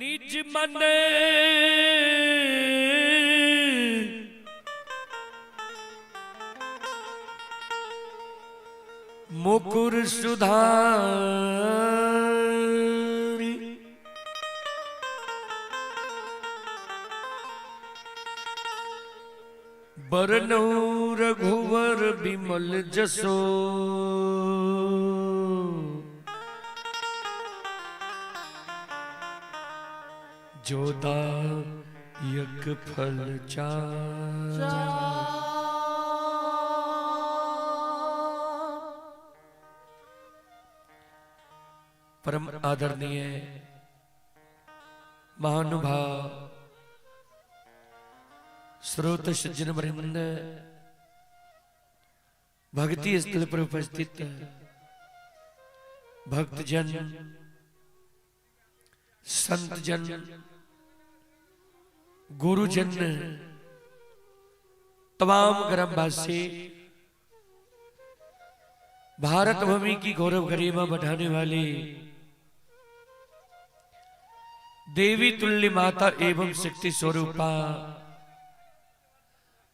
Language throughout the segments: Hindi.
निज मन मुकुर सुधारी बरनौ रघुवर बिमल जसो जोदा यक फल परम आदरणीय महानुभाव श्रोत सज्जन वृंद, भक्ति स्थल पर उपस्थित भक्तजन, संतजन, गुरुजन, तमाम ग्रामवासी, भारत भूमि की गौरव गरिमा बढ़ाने वाली देवी तुल्य माता एवं शक्ति स्वरूपा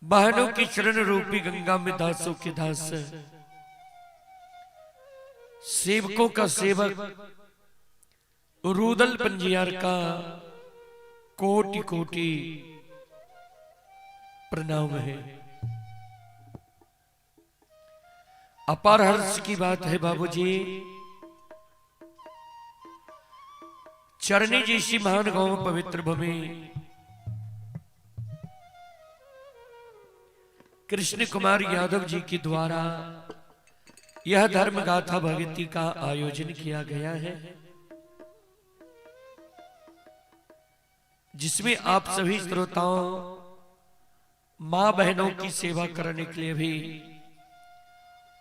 बहनों की शरण रूपी गंगा में दासों के दास, सेवकों का सेवक, रूदल पंजियार का कोटि कोटि प्रणाम है। अपार हर्ष की बात है बाबूजी, चरनी जैसी महान गौ पवित्र भूमि कृष्ण कुमार यादव जी के द्वारा यह धर्म गाथा भक्ति का आयोजन किया गया है, जिसमें आप सभी श्रोताओं, मां बहनों की सेवा करने के लिए भी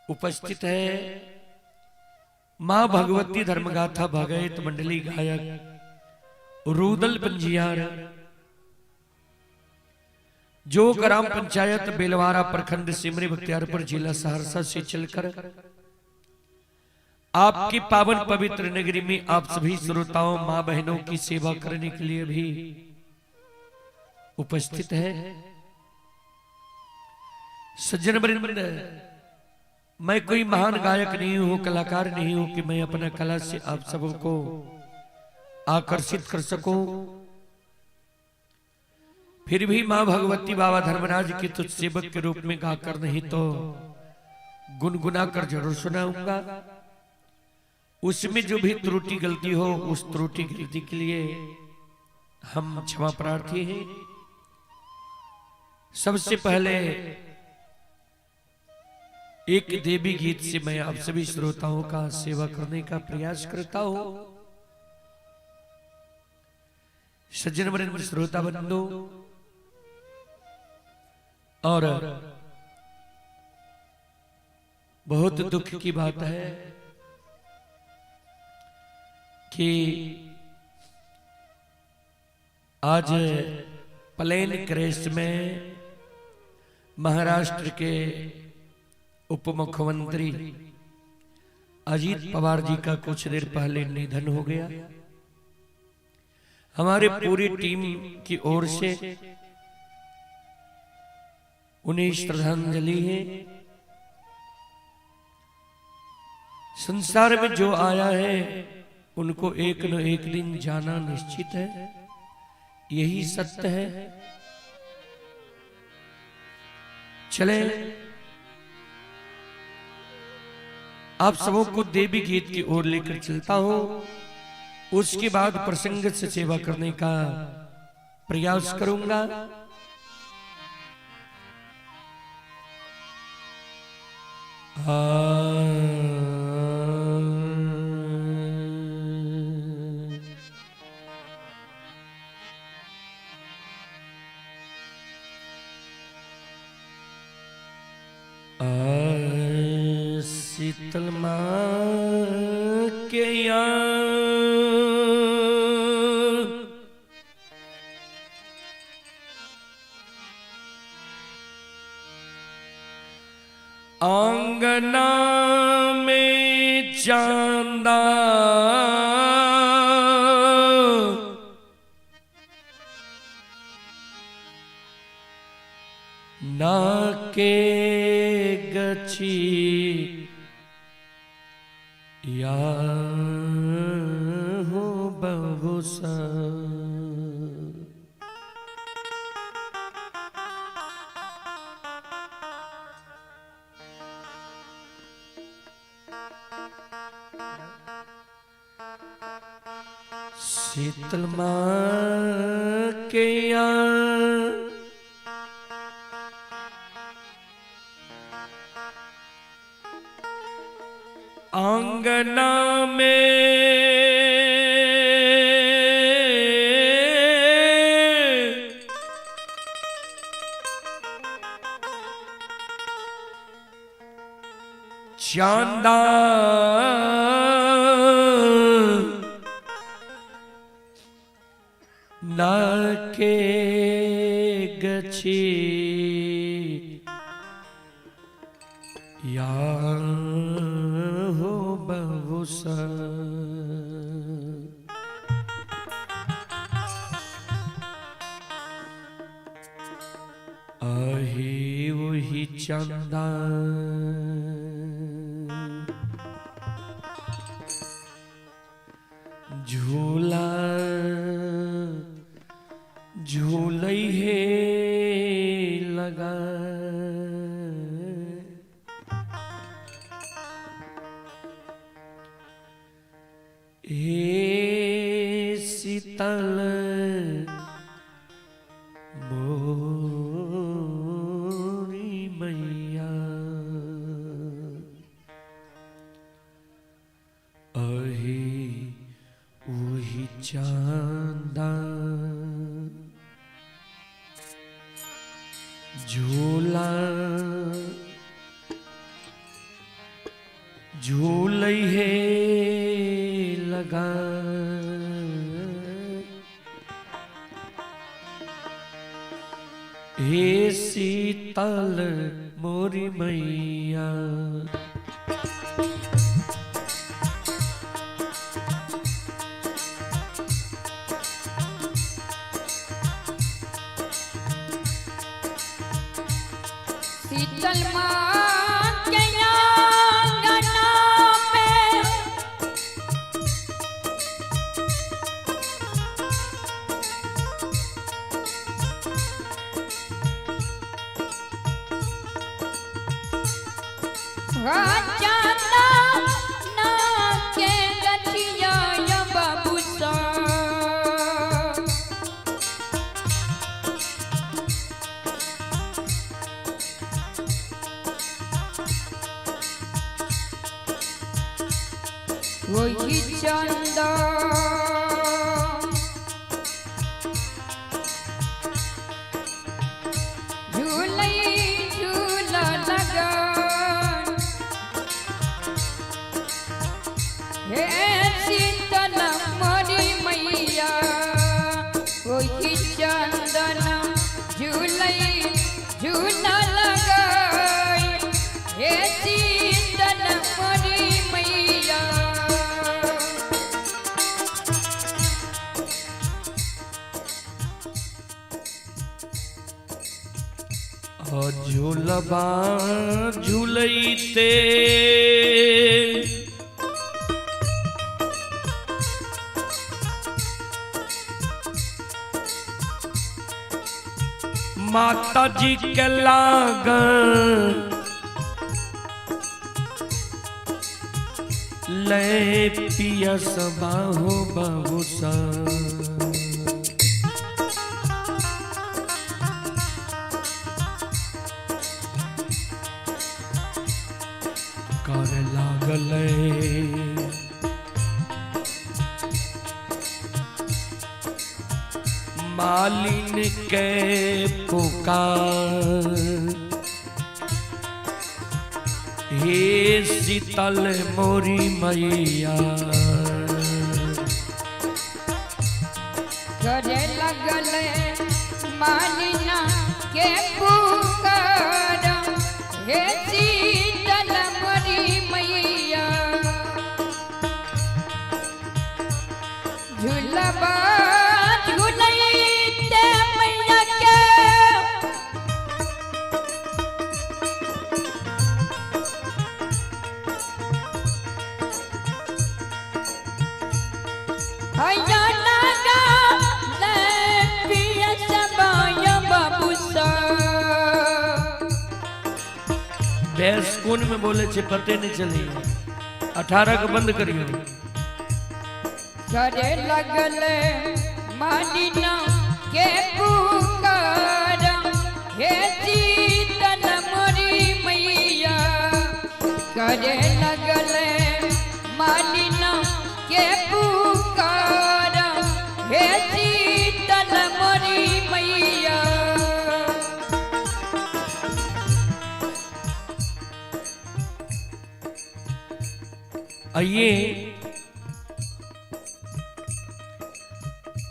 उपस्थित है। मां भगवती धर्मगाथा भगत मंडली गायक रूदल पंजियार, जो ग्राम पंचायत बेलवारा प्रखंड सिमरी बख्तियारपुर जिला सहरसा से चलकर आपकी पावन पवित्र नगरी में आप सभी श्रोताओं, मां बहनों की सेवा करने के लिए भी उपस्थित है। सज्जन वृंद, मैं कोई महान गायक नहीं हूं, कलाकार नहीं हूं कि मैं अपना कला से आप सबको आकर्षित कर सकूं। फिर भी मां भगवती बाबा धर्मराज के तुझ सेवक के रूप में गाकर नहीं तो गुनगुना कर जरूर सुनाऊंगा। उसमें जो भी त्रुटि गलती हो, उस त्रुटि गलती के लिए हम क्षमा प्रार्थी हैं। सबसे पहले एक देवी गीत से मैं आप सभी श्रोताओं का सेवा करने का प्रयास करता हूं। सज्जन वृंद, श्रोता बंधु, और बहुत दुख की बात है कि आज प्लेन क्रैश में महाराष्ट्र के उप मुख्यमंत्री अजीत पवार जी का कुछ देर पहले निधन हो गया। हमारे पूरी टीम की ओर से उन्हें श्रद्धांजलि है। संसार में जो आया है उनको एक न एक दिन जाना निश्चित है, यही सत्य है। चले आप सबों को देवी गीत की ओर लेकर चलता हूं, उसके बाद प्रसंग से सेवा करने का प्रयास करूंगा। शीतल माँ के आंगना में चांदा के गछि या हो बहुसा शीतल माँ के आंगना में चांदा ना के गछि या हो बहुसा आही वही चंदा झूला झूलई है लगा ए शीतल मोरी मैया अही वही चांदा झूला झूलई है लगा हे शीतल मोरी मैया शीतल माँ के आंगना में चांदा ना के गठिया या बाबूसा वही चंदा झूलई झूला लगा हे शीतल मोरी मैया वही चंदन झूलई झूला लगा हे शीतल मोरी मैया झूलबा झूलैते माता जी के लागन ले पियस बाहो बहुसा कर लागल मालिन के पुकार हे शीतल मोरी मैया करे लगल मालिना के पुकार हे शीतल मोरी मैया झूलबा झूलैते मैया के हैया नागा ले पिया सबाया बाबूसा बैस कौन में बोले छे पते नहीं चली 18 को बंद करियो करे लगले मानिना के पुकार हे शीतल मोरी मैया करे लगले मानिना के पुकार हे शीतल मोरी मैया आइए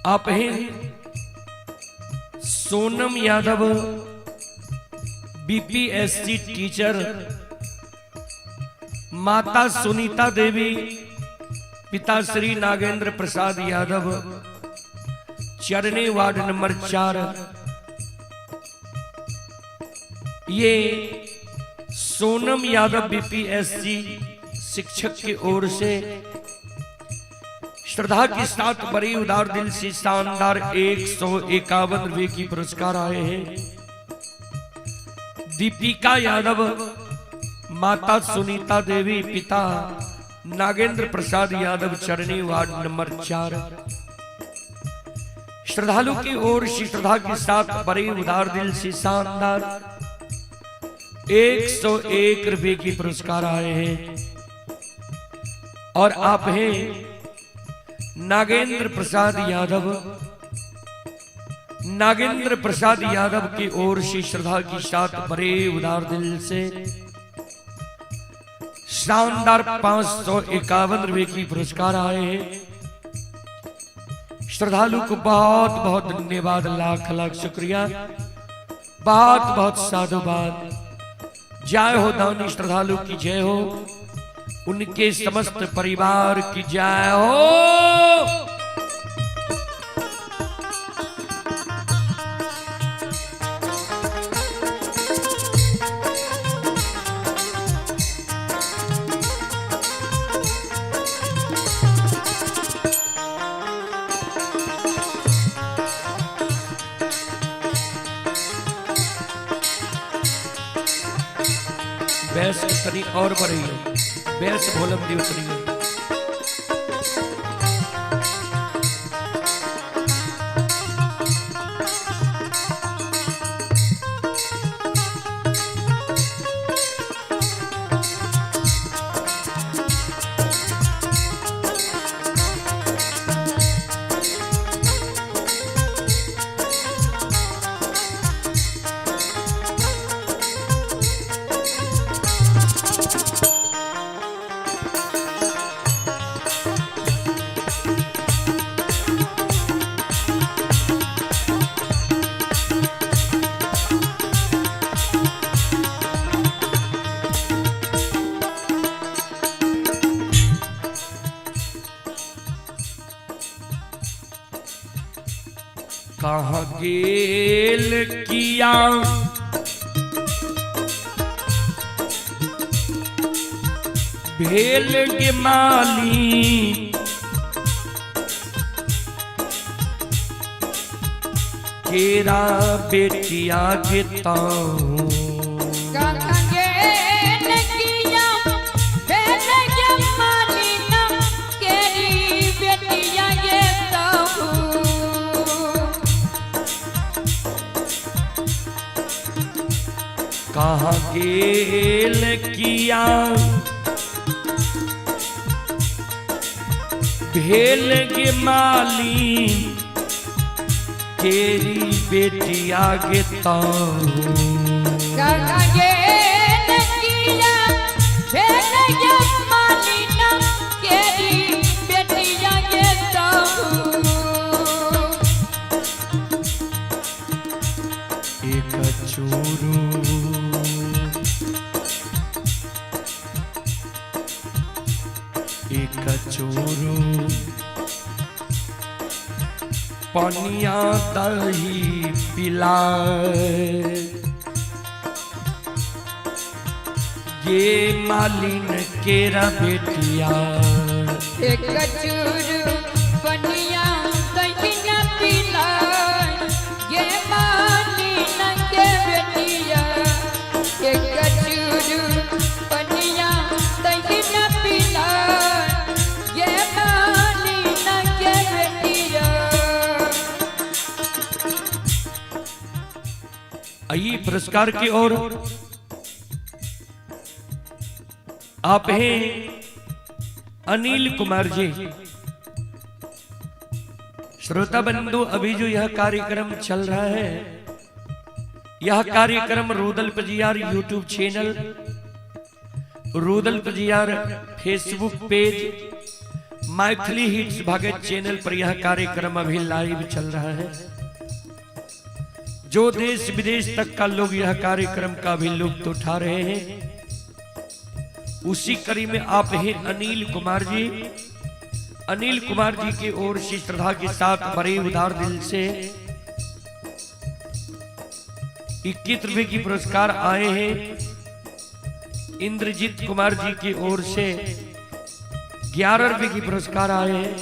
आप हैं सोनम यादव बीपीएससी टीचर, माता सुनीता देवी, पिता श्री नागेंद्र प्रसाद यादव, चरनी वार्ड नंबर 4। ये सोनम यादव बीपीएससी शिक्षक की ओर से श्रद्धा के साथ बड़ी उदार दिल से शानदार 151 रुपए की पुरस्कार आए हैं। दीपिका यादव, माता सुनीता देवी, पिता नागेंद्र प्रसाद यादव, चरनी वार्ड नंबर 4। श्रद्धालु की ओर से श्रद्धा के साथ बड़ी उदार दिल से शानदार 101 रुपए की पुरस्कार आए हैं। और आप हैं नागेंद्र प्रसाद यादव। नागेंद्र प्रसाद यादव की ओर से श्रद्धा के साथ बड़े उदार दिल से शानदार 551 रुपए की पुरस्कार आए हैं। श्रद्धालु को बहुत बहुत धन्यवाद, लाख लाख शुक्रिया, बहुत बहुत साधुवाद। जय हो दानी श्रद्धालु की जय हो, उनके समस्त परिवार की जय हो। बैस तनी और बढ़ी है, बैस भोलम दी उतरी है। कहाँ गेल किया भेल के माली, केरा बेटिया के ताऊ कहाँ गेल किया भेल के माली, केरी बेटिया के ताऊ एक चूरू एक चूरू पनिया दही पिलाए, ये मालिन केरा बेटिया एक चूरू पनिया पुरस्कार की ओर आप हैं अनिल कुमार जी। श्रोता बंधु, अभी जो यह कार्यक्रम चल रहा है, यह कार्यक्रम Rudal Pajiyar YouTube channel, Rudal Pajiyar Facebook page, Maithili hits Bhagat channel पर यह कार्यक्रम अभी लाइव चल रहा है। जो देश विदेश तक का लोग यह कार्यक्रम का भी लुत्फ उठा रहे हैं। उसी कड़ी में आप हैं अनिल कुमार जी। अनिल कुमार जी की ओर से श्रद्धा के साथ बड़े उदार दिल से 21 रुपए की पुरस्कार आए हैं। इंद्रजीत कुमार जी की ओर से 11 रुपए की पुरस्कार आए हैं।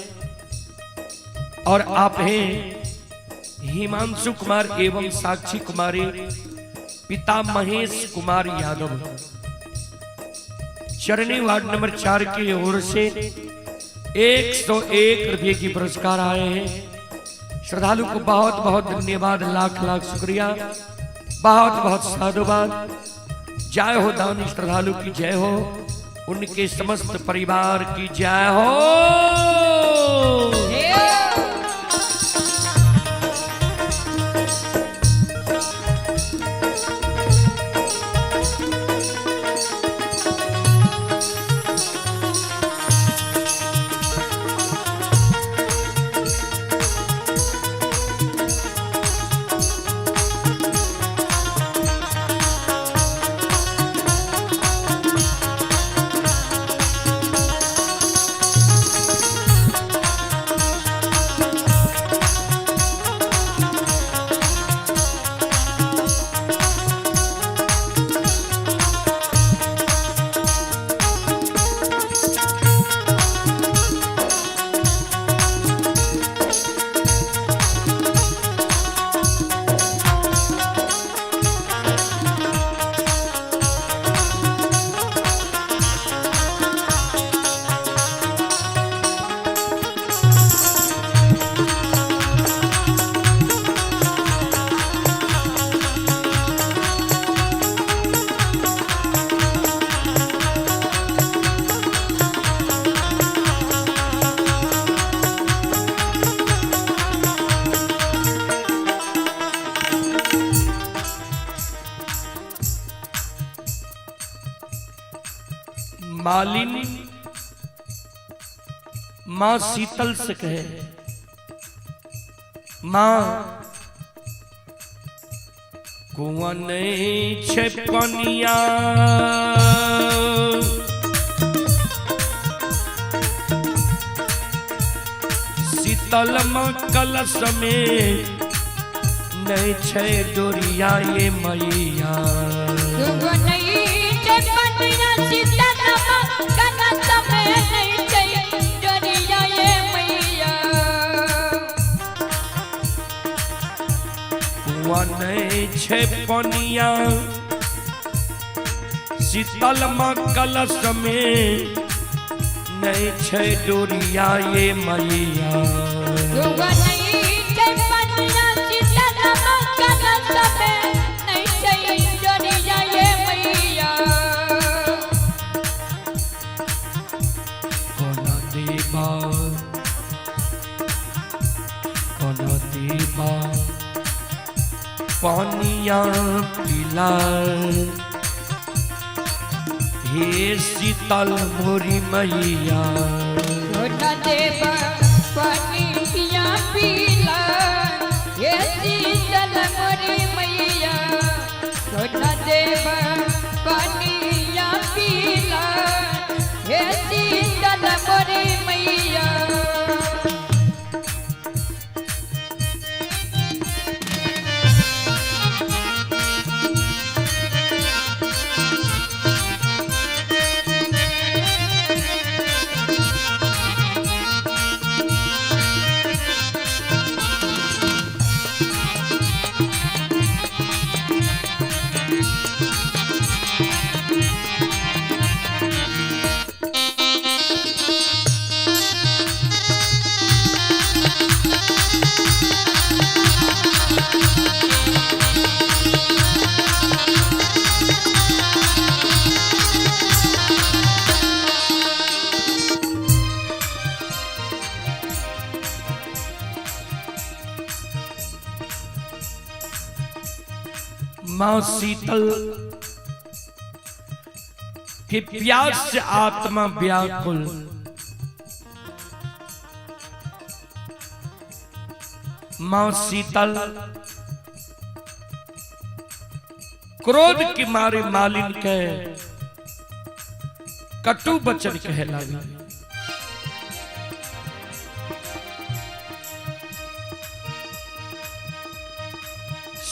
और आप हैं हिमांशु कुमार एवं साक्षी कुमारी, पिता महेश कुमार यादव। चरनी वार्ड नंबर 4 की ओर से 101 रुपये की पुरस्कार आए हैं। श्रद्धालु को बहुत बहुत धन्यवाद, लाख लाख शुक्रिया, बहुत बहुत साधुवाद। जय हो दानी श्रद्धालु की जय हो, उनके समस्त परिवार की जय हो। मालिनी मां शीतल से कहे, मां कुआं नहीं छे पनिया, शीतल मां कलश में नहीं छे डोरिया ये मैया। नहीं छे पनिया शीतल मां कलश में नहीं छे डोरिया ये मैया। कोना दीबा कोना दीबा पानिया पिला, हे शीतल मोरी मैया। कोना देबा पानिया पिला, हे शीतल मोरी मैया। कोना देबा पानिया पिला, हे शीतल मोरी मैया। मां शीतल के प्यास से आत्मा व्याकुल, मां शीतल क्रोध के मारे मालिन के कटु वचन कहे लगी।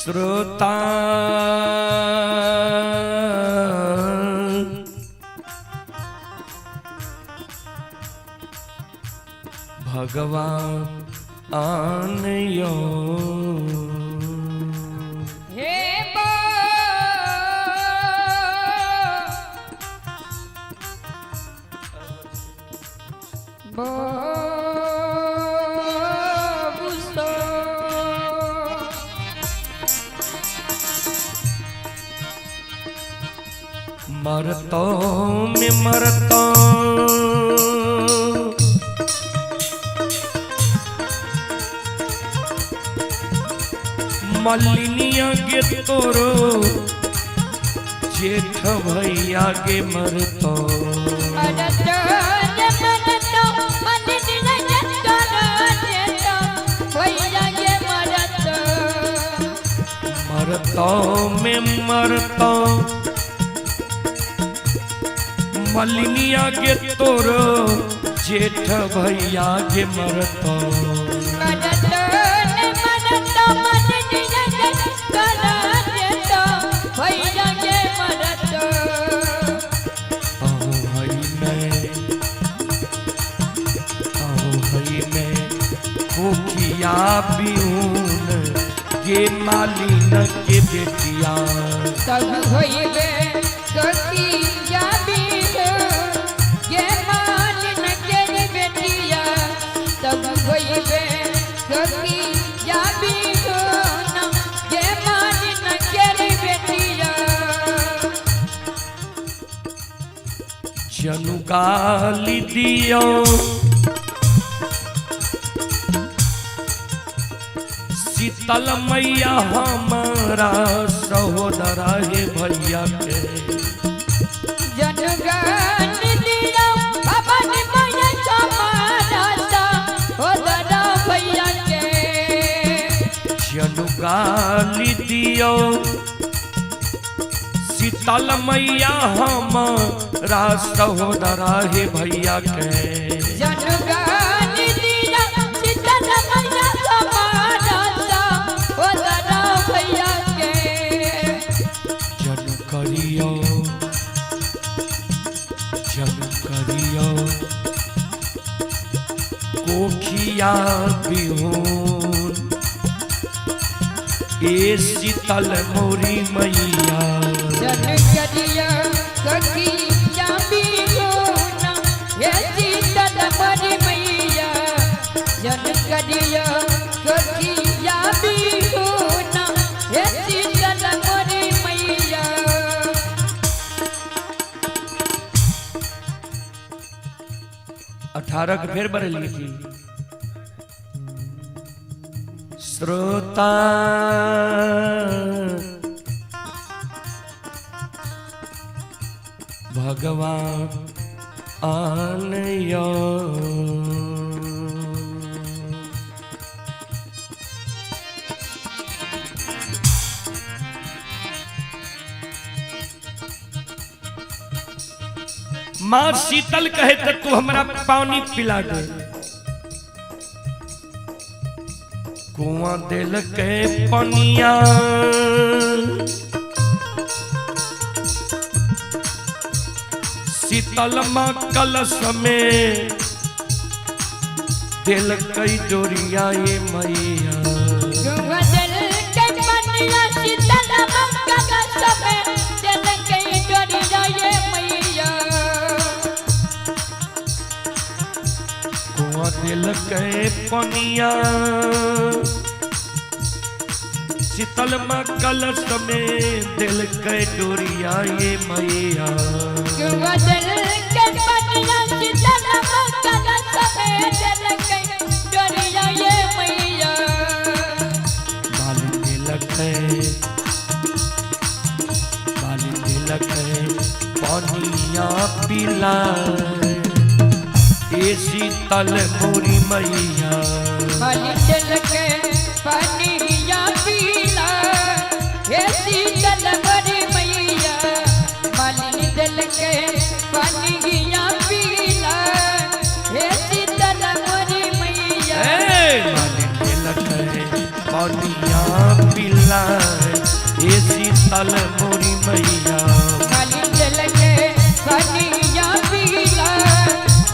श्रोता भगवान आनयो हे बुसो मरतो में मरतो मलिनिया के तोरो जेठ भैया के मरतो मरतो ने मरतो मलिनिया के तोरो जेठ भैया के मरतो मरतो में मरतो मलिनिया के तोरो जेठ भैया के मरतो मरतो ने मरतो मलिनिया के तोरो जेठ भैया के मरतो आओ हई मैं कोखिया बिऊन के मालिन के बेटिया तब होइबे सखी जाबी ये मालिन के बेटिया तब होइबे सखी जाबी ना ये मालिन के बेटिया जनु गाली दियो शीतल मैया हमारा सहोदरा है भैया के जनगान दिया बाबा ने मैया हमारा सहोदरा भैया के जनु गाली दियो शीतल मैया हमारा सहोदरा है भैया के जनगान दिया शीतल मैया हमारा सहोदरा भैया के जनु करियो कोखिया बिहोन ए शीतल मोरी मैया जन करिया सखी जाबी होना ये शीतल मोरी मैया जन करिया सखी जाबी होना ये शीतल मोरी मैया 18 के फिर बरली थी। श्रोता भगवान आनयो मां शीतल कहे तो तू हमरा पानी पिला दे। कुआं दिल के पनिया शीतल मां कलश में दिल कई डोरिया ये मैया दिल के पनिया शीतल मां कलश में दिल कई डोरिया ये मैया दिल के पनिया शीतल मां कलश में दिल के डोरिया ये मैया दिल के पनिया शीतल मां कलश में दिल कई डोरिया ये मैया बाल दिल के पीला ए शीतल मोरी मैया खाली जल के पनिया पीला हे शीतल मोरी मैया मालिनी जल के पनिया पीला हे शीतल मोरी मैया मालिनी जल के पनिया पीला ए शीतल मोरी मैया खाली जल के पनिया पीला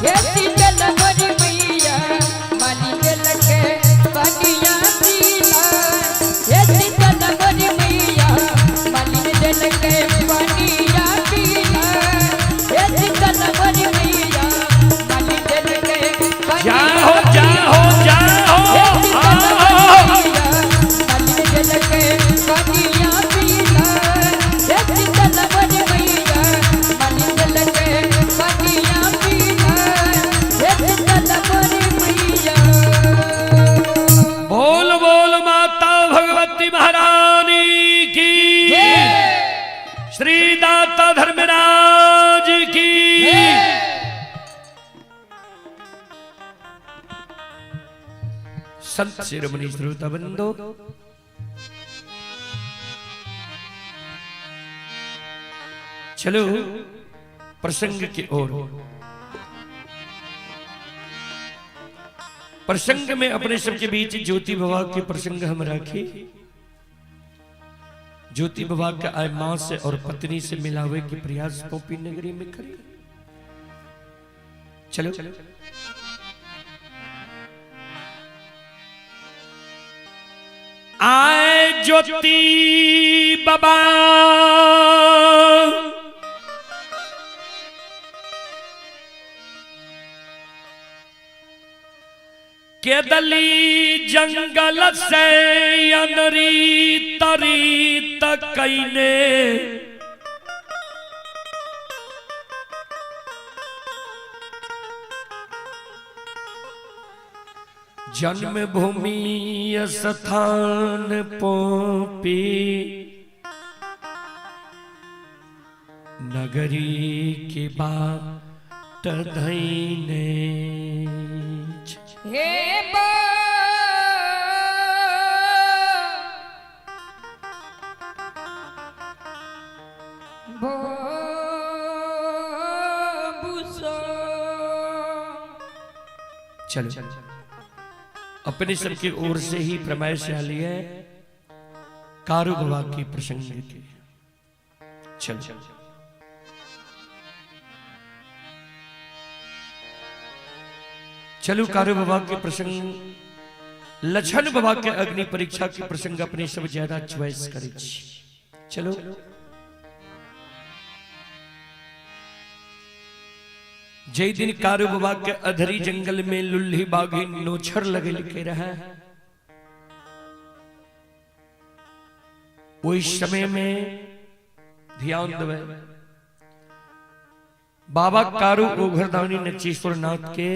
हे शीतल मोरी मैया मालिनी जल के पनिया पीला हे शीतल मोरी मैया मालिनी जल के पनिया पीला हे शीतल मोरी मैया मालिनी जल के जाओ जाओ जाओ मालिनी जल के पनिया पीला हे शीतल मोरी मैया मालिनी जल के पनिया पीला हे शीतल मोरी मैया। बोल बोल माता भगवती महारानी की श्री दाता धर्मराज की संत शिरोमणि श्रोता बंदो चलो प्रसंग की ओर। प्रसंग में अपने सबके बीच ज्योति विवाह के प्रसंग हम रखे। ज्योति विवाह का आय मां से और पत्नी से मिलावे के प्रयास कौपी नगरी में करे। चलो आए ज्योति बाबा के दली जंगल से अनरी तरी तकैने जन्म भूमि स्थान पोपी नगरी की बात धैने हे चलो अपने सबकी ओर से ही फरमाइश आली है कारू बाबा की प्रसंग की। चलो चलो कारू बाबा के प्रसंग लक्षण बाबा के अग्नि परीक्षा के प्रसंग अपने सब ज्यादा चॉइस करे। चलो जय दिन कारू बाबा के अधरी जंगल में लुल्ही बागी नोछर लगे लिखे रहा। वही समय में ध्यान देवे बाबा कारू ओघरदानी नचेश्वर नाथ के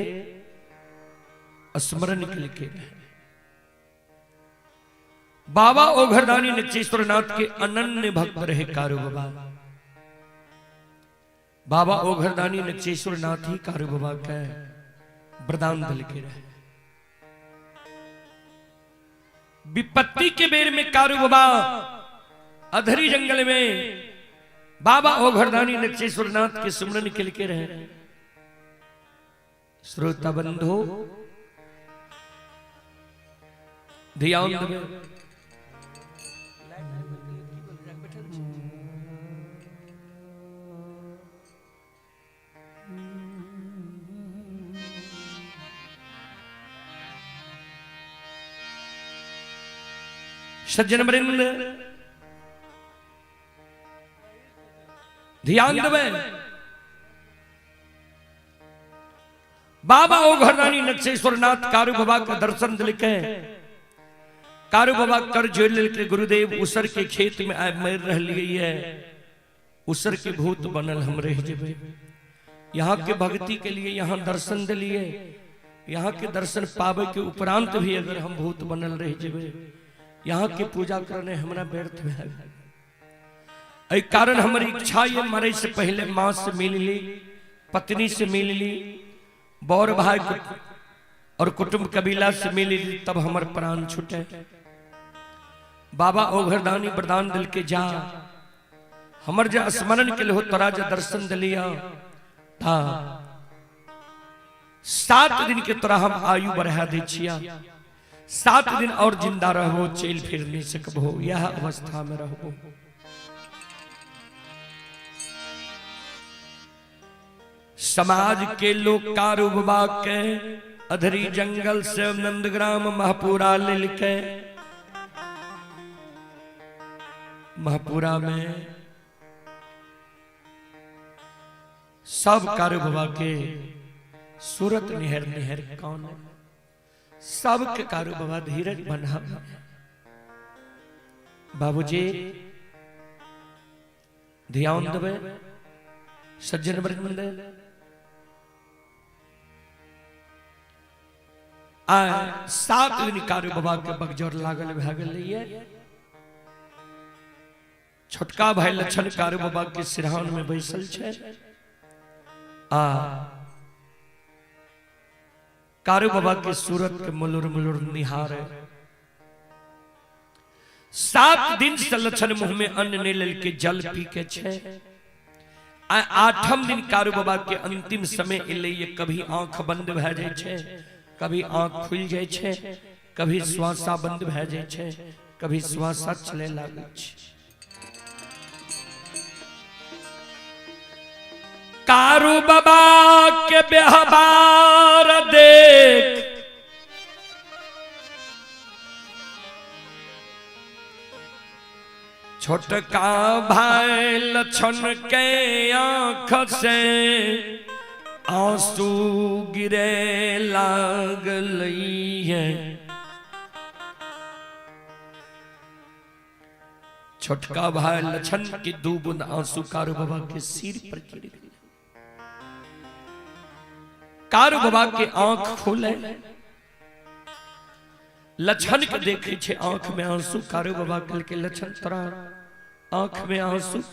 स्मरण के लिखे रहे। बाबा ओघरदानी नचेश्वर नाथ के अनन्य भक्त रहे कारू बाबा। बाबा ओघरदानी नचेश्वर नाथ ही कारू बाबा का वरदान दल के रहे। विपत्ति के बेर में कारू बाबा अधरी जंगल में बाबा ओघरदानी नचेश्वर नाथ के सुमरन के लिखे रहे। श्रोता बंधो ध्यान देवे सज्जन वृंद ध्यान देवे बाबा ओघरदानी नचेश्वर नाथ कारू बाबा का दर्शन दिलके कारू बाबा कर जोड़ के गुरुदेव उसर के खेत में आए मर रह गई है। उसर के भूत बनल हम रह जेबे। यहाँ के भक्ति के लिए यहाँ दर्शन दिलिए। यहाँ के दर्शन पावे के उपरांत भी अगर हम भूत बनल रह जेबे यहाँ के पूजा करने हमारा व्यर्थ है। कारण हमारी इच्छा ये मरे से पहले मां से मिल ली पत्नी से मिल ली, बौर भाई और कुटुंब कबीला से मिल ली, तब हमर प्राण छूटे। बाबा ओघरदानी वरदान दिल के जा, हमर जा स्मरण के हो तोरा जा दर्शन दिलिया था। 7 दिन के तोरा हम आयु बढ़ा दे छिया, 7 दिन और जिंदा रहो, चल फिर नहीं सकबो, यह अवस्था में रहो। समाज के लोग कारूबा के अधरी जंगल से नंदग्राम महपुरा ले के, महपुरा में सब कारूबा के सूरत निहर निहर कौन है, सब के कारूबा धीरज बना। बाबूजी ध्यान देवे, सज्जन वृंद आ 7 दिन कारूबा के बगजोर लागल भए गेल। छोटका भाई लक्षण कारूबा के सिरहान में बैसल छे, आ कारूबा के सूरत के मुलुर मुलुर निहार। 7 दिन से लक्षण मुंह में अन्न ने लेल के जल पी के छे। 8म दिन कारूबा के अंतिम समय एले, ये कभी आंख बंद भए जाय छे, कभी आंख खुल जाय छे, कभी श्वासा बंद भए जाय छे, कभी श्वासा चले लागे छे। कारूबा के व्यवहार देख छोटका भाई लक्षण के आंख से आंसू गिरे लागल है। छोटका भाई लक्षण की 2 बूंद आंसू कारूबा के सिर पर गिर गए। कारूबा के आंख खोले, लक्षण के देखे छे आंख में आंसू। कारूबा कल के लक्षण तोरा आंख में आंसू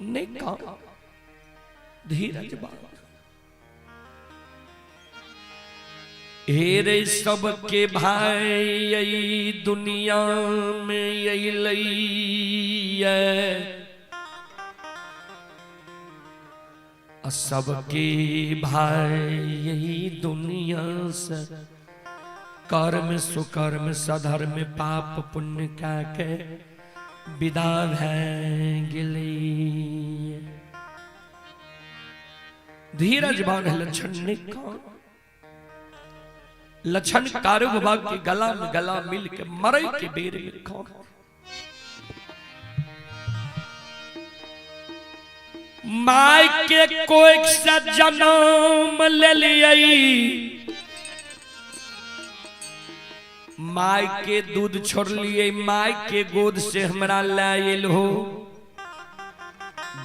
नहीं का, धीरज बात हेरे सबके भाई यही दुनिया में यही लई है, सबके भाई यही दुनिया से कर्म सुकर्म सधर्म पाप पुण्य का के विदा है गिली। धीरज बांध लक्षण ने कहा, लक्षण कारूबा के गला में गला मिल के मरई के बेर में कहा, माय के कोई सा जन्म ले लिये, माय के दूध छोड़ लिए, माय के गोद से हमरा लायल हो।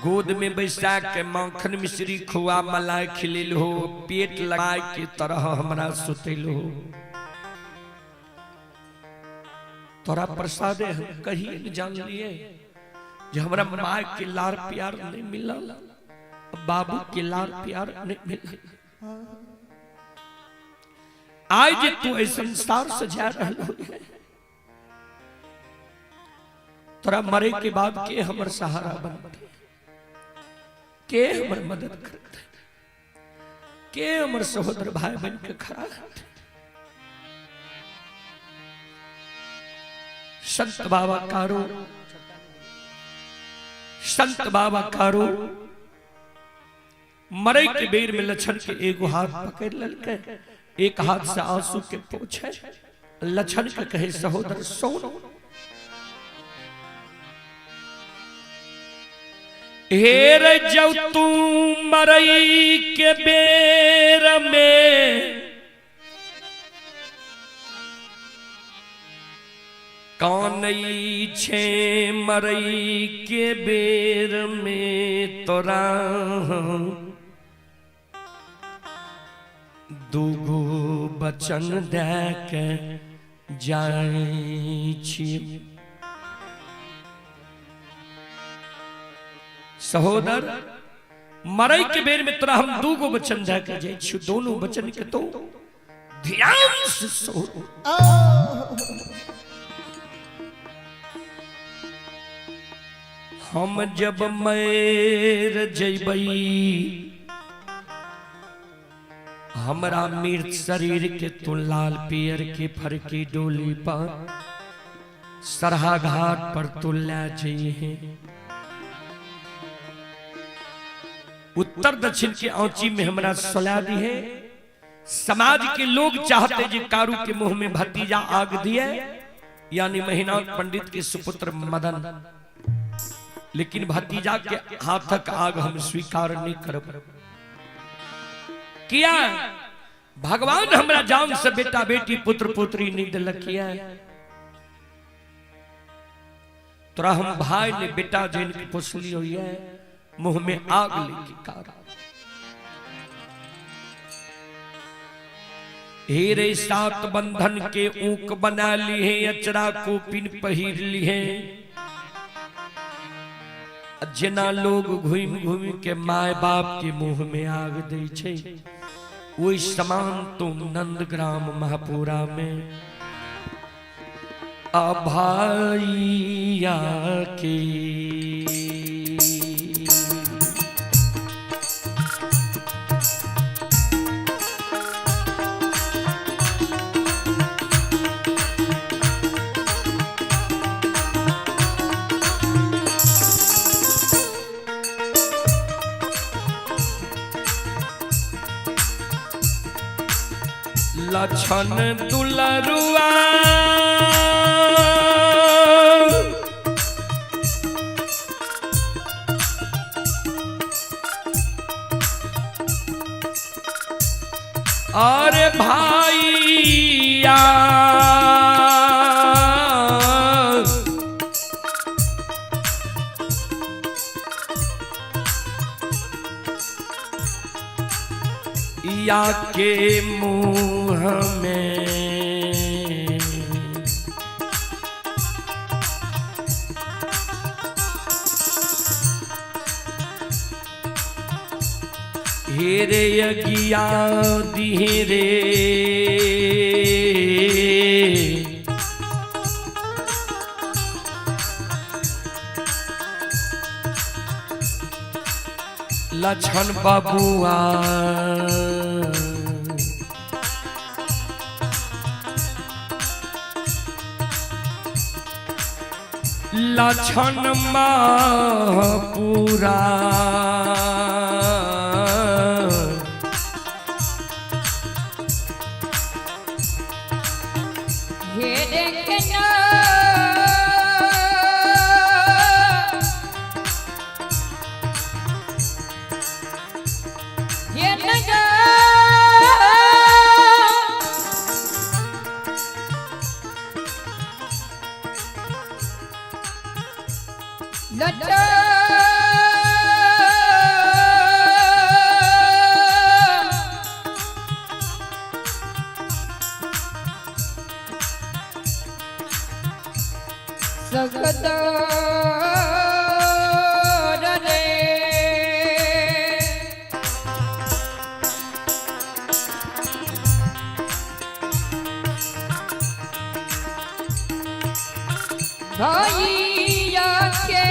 गोद में बैसा के माखन मिश्री खुआ मलाई खिलिल हो, पेट लगाए के तरह हमरा सुतल हो। तोरा प्रसादे हम कहीं न जान लिए जो हमरा माय के लार प्यार नहीं मिला, बाबू के लार प्यार नहीं मिला। आज तू इस संसार से जा रहा है, तोरा मरे के बाद के हमर सहारा बनते, के हमर मदद करते, के हमर सहोदर भाई बन के खड़ा रहते। संत बाबा कारो, संत बाबा कारो मरे के बेर में लक्षण के एगो हाथ पकड़ ललके, एक हाथ से आंसू के पोछे। लक्षण के कहे सहोदर सोनो, हेर जब तू मरई के बेर में कौनई छे मरई के बेर में तोरा दूगो बचन दे के जाई छी। सहोदर मरई के बेर में तोरा हम दूगो वचन दे के जाइ छी, दोनों वचन के तो ध्यान से सुन। हम जब मर जइबई हमरा मृत शरीर के तू लाल पियर के फरकी डोली पर सरहा घाट पर तू ले जइहे। उत्तर दक्षिण के औची में हमरा सुला दी है। समाज के लोग चाहते जी कारू के मुंह में भतीजा आग दिए, यानी महीनाथ पंडित के सुपुत्र मदन, लेकिन भतीजा के हाथक आग हम स्वीकार नहीं करब। किया भगवान हमरा जान से बेटा बेटी पुत्र पुत्री नहीं दिलक। किया तोरा हम भाई ने बेटा जैन की पोसली हुई है, मुंह में आग लेके कार। हेरे सात बंधन के ऊक बना ली है, अचरा को पिन पहिर ली है। जेना लोग घूम घूम के माय बाप के मुंह में आग दे छे, वही समान तुम नंदग्राम महापुरा में अभाइया के। लछन दुलरुआ अरे भाइया या के मुंह में हेरे यगिया दिहरे लछन बबुआ लछन पूरा ये देखना ये नगा लटा सकदा रे भाइया के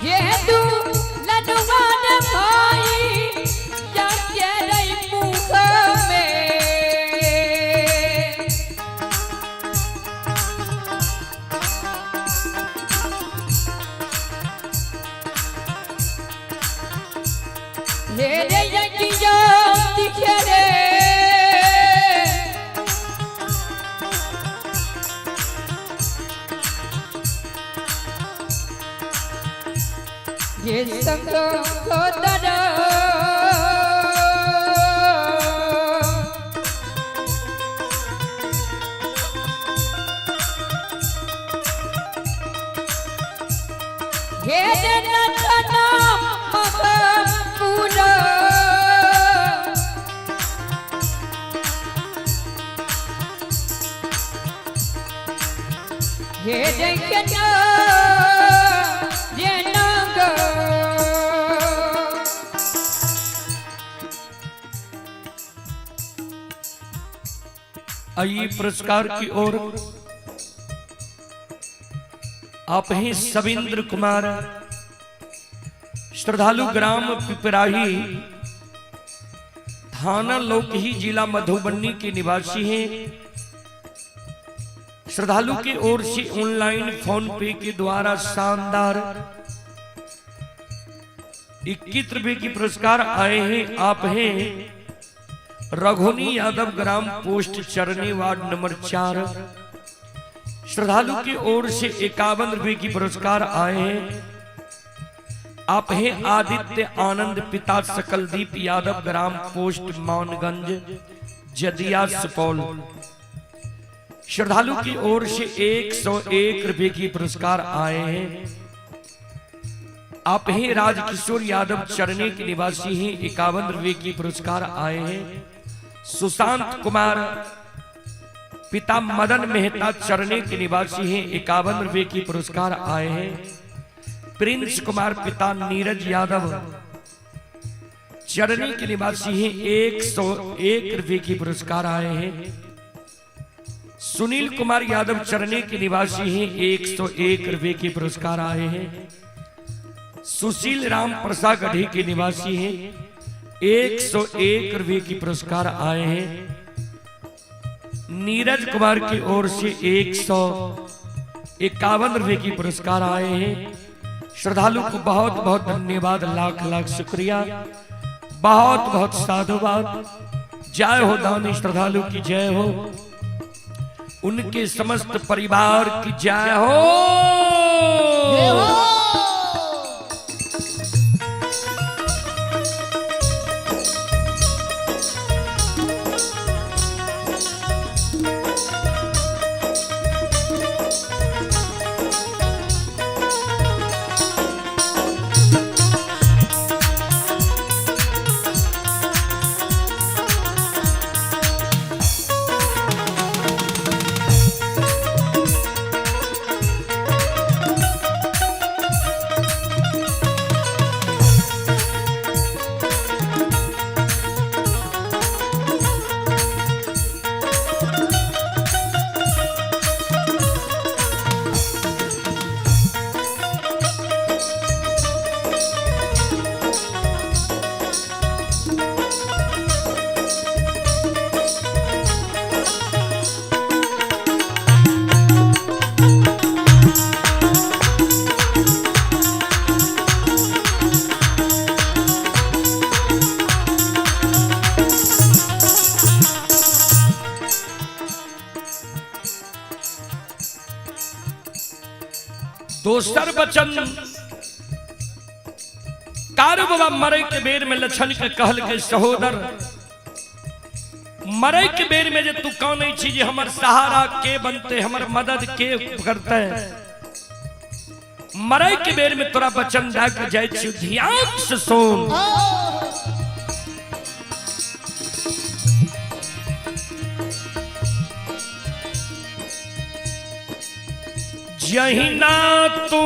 ये तू लडवान भाई या तेरे मुख में ले रे यकिया दिखे रे ये संग खोदरा ये नचना पूरा हे देखना ये नागा आइए पुरस्कार की ओर। आप हैं सविंद्र कुमार, श्रद्धालु ग्राम पिपराही, थाना लोकही, जिला मधुबनी के निवासी हैं। श्रद्धालु की ओर से ऑनलाइन फोन पे के द्वारा शानदार 21 रुपए की पुरस्कार आए हैं। आप हैं रघुनी यादव, ग्राम पोस्ट चरनी, वार्ड नंबर 4। श्रद्धालु की ओर से 51 रुपए की पुरस्कार आए हैं। आप हैं आदित्य आनंद, पिता सकलदीप यादव, ग्राम पोस्ट मानगंज, जदिया, सुपौल। श्रद्धालु की ओर से 101 रुपए की पुरस्कार आए हैं। आप हैं राजकिशोर यादव, चरने के निवासी हैं। 51 रुपए की पुरस्कार आए हैं। सुशांत कुमार, पिता मदन मेहता, चरने के निवासी हैं। 51 रुपए की पुरस्कार आए हैं। प्रिंस कुमार, पिता नीरज यादव, चरने के निवासी हैं। 101 रुपए की पुरस्कार आए हैं। सुनील कुमार यादव, चरने के निवासी हैं। 101 रुपए के पुरस्कार आए हैं। सुशील राम प्रसाद गढ़ी के निवासी हैं। 101 रुपए की पुरस्कार आए हैं। नीरज कुमार की ओर से 151 रुपए की पुरस्कार आए हैं। श्रद्धालु को बहुत बहुत धन्यवाद, लाख लाख शुक्रिया, बहुत बहुत साधुवाद। जय हो दानी श्रद्धालु की जय हो, उनके समस्त परिवार की जय हो। दोसर बचन कारु बाबा मरे के बेर में लछन के कहल के सहोदर, मरे के बेर में जे तू कौन छी जे हमर सहारा के बनते, हमर मदद के करते। मरे के बेर में तोरा बचन दा के जाय छी, ध्यान से सुन। जहिना तू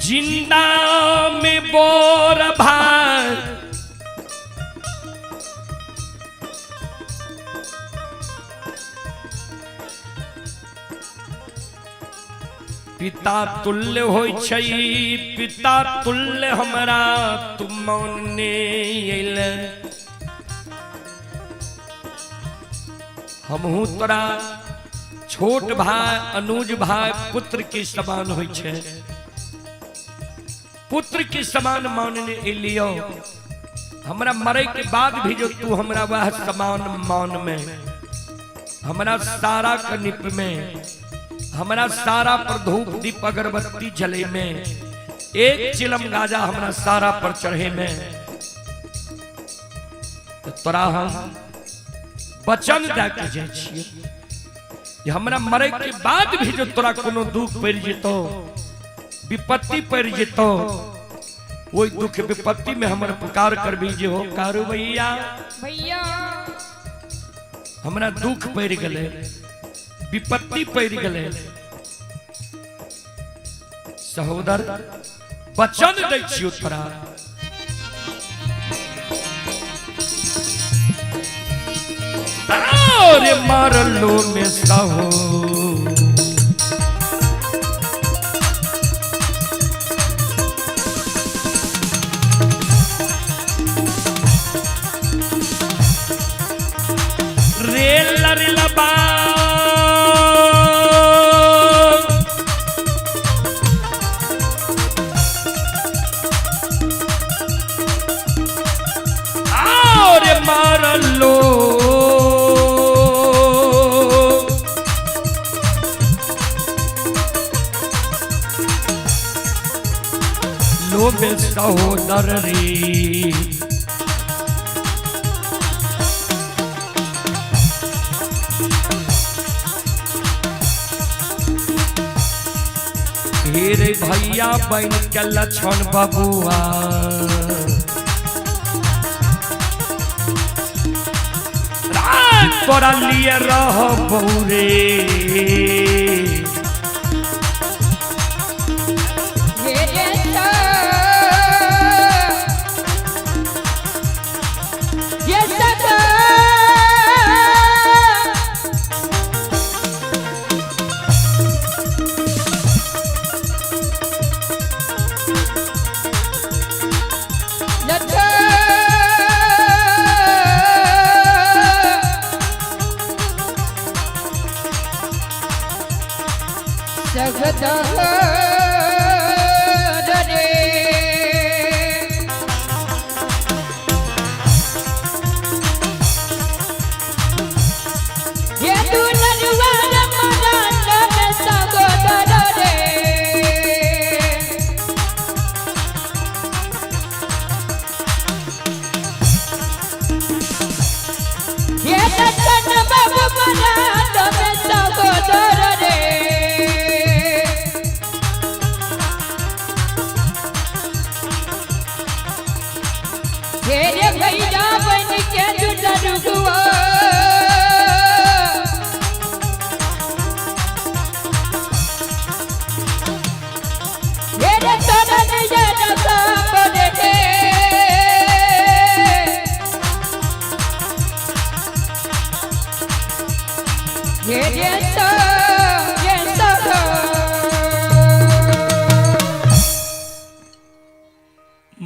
जिंदा में बोर भाई, पिता तुल्य होय छै, पिता तुल्य हमरा तुम मौने अइले। हमहू तोरा छोट भाई, अनुज भाई, पुत्र के समान होय छै, पुत्र के समान मानने एलियो। हमरा मरे के बाद भी जो तू हमरा वह समान मान में, हमरा सारा कनिप में, हमरा सारा पर धूप दीप अगरबत्ती जले में, एक चिलम गाजा हमरा सारा पर चढ़े में, तो तोरा हम वचन दे के जाय छियै। हमरा मरे के बाद भी जो तोरा कोनो दुख पड़ जेतो, विपत्ति पड़ जेतो, वही दुख विपत्ति में हमारा पुकार कर बीजे हो कारू भैया भैया हमारा दुख पड़ गले विपत्ति पड़ गले सहोदर वचन दै छियो तोरा अरे मारलो में सहो रेला रेला बा अरे मारलो लो में सहोदर रे रे भैया बन के लछन बबुआ तोरा लिए रह बौरे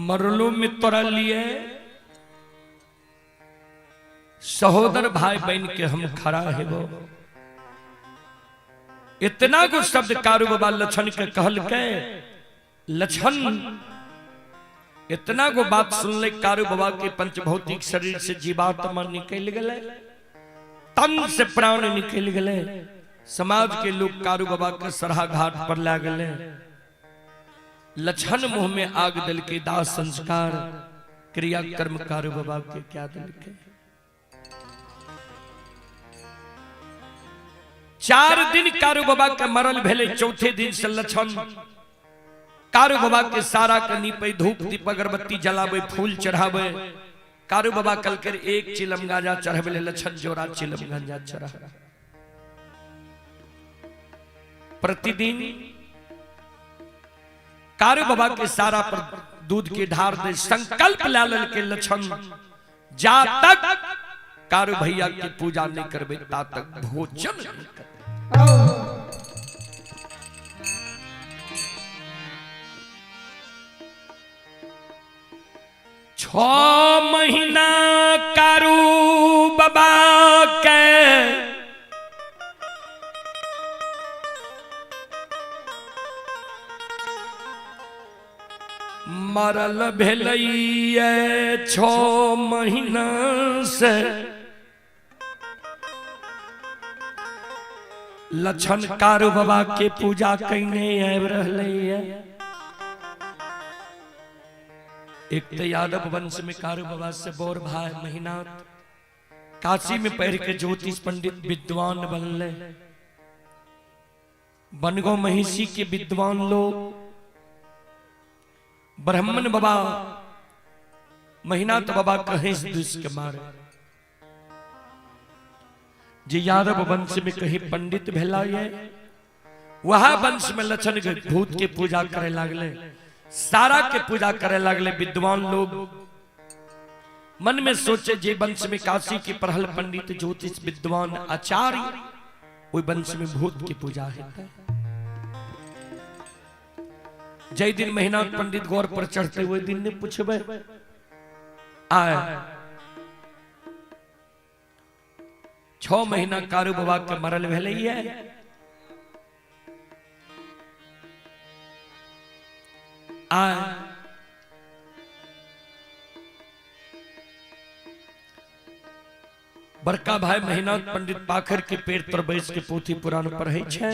मरलो में तोरा लिए सहोदर भाई बहन के हम खड़ा है वो इतना को शब्द कारू बाबा लछन के कहल के लछन इतना को बात सुन ले कारू बाबा के पंचभौतिक शरीर से जीवात्मा निकल गए तन से प्राण निकल गए समाज के लोग कारू बाबा के सरहा घाट पर ला गए लछन मुंह में आग दल के दाह संस्कार क्रिया कर्म कारू बाबा के क्या दल के 4 दिन कारू बाबा के मरल भेले चौथे दिन से लछन कारू बाबा के सारा कनी पे धूप दीप अगरबत्ती जलावे फूल चढ़ावे कारू बाबा कल कर 1 चिलम गांजा चढ़ावे लछन जोरा चिलम गांजा चढ़ा प्रतिदिन कारू बाबा के सारा पर दूध के ढार दे संकल्प ला लल के लछन जा तक कारू भैया की पूजा नहीं करबे ता तक भोजन नहीं करबे 6 महीना कारू बाबा के मरल भेलैया 6 महीना से लछन कारू बाबा के पूजा कैने आब रहले एक तो यादव वंश में कारू बाबा से बोर भाई महीनाथ काशी में पढ़ के ज्योतिष पंडित विद्वान बनले बनगो महिषी के विद्वान लोग ब्राह्मण बाबा महीनाथ बाबा कहे दुष्ट के मारे जे यादव वंश में कहीं पंडित भेला है, वह वंश में लक्षण भूत के पूजा करे लागले, सारा के पूजा करे लागले। विद्वान लोग मन में सोचे जे वंश में काशी के पढ़ल पंडित ज्योतिष विद्वान आचार्य, वही वंश में भूत की पूजा है। जय दिन महीनाथ पंडित गौर पर चढ़ते हुए दिन ने पूछबे आए 6 महीना कारू बाबा के मरल भेले है, आए बड़का भाई महीनाथ पंडित पाखर के पेड़ पर बैस के पोथी पुराण पढ़े छे,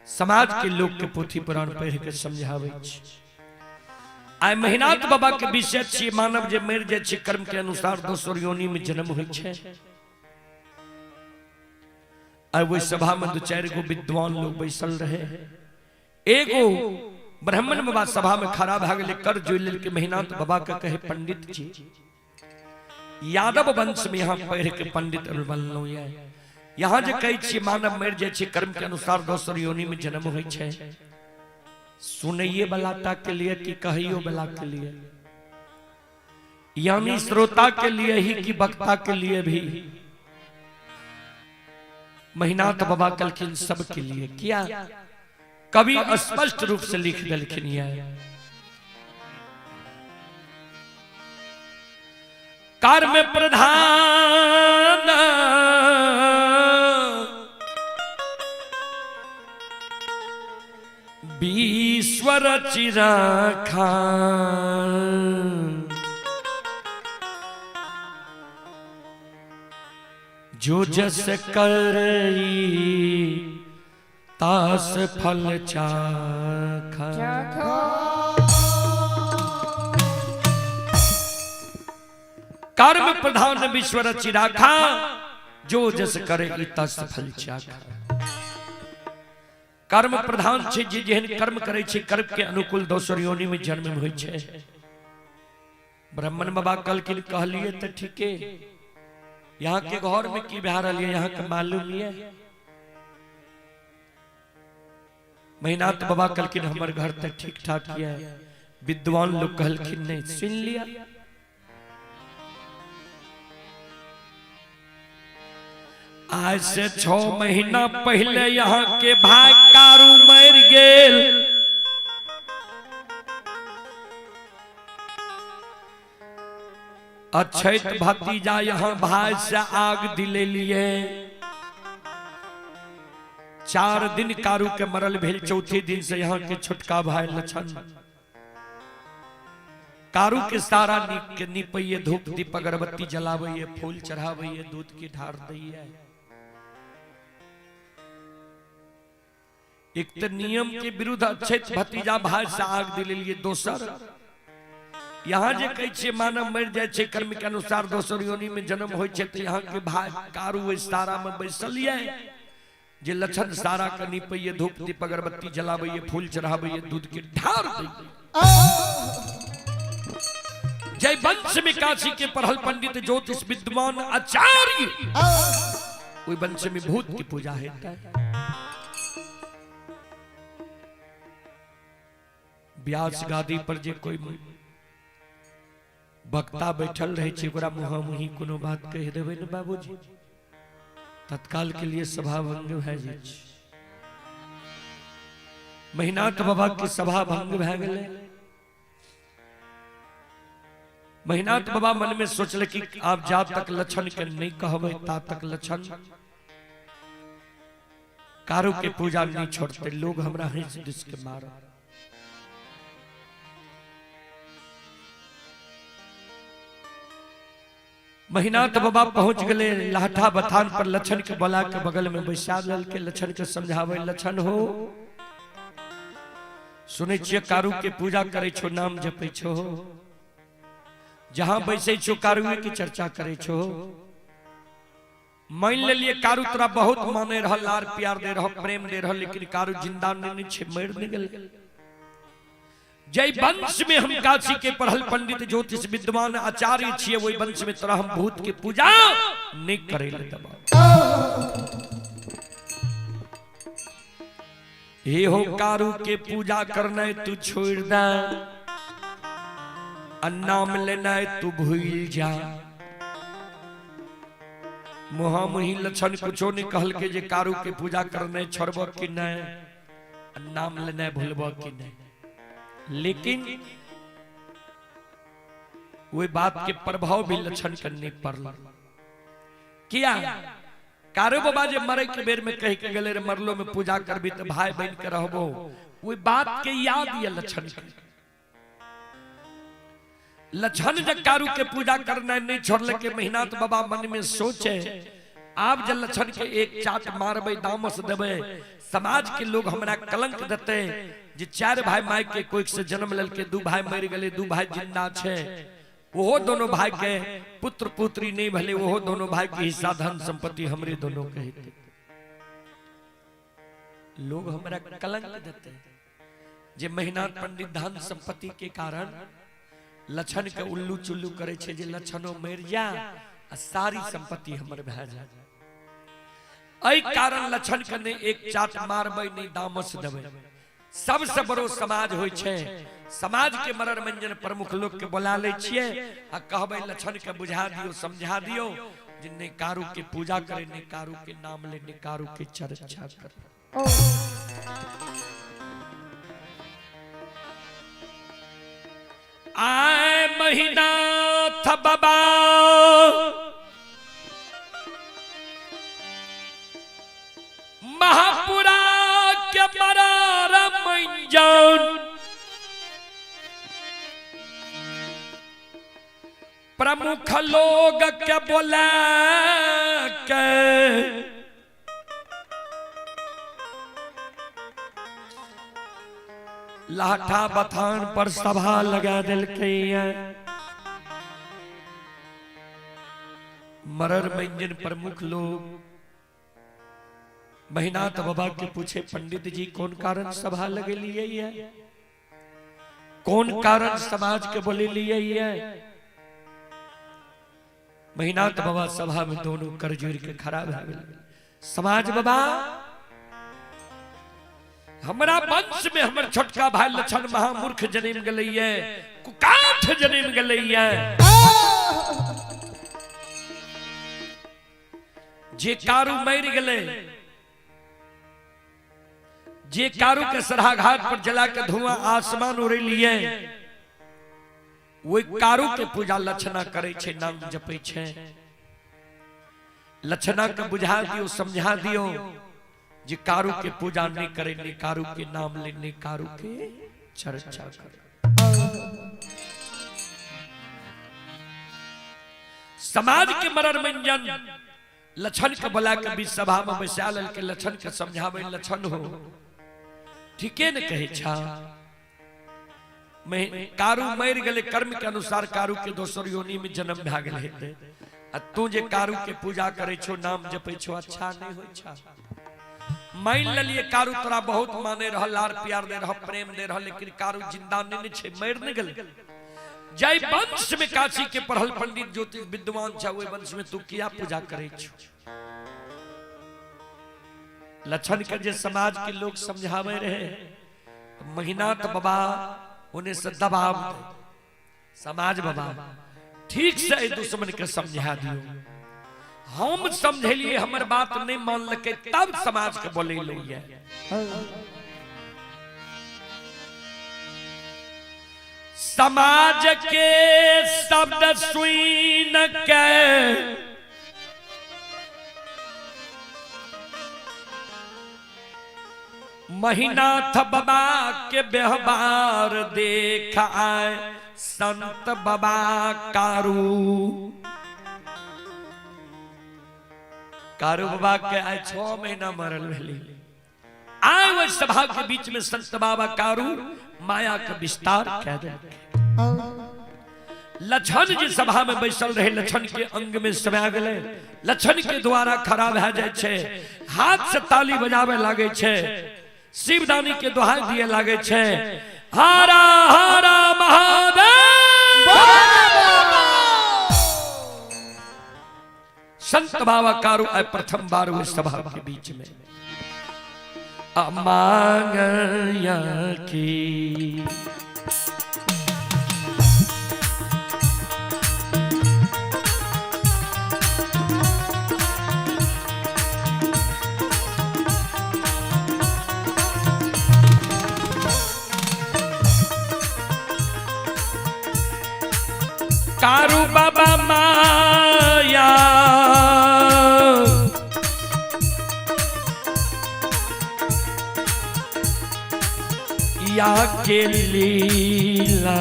समाज के लोग के पोथी पुराण पढ़ के समझावे छे। आय महीनाथ बाबा के विषय छी मानव जे मर जाय छे कर्म के अनुसार दोसर योनि में जन्म होय छे। आय वो सभा में 2-4 गो विद्वान लोग बैसल रहे, एगो ब्राह्मण बाबा सभा में खड़ा भ गेले, कर जोइल के महीनाथ बाबा के कहे पंडित जी यादव वंश में यहाँ पढ़ के पंडित बनलो है, यहाँ जे कहे छी मानव मर जाय छे कर्म के अनुसार दोसर योनि में जन्म होय छे, सुनइए बलाटा के लिए कि कहियो बला के लिए, यानी श्रोता के लिए ही कि वक्ता के लिए भी। महीनाथ बाबा कलखिन सब के लिए किया, कवि स्पष्ट रूप से लिख दलखिन है। कर्म प्रधान ईश्वर चिराखा, जो जस करई तास फल चाखा। कर्म प्रधान ईश्वर चिराखा, जो जस करे तस फल चाखा। कर्म प्रधान छे, जे जेहन कर्म करे छे कर्म के अनुकूल दोसर योनि में जन्म होय छे। ब्राह्मण बाबा कलकिन कहलिए तो ठीके, यहाँ के घर में की भा रही है यहाँ के मालूम है। महीनाथ बाबा कलकिन हमर घर तक ठीक ठाक है। विद्वान लोग कहलखिन नहीं, सुन लिया। आज से 6 महीना पहले यहाँ के भाई कारू मर गेल, अछैत भतीजा यहाँ भाई से आग दिले लिए। 4 दिन कारू के मरल भेल, चौथे दिन से यहाँ के छोटका भाई लक्षण कारू के सारा निपैये, धूप दीप अगरबत्ती जलावे, फूल चढ़ावे, दूध की ढार दैये। एक तो नियम के विरुद्ध अछैत भतीजा भाई से आग दिले लिए। दोसर यहाँ जे कहे छे मानव मर जाय छे कर्म के अनुसार दोसर योनि में जन्म होय छे, तो यहाँ के भाई कारू सारा में बैसल है, जे लक्षण सारा के निपैये, धूप दीप अगरबत्ती जलावे, फूल चढ़ावे, दूध के ढार दैये। जय वंश में काशी के पढ़ल पंडित ज्योतिष विद्वान आचार्य, वही वंश में भूत की पूजा है। व्यास गादी पर जे कोई वक्ता बैठल रहे छे, ओकरा मुहा मुही कोनो बात कह देवे न बाबूजी, तत्काल के लिए सभा भंग भए जाय छै। महीनाथ बाबा के सभा भंग भए गेलै। महीनाथ बाबा मन में सोचले कि आप जा तक लक्षण के नहीं कहबे ता तक लक्षण कारू के पूजा नहीं छोड़ते, लोग हमरा हंस दिस के मार। महीनाथ बाबा पहुंच गए लाठा बथान पर, लक्षण के बोला के बगल में बैसा लेल के लक्षण के समझावे। लक्षण हो, सुने छिए कारू के पूजा करे छो, नाम जपे छो, जहां बैसे छो कारुए की चर्चा करे छो। मान ले लिए कारू तोरा बहुत माने रह, लार प्यार दे रह, प्रेम दे रह, लेकिन कारू जिंदा नहीं छे, मर नहीं गेल। जय वंश में हम काशी के पढ़ल पंडित ज्योतिष विद्वान आचार्य छिए, वही वंश में तोरा हम भूत के पूजा नहीं करे ले दबा। हे हो कारू के पूजा करना है तू छोड़ दे, नाम लेना है तू भूल जा। मुहा मुही लक्षण कुछो ने कहल के जे कारू के पूजा करने छोड़ब कि नहीं, नाम लेना भूलब कि नहीं। लेकिन वे बात के प्रभाव भी लक्षण करने पड़ल। किया कारो बाबा जे मरे के बेर में कह के गले रे मरलो में पूजा करबी तो भाई बहन के रहबो, वे बात के याद ये लक्षण के लक्षण जब कारू के पूजा करना नहीं छोड़ले के महीना तो बाबा मन में सोचे आप जब लक्षण के एक चाट मारबे दामस देबे, समाज के लोग हमरा कलंक देते जे 4 भाई माई के कोई से जन्म लेल के 2 भाई मर गए 2 भाई जिंदा छे, वो दोनों भाई के पुत्र पुत्री नहीं भले, वो दोनों भाई के हिस्सा धन संपत्ति हमरे दोनों के हित। लोग हमरा कलंक देते जे मेहनत पंडित धन संपत्ति के कारण लक्षण के उल्लू चुल्लू करे छे, जे लक्षणों मर जा आ सारी संपत्ति हमर भए जा। एहि कारण लक्षण के ने एक चाट मारबे नहीं दामस देबे। सबसे बड़ो समाज होय छे, समाज के मरर मंजन प्रमुख लोग के बुला ले छिए आ कहबे लक्षण के बुझा दियो समझा दियो, जिन्ने कारू के पूजा करे ने कारू के नाम ले ने कारू के चर्चा करे। आए महीना था बाबा महापुरा के मरार मंजन प्रमुख लोग के बोला के लाठा बथान पर सभा लगा दिल के मरर मंजन प्रमुख लोग महीनाथ बाबा के पूछे पंडित जी कौन कारण सभा लगे लिए है, कौन कारण समाज के बोले लिए है। महीनाथ बाबा सभा में दोनों कर जोड़ के खड़ा भए समाज बाबा हमरा वंश में हमर छोटका भाई लक्षण महामूर्ख जन्म गलैया, कुकाठ जन्म गलैया, जे कारू मर गले, जे कारू के सरहा घाट पर जला के धुआं आसमान उड़े लिए, वो कारू के पूजा लक्षणा करे छे, नाम जपे छे। लक्षणा के बुझा दियो समझा दियो जे कारू के पूजा नहीं करे ने कारू के नाम लेने कारू के चर्चा करे। समाज के मरर मंजन लक्षण के बुला के बीच सभा में बैसा लेल के लक्षण के समझावे लक्षण हो ठीके न कहे छा। मैं कारू मर गले कर्म के अनुसार कारू के दोसर योनि में जन्म भा गेल हेते, आ तू जे कारू के पूजा करे छो नाम जपे छो अच्छा नहीं होय छा। मान लिये कारू तोरा बहुत माने रह, लार प्यार दे रह, प्रेम दे रह, लेकिन कारू जिंदा नहीं छे, मर नहीं गले। जय वंश में काशी के पढ़ल पंडित ज्योतिष विद्वान छा, ओय वंश में तू किया पूजा करे छो। लक्षण के जे समाज के लोग समझावे रहे, महीनाथ बाबा उन्हें से दबाव दे। समाज बाबा ठीक से दुश्मन के समझा दियो, हम समझलिए हमर बात नहीं मान लके, तब समाज के बोले लिए। समाज के शब्द सुन के महीनाथ बाबा के व्यवहार देख आए संत बाबा कारू। कारू बाबा के आए 6 महीना मरल भेली, आए वो सभा के बीच में संत बाबा कारू माया के विस्तार कह दे। लक्षण जी सभा में बैसल रहे, लक्षण के अंग में समा गए, लक्षण के द्वारा खड़ा भए जाए छे, हाथ से ताली बजावे लागे छे, शिवदानी के दोहाई दिए लागे छे, हरा हरा महादेव। संत बाबा कारू आए प्रथम बार हुए सभा के बीच में अमांगया की कारू बाबा माया या के लीला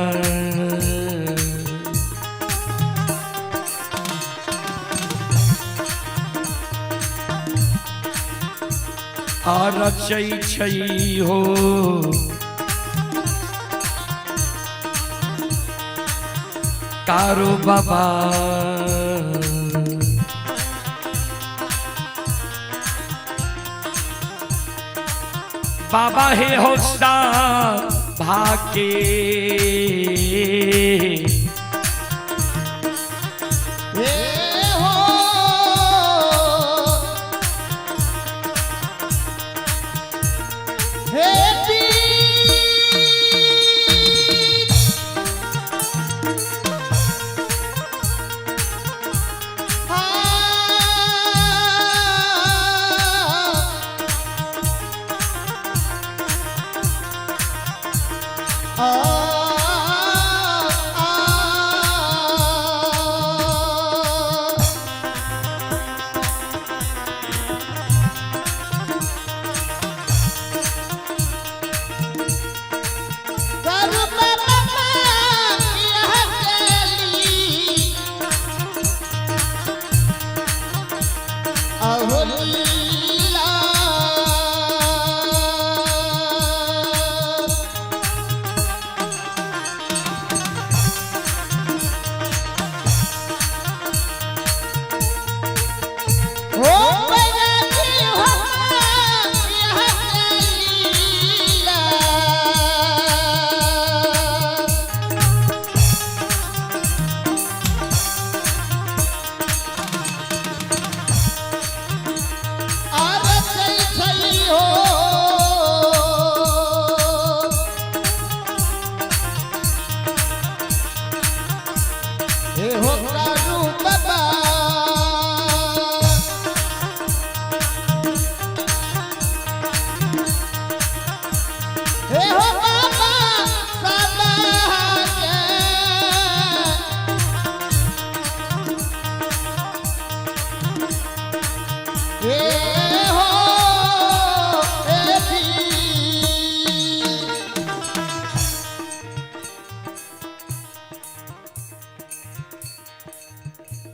आरचई छई हो कारू बाबा बाबा हे होता भाके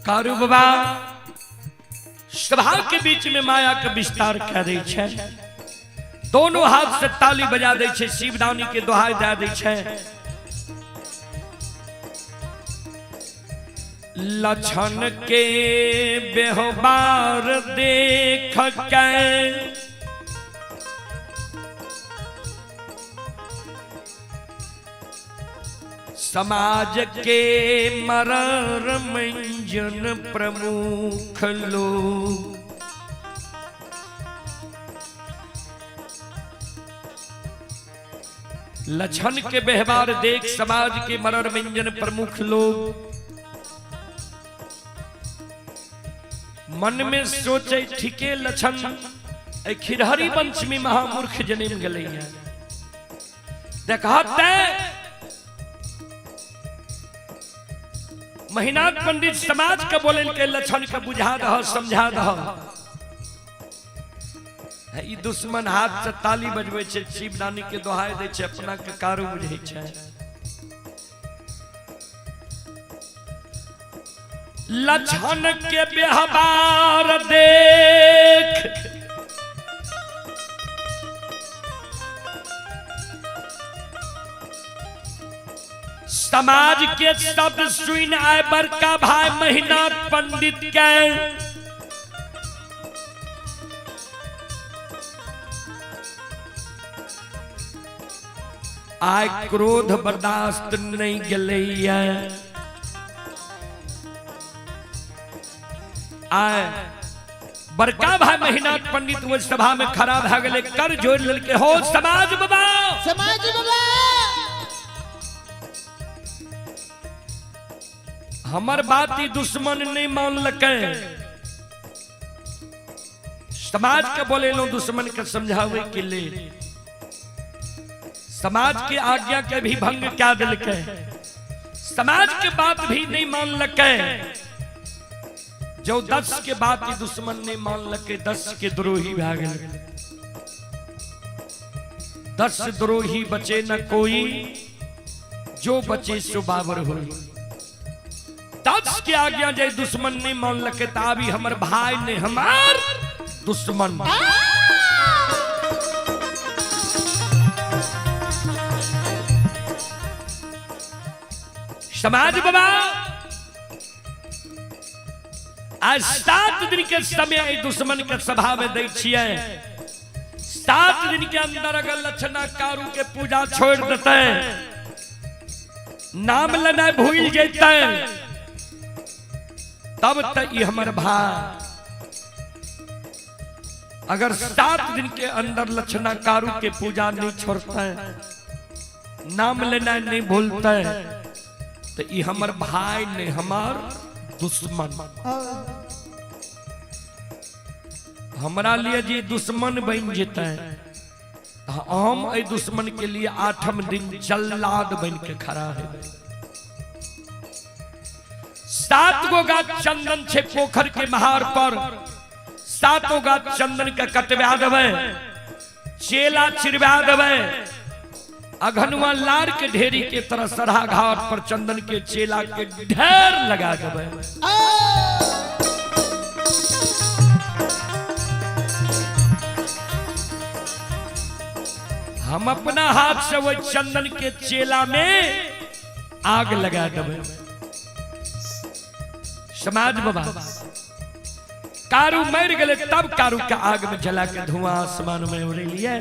कारू बाबा सभा के बीच में माया के विस्तार कह दै छै, दोनों हाथ से ताली बजा दै छै, शिवदानी के दोहाई दे दै छै। लछन के व्यवहार देख के समाज के मरर मंजन प्रमुख लोग लछन के व्यवहार देख समाज के मरर मंजन प्रमुख लोग मन में सोचे ठीके लछन खिरहरी वंश में महामूर्ख जन्म गले देखते महिनाथ पंडित समाज के बोले के लक्षण के बुझा दह समझा दह। ई दुश्मन हाथ से ताली बजबे छे, शिवदानी के दोहाई दे छे, अपना के कारू बुझे छे। लक्षण के व्यवहार देख समाज के शब्द सुन आए बड़का भाई महिनाथ पंडित के आय क्रोध बर्दाश्त नहीं गलैया आय बड़का भाई महीनाथ पंडित वो सभा में खड़ा भ गए कर जोड़ ललके हो समाज बाबा हमर बात ही दुश्मन नहीं मान लके समाज के बोले लो दुश्मन के समझावे के लिए समाज की आज्ञा के भी भंग क्या दिल के समाज के बात भी नहीं मान लके जो 10 के बात ही दुश्मन नहीं मान लके 10 के द्रोही भाग लगे 10 द्रोही बचे न कोई जो बचे सो बाबर हुई 10 के आज्ञा जय दुश्मन नहीं मान लके ताबी हमर भाई ने हमार दुश्मन समाज बाबा आज 7 दिन के समय दुश्मन के सभा में दै छिए 7 दिन के अंदर अगर लक्षणा कारू के पूजा छोड़ देते नाम लेना भूल जेते तब तक ये हमर भाई अगर 7 दिन के अंदर लक्षणा कारू के पूजा नहीं छोड़ता है नाम लेना नहीं भूलता है तो ये हमर भाई ने हमार दुश्मन हमरा लिए जी दुश्मन बन जेता है हम ए दुश्मन के लिए 8 दिन जल्लाद बन के खड़ा है 7 गो गाछ चंदन छे पोखर के महार पर 7 गाछ चंदन के कटवा देवे चेला चिरवा देवे अघनुआ लार के ढेरी के तरह सरहा घाट पर चंदन के चेला के ढेर लगा देवे हम अपना हाथ से वो चंदन के चेला में आग लगा देवे समाज बाबा कारू मर गए तब कारू के आग में जला के धुआं आसमान में उड़े लिए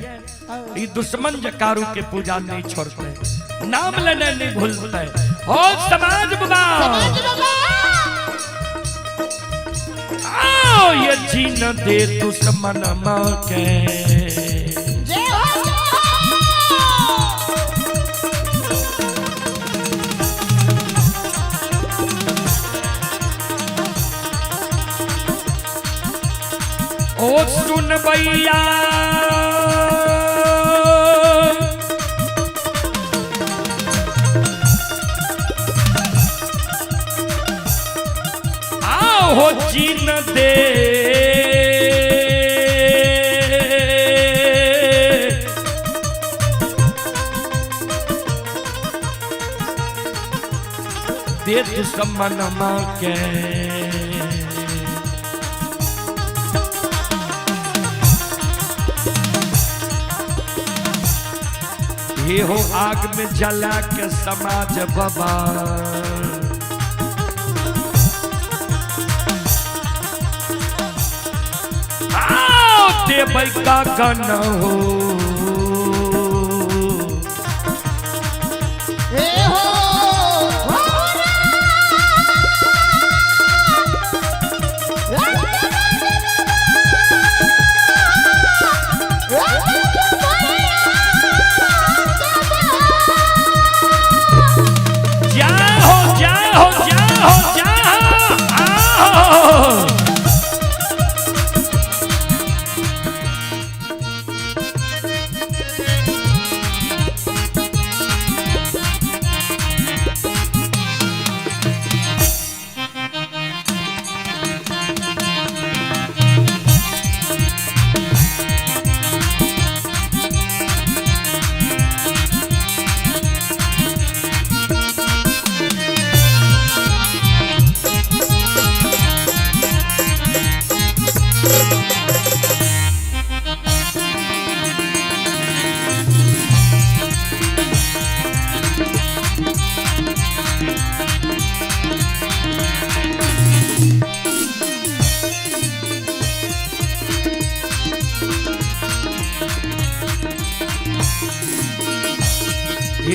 ये दुश्मन जो कारू के पूजा नहीं छोड़ते नाम लेने नहीं भूलते हो समाज बाबा आओ ये जीन दे दुश्मन के ओ सुन भैया आओ हो जीन दे दुश्मन के ये हो आग में जला के समाज बाबा आओ देवै का गन हो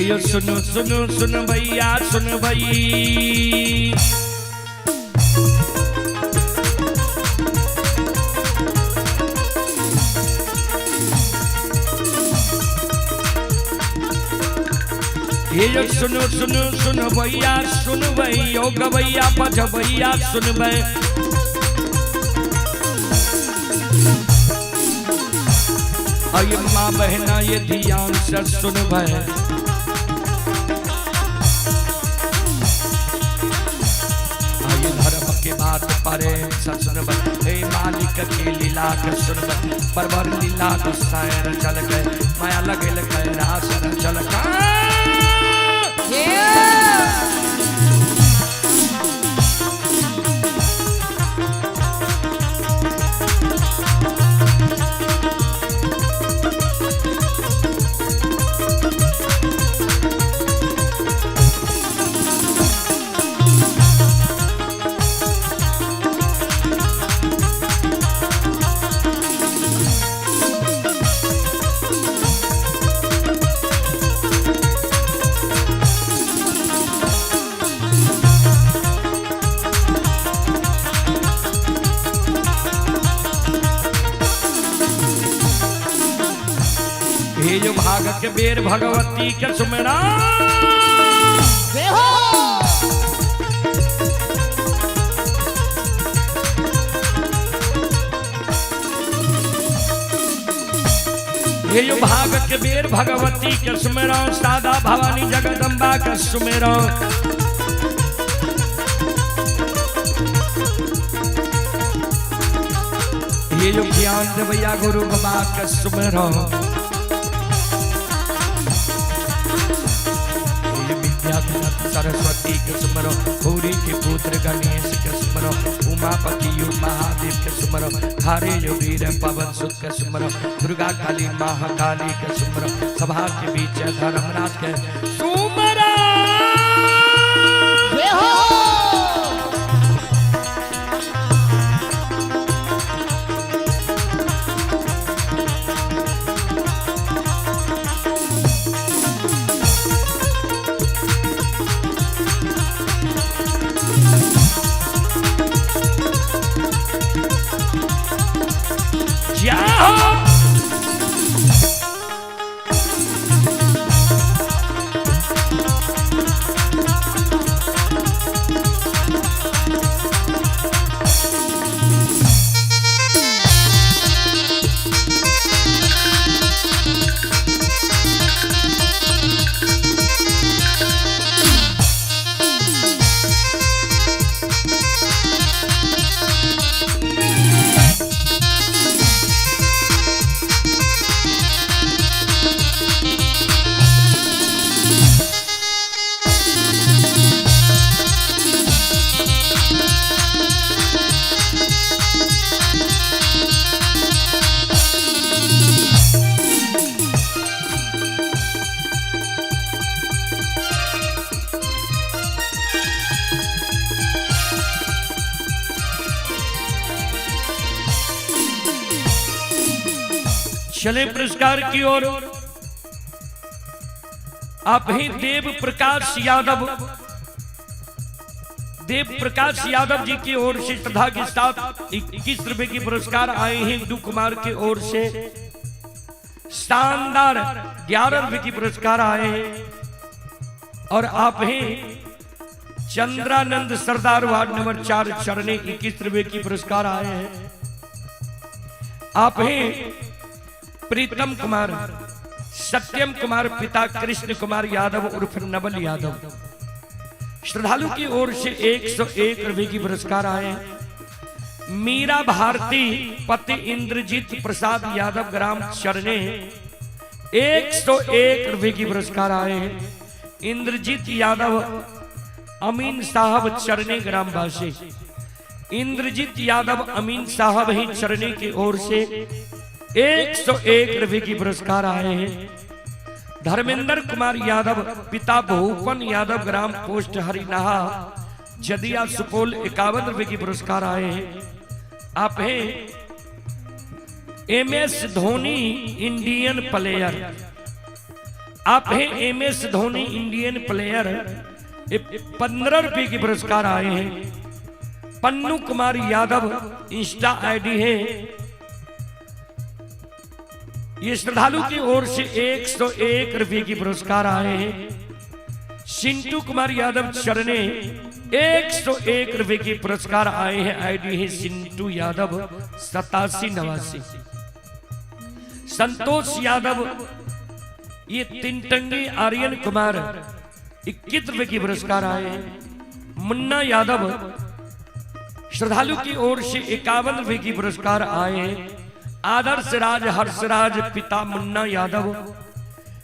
ये सुनो सुनो सुन भैया सुन भई। ये सुनो सुनो सुन भैया सुन भई ओ गवैया बज भैया सुन भई। अये माँ बहना ये ध्यान से सुन भई। अये धर्म के बात परे सुन भई। हे मालिक के लीला के सुन भई। परवर लीला का सायर चल गए माया लगे लगे रासर चल गए। हे जो भाग के बेर भगवती के सुमेरा। हे जो भाग के बेर भगवती के सुमेरा। सादा भवानी जगदम्बा का सुमेरा। हे जो ज्ञान देवैया गुरु बाबा का सुमेरा। सरस्वती के सुमरो। भूरी के पुत्र गणेश के सुमरो। उमापति युग महादेव के सुमरो। हारे जो वीर पवन सुत के सुमरो। दुर्गा काली महाकाली के सुमरो। सभा के बीच धर्मराज के सुमरो। चले पुरस्कार की ओर। आप ही देव प्रकाश यादव। देव प्रकाश यादव जी की ओर से श्रद्धा के साथ 21 रुपए की पुरस्कार आए हैं। हिंदू कुमार की ओर से शानदार 11 रुपए की पुरस्कार आए हैं। और आप ही चंद्रानंद सरदार वार्ड नंबर 4 चरने 21 रुपए की पुरस्कार आए हैं। आप ही प्रीतम कुमार सत्यम कुमार पिता कृष्ण कुमार यादव उर्फ नवल यादव। श्रद्धालु की ओर से 101 रुपए की पुरस्कार आए। मीरा भारती पति इंद्रजीत प्रसाद यादव ग्राम चरने 101 रुपए की पुरस्कार आए। इंद्रजीत यादव अमीन साहब चरने ग्रामवासी। इंद्रजीत यादव अमीन साहब ही चरने की ओर से 101 रुपए की पुरस्कार आए हैं। धर्मेंद्र कुमार यादव पिता भूपन यादव ग्राम पोस्ट हरिनाहा जदिया सुपौल 51 रुपए की पुरस्कार आए हैं। आप हैं MS धोनी इंडियन प्लेयर आप हैं MS धोनी इंडियन प्लेयर, 15 रुपए के पुरस्कार आए हैं। पन्नू कुमार यादव इंस्टा ID है। ये श्रद्धालु की ओर से 101 रुपए की पुरस्कार आए हैं। सिंटू कुमार यादव चरने 101 रुपए के पुरस्कार आए हैं। ID है सिंटू यादव 8789। संतोष यादव ये तिनटंगी आर्यन कुमार 21 रुपए की पुरस्कार आए हैं। मुन्ना यादव श्रद्धालु की ओर से 51 रुपए की पुरस्कार आए हैं। आदर्श राज हर्षराज पिता मुन्ना यादव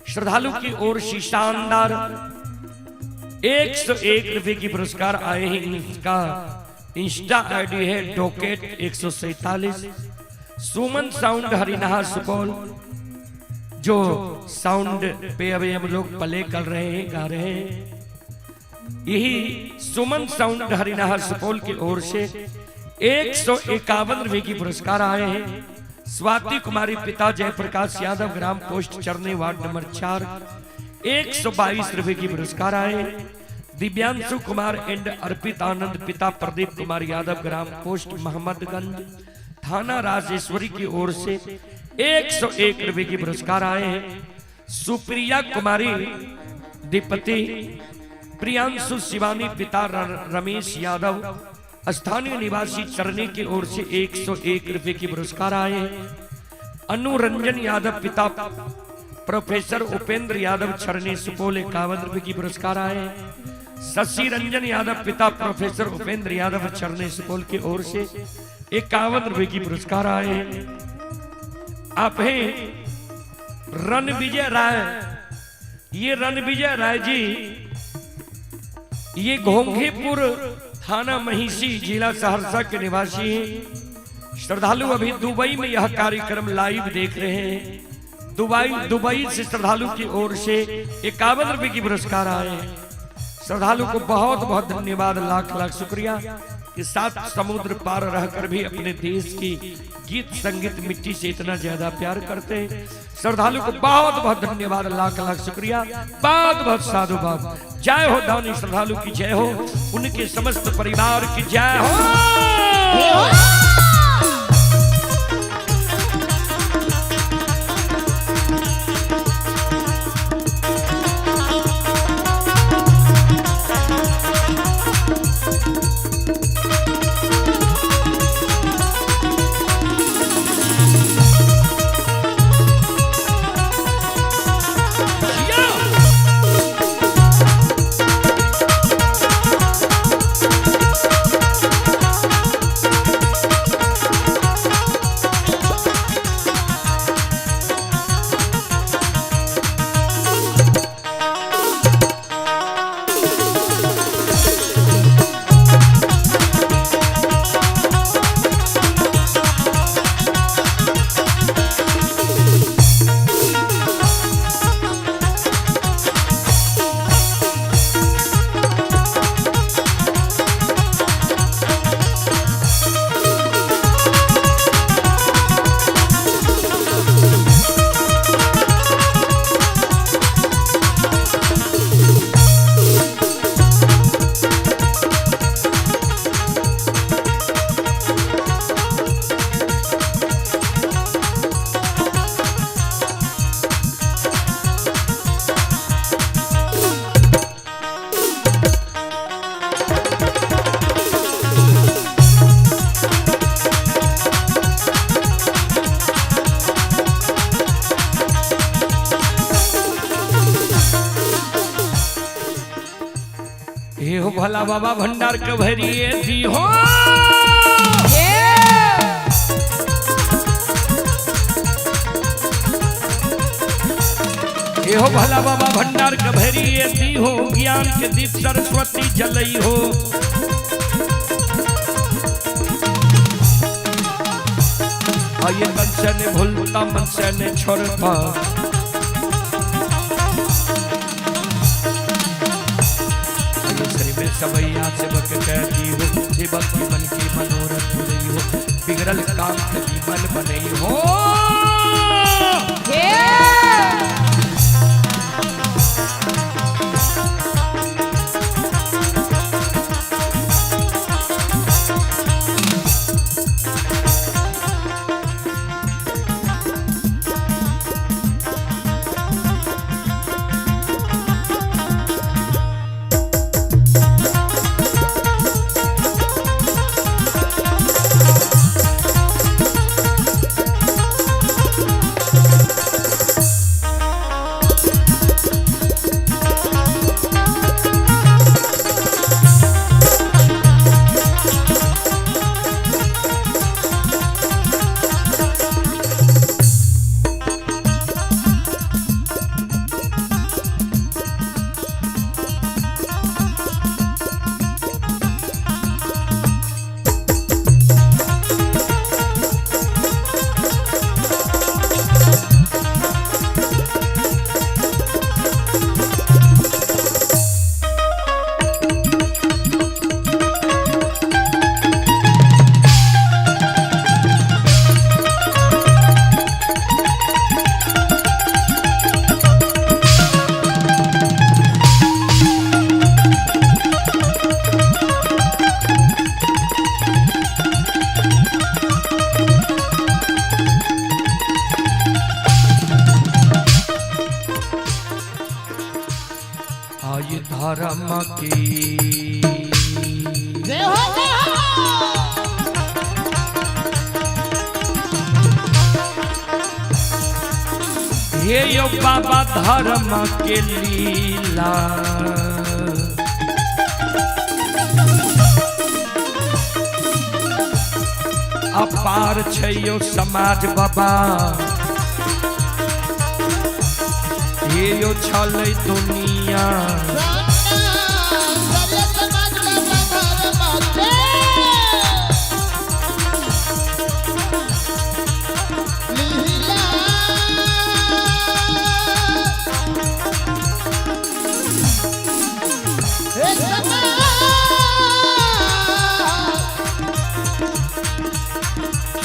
श्रद्धालु की ओर से शानदार 101 रुपए की पुरस्कार आए हैं। इनका इंस्टा ID है डॉकेट 147। सुमन साउंड हरिनाहा सुपौल, जो साउंड पे अभी हम लोग प्ले कर रहे हैं, गा रहे हैं, यही सुमन साउंड हरिनाहा सुपौल की ओर से 151 रुपए की पुरस्कार आए हैं। स्वाति कुमारी पिता जयप्रकाश यादव ग्राम पोस्ट चरने वार्ड नंबर 4 122 रुपए की पुरस्कार आए। दिव्यांशु कुमार एंड अर्पित आनंद पिता प्रदीप कुमार यादव ग्राम पोस्ट मोहम्मदगंज थाना राजेश्वरी की ओर से 101 रुपए की पुरस्कार आए हैं। सुप्रिया कुमारी दीपति प्रियांशु शिवानी पिता रमेश यादव स्थानीय निवासी चरने की ओर से 101 रुपए की पुरस्कार आए हैं। अनुरंजन यादव पिता प्रोफेसर उपेंद्र यादव चरने सुपौल 51 रुपए की पुरस्कार आए हैं। शशि रंजन यादव पिता प्रोफेसर उपेंद्र यादव चरने सुपौल की ओर से 51 रुपए की पुरस्कार आए हैं। आप हैं रणविजय राय। ये रणविजय राय जी ये घोंघेपुर थाना महिषी जिला सहरसा के निवासी हैं। श्रद्धालु अभी दुबई में यह कार्यक्रम लाइव देख रहे हैं। दुबई से श्रद्धालु की ओर से 51 रुपए की पुरस्कार आए हैं। श्रद्धालु को बहुत बहुत धन्यवाद, लाख लाख शुक्रिया कि 7 समुद्र पार रहकर भी अपने देश की गीत संगीत मिट्टी से इतना ज्यादा प्यार करते हैं। श्रद्धालु को बहुत बहुत धन्यवाद, लाख लाख शुक्रिया, बहुत बहुत साधुवाद। जय हो दानी श्रद्धालु की जय हो, उनके समस्त परिवार की जय हो। हो भला बाबा भंडार के भरिए दी हो। हो भला बाबा भंडार के भरिए दी हो, ज्ञान के दीप सरस्वती जलई हो। आइए मन से ने भूलता मन से ने छोड़ता, सबैया सेवक कहती हो, सेवक की मन की मनोरथ पूरी हो, बिगड़ल काम की मन बने हो। हे यो बाबा धर्म के लीला अपार छै यो समाज बाबा हे यो छलै दुनिया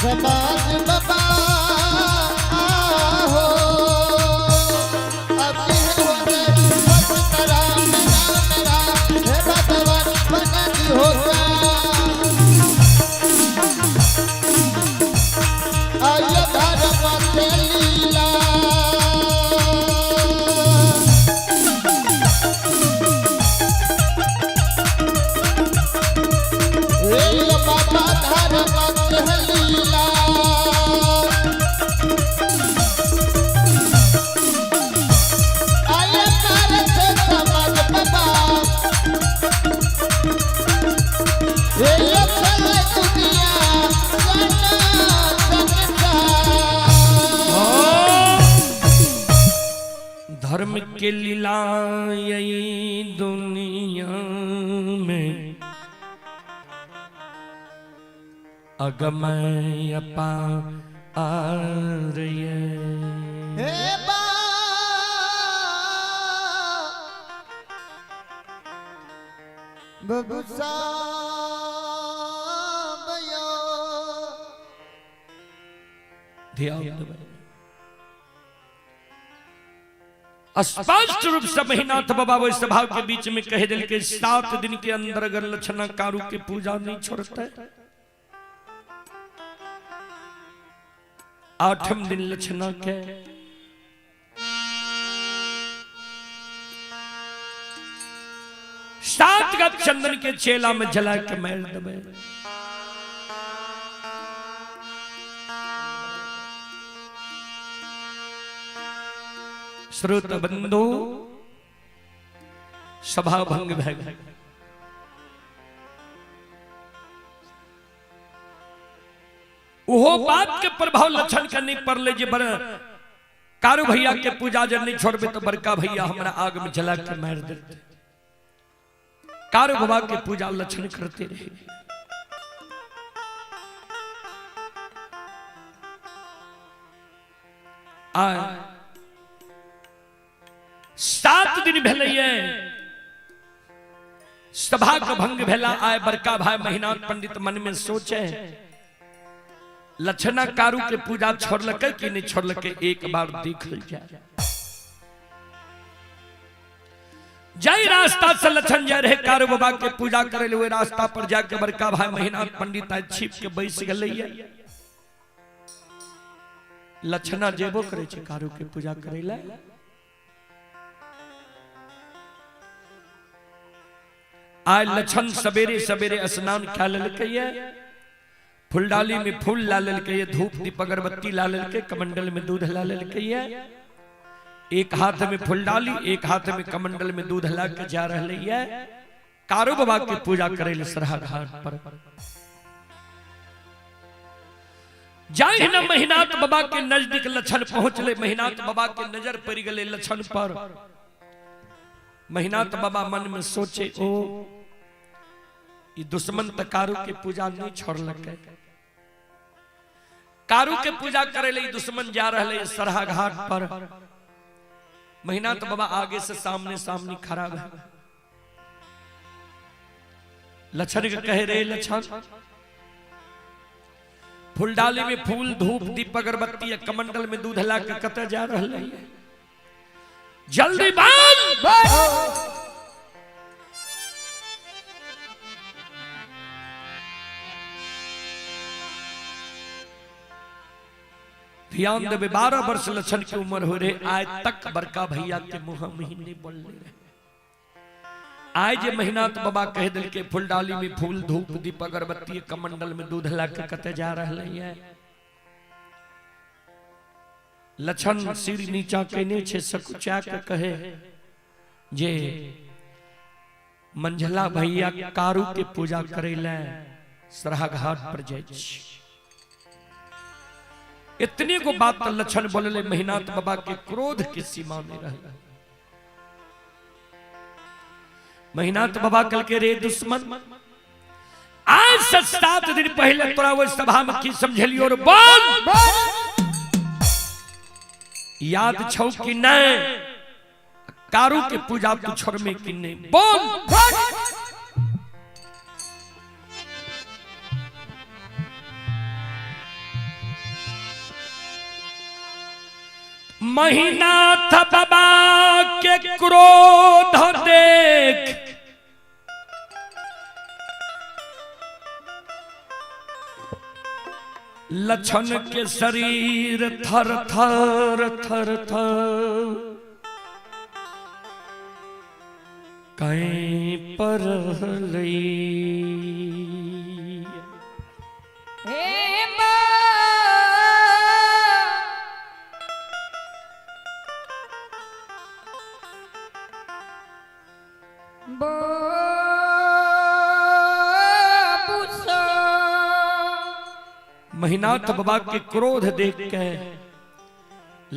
समाज बाबा हो अब होने सब तरह मेरा हे भगवान बनत होगा आय धर्म के लीला हे बाबा धर्म के लीला धर्म के लीला यही दुनिया में अगमय अपार हे बाबू साबया ध्यान स्पष्ट रूप से महीनाथ बाबा वो सभा के बीच में कह दिल के 7 दिन के अंदर अगर लक्षणा कारू के पूजा नहीं छोड़ता 8वें दिन लक्षणा के सात गत चंदन के चेला में जला के मैल दबे श्रोत बंधु सभा भंग भय ओहो बात के प्रभाव लक्षण करने पर ले जे बर कारू भैया के पूजा जब नहीं छोड़बे तो बड़का भैया हमारा आग में जला के मार देते कारू बाबा के पूजा लक्षण करते रहे आय 7 दिन भेलैये सभा का भंग भेला आय बड़का भाई महीनाथ पंडित मन में सोचे लक्षणा कारू के पूजा छोड़लके कि नहीं छोड़लके एक बार देख जाए जय रास्ता से लक्षण जाए रहे कारू बाबा के पूजा करे हुए रास्ता पर जाके बड़का भाई महीनाथ पंडित आय छिप के बैस गए लक्षणा जेबो करे छे कारू के पूजा करे ला आज लक्षण सवेरे सवेरे स्नान क्या ललके फुलडाली में फूल ला ललके धूप दीप अगरबत्ती ला ललके कमंडल में दूध ला ललके एक हाथ में फुलडाली एक हाथ में कमंडल में दूध ला के जा रहे है कारू बाबा की पूजा करे सरहा घाट पर जाए न महीनाथ बाबा के नजदीक लक्षण पहुंचले महीनाथ बाबा के नजर पड़ गए लक्षण पर महीनाथ बाबा मन में सोचे ओ ये दुश्मन त कारू के पूजा नहीं छोड़लके कारू के पूजा करे ले दुश्मन जा रहे सरहा घाट पर महीनाथ बाबा आगे से सामने सामने खड़ा है लक्षण के कह रहे लक्षण फुलडाली में फूल धूप दीप अगरबत्ती या कमंडल में दूध ला के कत जा रहे है जल्दी बांध ध्यान देवे 12 वर्ष लक्षण की उम्र हो रहे आज तक बड़का भैया के मुंह महीने बोल रहे आज जे महीनाथ बाबा कह दिल के फुलडाली में फूल धूप दीप अगरबत्ती कमंडल में दूध ला के कते जा रहे है लछन सिर नीचा केने छे सकुचा के कहे जे मंझला भैया कारू के पूजा करे ले सरहा घाट पर जाय छी। इतनी को बात तो लछन बोले महीनाथ बाबा के क्रोध की सीमा में रह। महीनाथ बाबा कल के रे दुश्मन आज से 7 दिन पहले तोरा वो सभा में की समझलियो और बोल याद छौ कि नहीं कारू के पूजा तू छोड़ में कि नहीं बोल। महीनाथ बाबा के क्रोध देख लछन के शरीर थर थर थर थर कहीं पर लई। हे मां महीनाथ बाबा के क्रोध देख के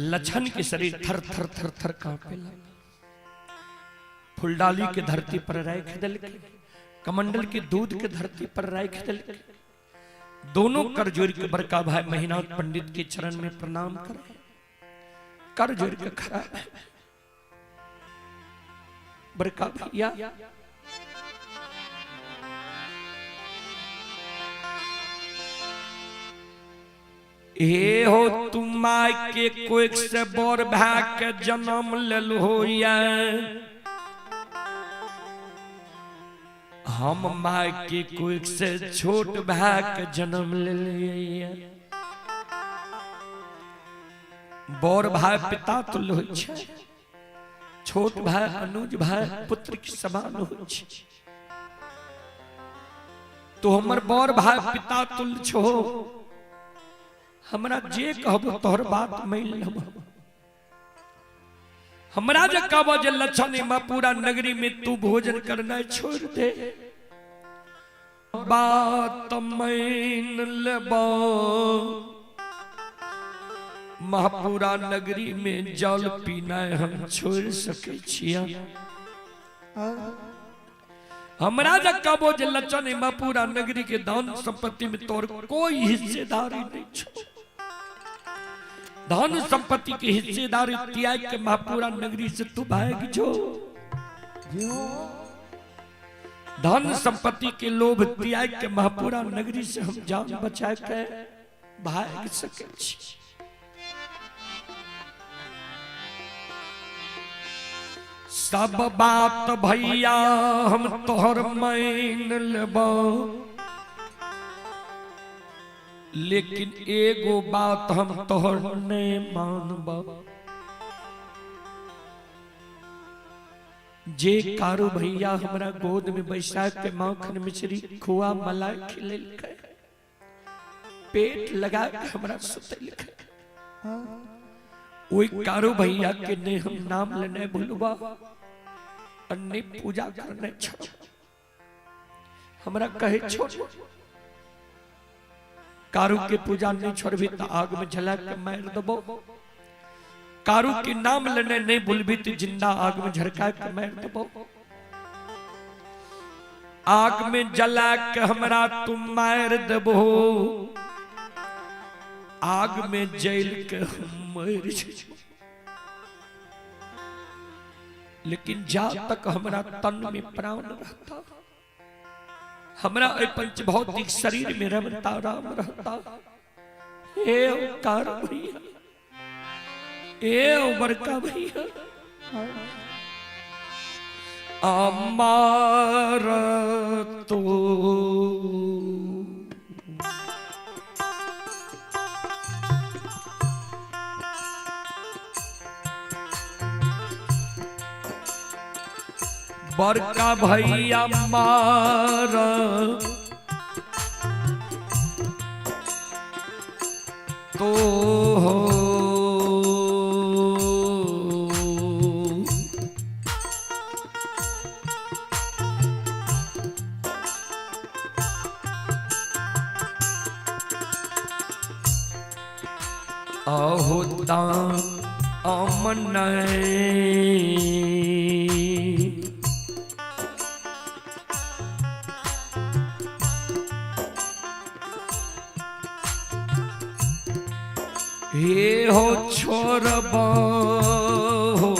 लछन के शरीर थर थर थर थर कांपे लगा। फुलडाली के धरती पर रख दल, कमंडल के दूध के धरती पर रख दल, दोनों कर जोड़ के बड़का भाई महीनाथ पंडित के चरण में प्रणाम कर जोड़ के खड़ा है। बड़का भैया ए हो तुम माय के कोई से बोर भाग के जन्म लेल हो या हम माय के कोई से छोट भाग के जन्म ले लिया। बोर भाई पिता तुल्य होय छै, छोट भाई अनुज भाई पुत्र के समान होय छै। तो हमर बोर भाई पिता तुल्य छो, हमरा जे कहबो तोहर बात मान लेब। हमरा जे कहबो जे लछन पूरा नगरी में तू भोजन करना छोड़ दे, बात मान लेबो। महापुरा नगरी में जल पीना हम छोड़ सके छिया। हमरा जे कहबो जे लछन पूरा नगरी के दान संपत्ति में तोर कोई हिस्सेदारी नहीं छो। धन संपत्ति के हिस्सेदार त्याग के महापुरा नगरी से तू भाग जो। धन संपत्ति के लोभ त्याग के महापुरा नगरी से हम जान बचा के भाग सके छी। सब बात भैया हम तोहर मान लेबो, लेकिन एगो बात हम तोहर नहीं मानब। जे कारू भैया हमरा गोद में बैसा के माखन मिश्री खुआ मलाई खिले, पेट लगा के हमरा सुतल, ओई कारू भैया के ने हम नाम लेने भूलबा और ने पूजा करने छोड़। हमरा कहे छोड़, कारू के पूजा नहीं छोड़बी तो आग में जला के मार देबो। कारू के नाम लेने नहीं भूलबी तो जिंदा आग में झरका के मार देबो। आग में जला के हमरा तुम मार देबो, आग में जल के हम मर जेबो। लेकिन जा तक हमरा तन में प्राण रहता, हमरा पंच भौतिक शरीर में रमता राम रहता। ए कार भैया, ए बड़का भैया, अमार तो बड़का भैया मार तो हो अहोता अमन हे हो छोरबा हो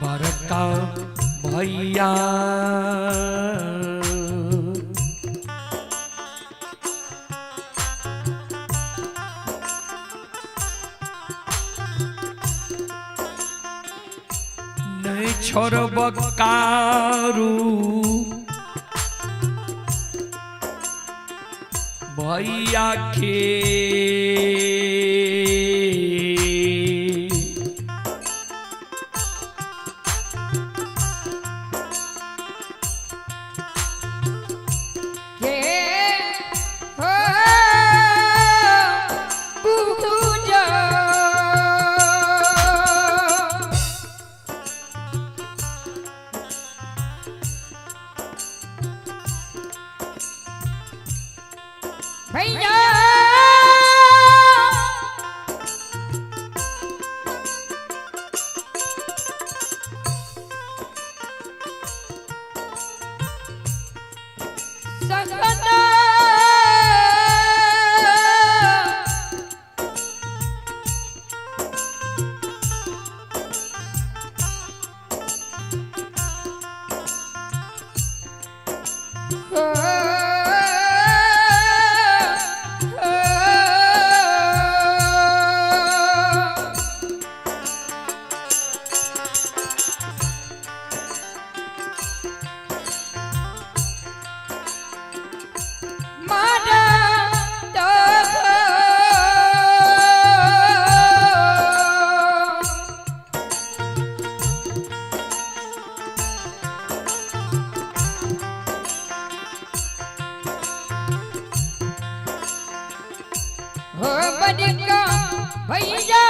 बड़का भैया नहीं छोड़ब कारू भैया के भैया संगता बड़का भैया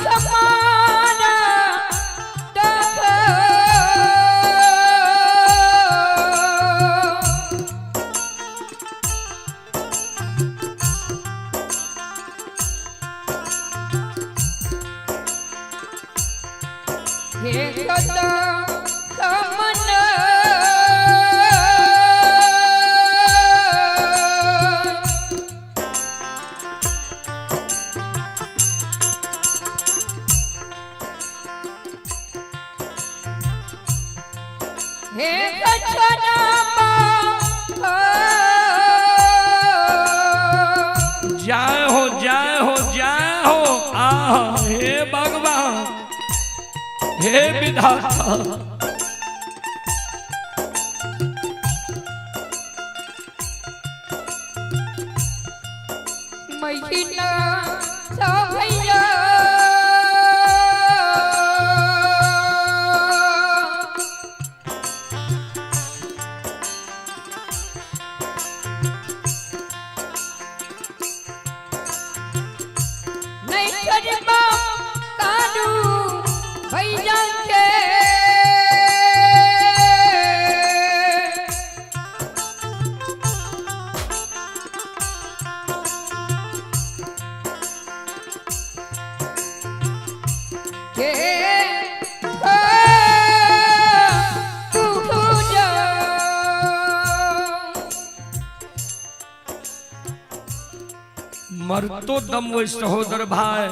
आसमाना तक हे कता कमन हे कछना जय हो जय हो जय हो आ हे भगवान हे विधाता महीना सा भैया नहीं करबा कानू भैया के मरतो दम वो सहोदर भाई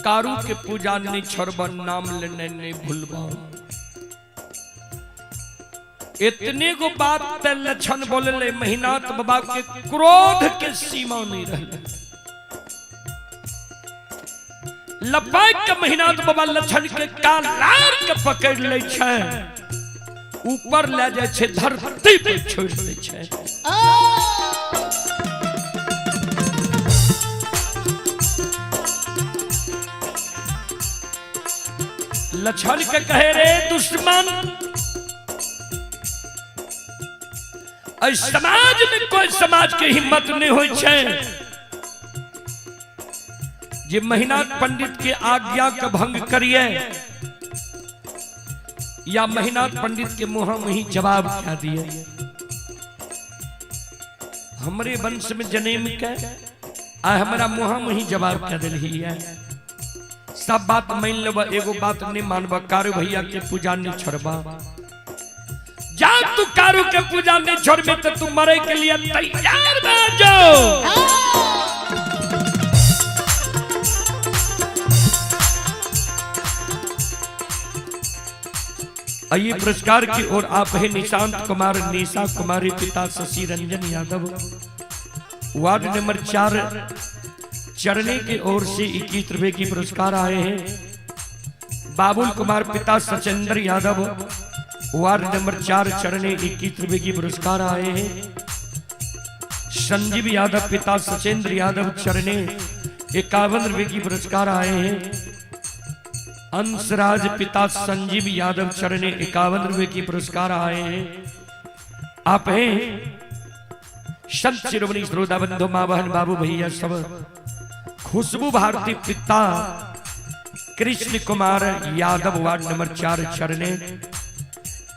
कारू के पूजा नहीं छोड़बा नाम लेने नहीं भूलबा इतने को बात पे लक्षण बोले ले महीनात बाबा के क्रोध के सीमा नहीं रहे लपाक के महीनात बाबा लक्षण के कालार के पकड़ ले छे ऊपर ले जाए छे धरती पे छोड़ दे छे लक्षण के कहे रे दुश्मन और समाज में कोई समाज के हिम्मत नहीं होय छे जे महिनाथ पंडित के आज्ञा का भंग करिए या महिनाथ पंडित के मुंह में ही जवाब क्या दिए। हमरे वंश में जनेम के आ हमारा मुंह में ही जवाब क्या दिल ही है। सब बात मान लेबा, एगो बात नहीं मानबा, कारू भैया के पूजा नहीं छोड़बा। जा तू कारू के पूजा नहीं छोड़बे तो तू मरे के लिए तैयार बैठ जाओ। आइए पुरस्कार की ओर आप है निशांत कुमार, निशा कुमारी, पिता शशि रंजन यादव, वार्ड नंबर 4 चरने की ओर से 21 रुपए की पुरस्कार आए हैं। बाबुल कुमार पिता सचेंद्र यादव, वार्ड नंबर 4 चरने 21 रुपए की पुरस्कार आए हैं। संजीव यादव पिता सचेंद्र यादव चरने 51 रुपए की पुरस्कार आए हैं। अंशराज पिता संजीव यादव चरने 51 रुपए की पुरस्कार आए हैं। आप हैं संत शिरोमणि श्रोता बंधु मां बहन बाबू भैया सब, खुशबू भारती पिता कृष्ण कुमार यादव, वार्ड नंबर 4 चरने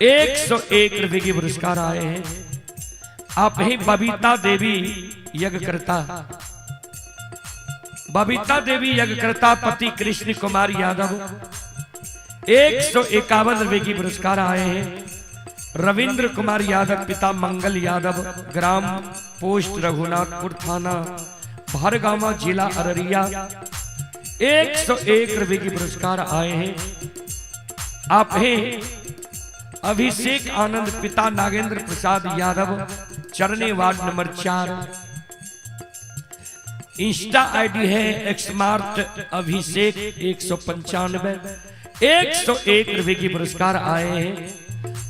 101 रुपए की पुरस्कार आए हैं। आप ही बबीता देवी यज्ञकर्ता, बबीता देवी यज्ञकर्ता पति कृष्ण कुमार यादव 151 रुपए की पुरस्कार आए हैं। रविंद्र कुमार यादव पिता मंगल यादव, ग्राम पोस्ट रघुनाथपुर, थाना भरगामा, जिला अररिया 101 रुपए की पुरस्कार आए हैं। आप हैं अभिषेक आनंद पिता नागेंद्र प्रसाद यादव चरने, वार्ड नंबर 4। इंस्टा आईडी है एक्समार्ट अभिषेक 195, 101 रुपए की पुरस्कार आए हैं।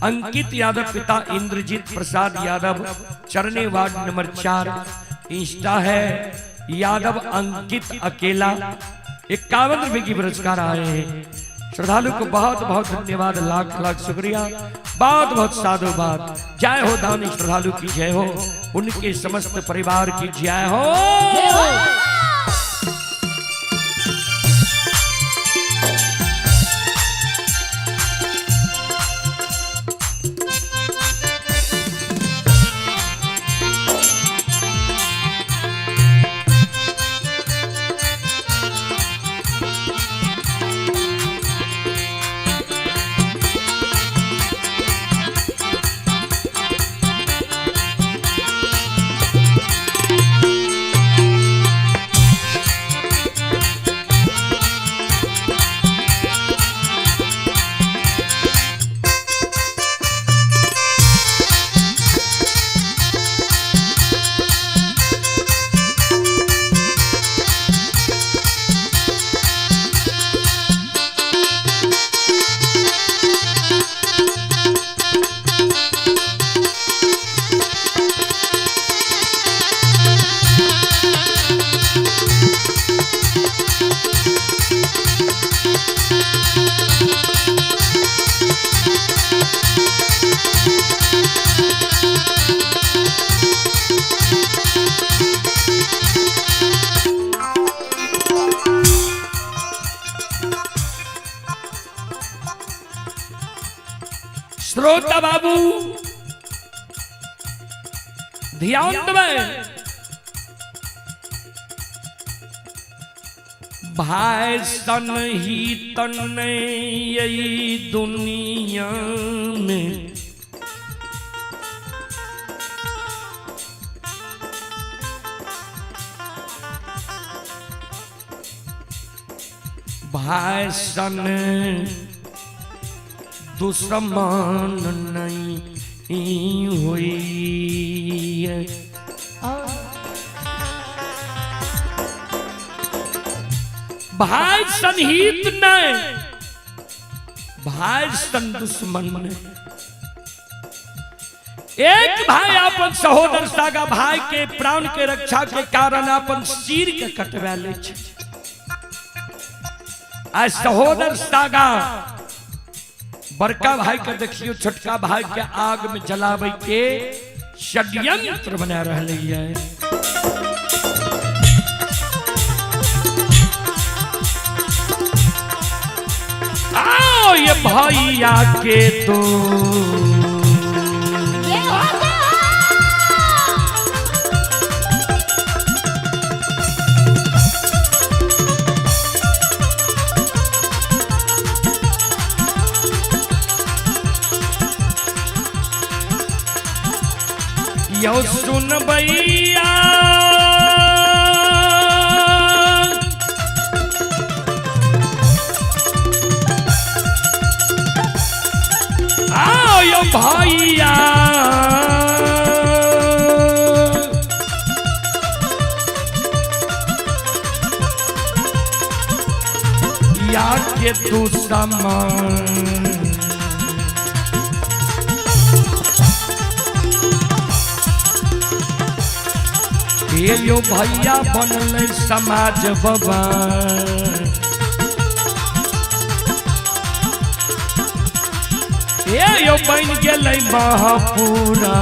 अंकित यादव पिता इंद्रजीत प्रसाद यादव चरने, वार्ड नंबर 4। इंस्टा है यादव अंकित अकेला, 51 रुपए की पुरस्कार आए हैं। श्रद्धालु को बहुत बहुत धन्यवाद, लाख लाख शुक्रिया, बहुत बहुत साधुवाद। जय हो दानी श्रद्धालु की जय हो, उनके समस्त परिवार की जय हो। श्रोता बाबू ध्यान देवे, भाई सन ही तन यही दुनिया में भाई सन दुश्मन नहीं हुई है। भाई सनहित नहीं, भाई सन दुश्मन नहीं। एक भाई अपन सहोदर सागा भाई के प्राण के रक्षा के कारण अपन सिर के कटवा ले छे। आज सहोदर सागा बड़का भाई के देखियो छोटका भाई के आग में जलावे के षड्यंत्र बना रही है। आओ ये भैया के तो यो सुन भैया आओ यो भैया या के तू समान ये यो भैया बनल समाज बाबा ये यो बन गेल महापुरा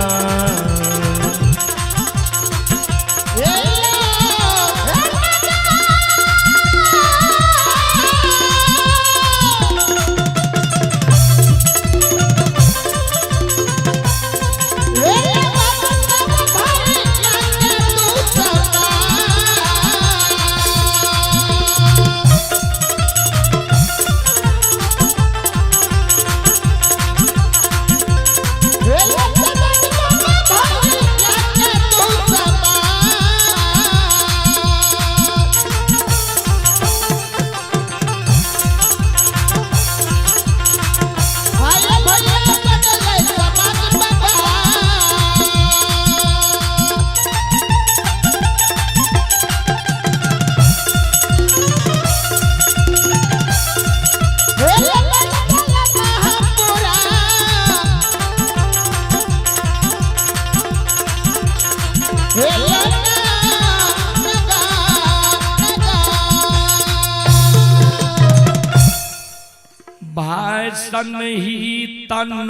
भाई सन ही तन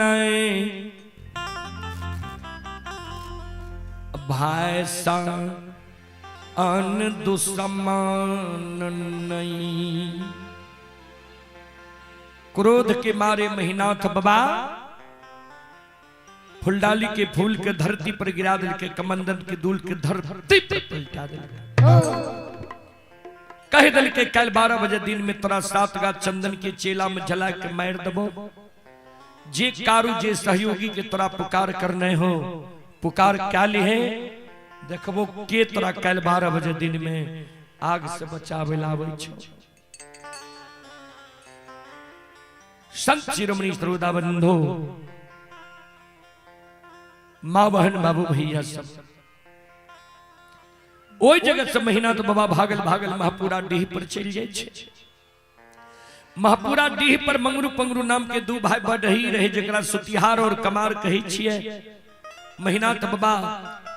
भाई सन अन दुश्मन नहीं। क्रोध के मारे महीनाथ बाबा फुलडाली के फूल के धरती पर गिरा दिल के कमंडल के दूल के धरती पर पलटा दिल कह दिल के कल 12 बजे दिन में तोरा 7 गा चंदन के चेला में जला के मार दबो जे कारू जे सहयोगी के तोरा पुकार करने हो पुकार क्या लिहे देखबो के तोरा कल 12 बजे दिन में आग से बचावे लावे छो। संत शिरोमणि श्रोता बंधु माँ बहन बाबू भैया सब ओई जगह से महीना तो बाबा भागल भागल महापुरा डीह पर चल जाए छे। महापुरा डीह पर मंगरू पंगरू नाम के दो भाई बढ़ही रहे जकरा सुतिहार और कमार कही छिए। महीना तो बाबा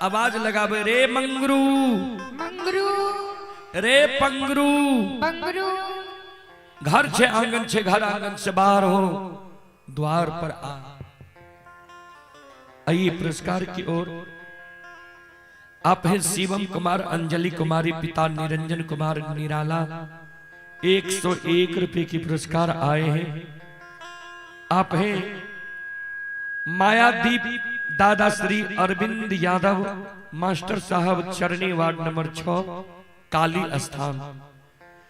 आवाज लगावे रे मंगरू मंगरू रे पंगरू पंगरू घर छे आंगन छे घर आंगन से बाहर हो द्वार पर आ। आइए पुरस्कार की ओर आप हैं शिवम कुमार अंजलि कुमारी पिता निरंजन कुमार निराला 101 रुपए की पुरस्कार आए हैं। आप हैं मायादीप दादा श्री अरविंद यादव मास्टर साहब चरनी वार्ड नंबर 6 काली स्थान।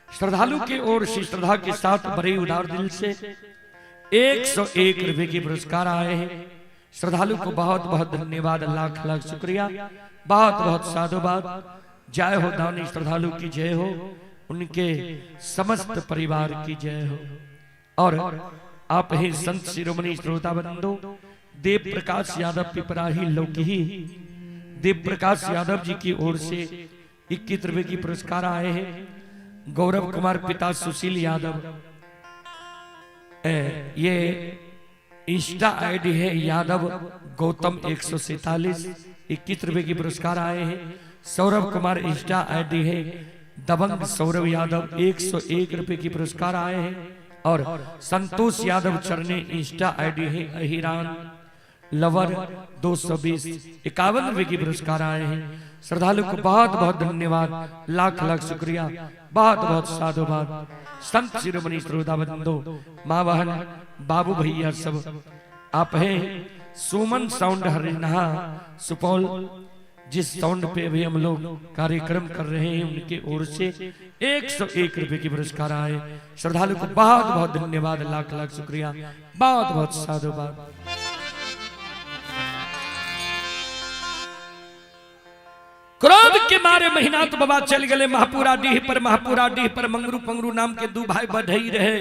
श्रद्धालु के ओर से श्रद्धा के साथ बड़े उदार दिल से 101 रुपए की पुरस्कार आए हैं। श्रद्धालु को बहुत बहुत धन्यवाद लाख लाख शुक्रिया बहुत बहुत साधुवाद। जय हो दानी श्रद्धालु की जय हो उनके समस्त परिवार की जय हो। और आप हैं संत शिरोमणि श्रोता बंधु देव प्रकाश यादव पिपराही लौकी देव प्रकाश यादव जी की ओर से 21 रुपए की पुरस्कार आए हैं। गौरव कुमार पिता सुशील यादव ये इंस्टा आईडी है यादव गौतम 147 21 रुपए की पुरस्कार आए हैं। सौरभ कुमार इंस्टा आईडी है दबंग सौरभ यादव 101 रुपए की पुरस्कार आए हैं। और संतोष यादव चरने इंस्टा आईडी है अहिरान लवर 220 51 रुपए की पुरस्कार आए हैं। श्रद्धालु को बहुत बहुत धन्यवाद, लाख लाख शुक्रिया, बहुत बहुत साधुवाद। संत शिरोमणि श्रोताबंदो, माँ बहन, बाबू भैया सब आप हैं। सुमन साउंड हरियाणा सुपौल, जिस साउंड पे अभी हम लोग कार्यक्रम कर रहे हैं, उनके ओर से 101 रुपए की पुरस्कार आए। श्रद्धालु को बहुत बहुत धन्यवाद, लाख लाख शुक्रिया, बहुत बहुत साधुवाद। क्रोध के मारे महीनाथ बाबा चल गए महापुरा डीह पर। महापुरा डीह पर मंगरू पंगरू नाम के दू भाई बढ़ई रहे,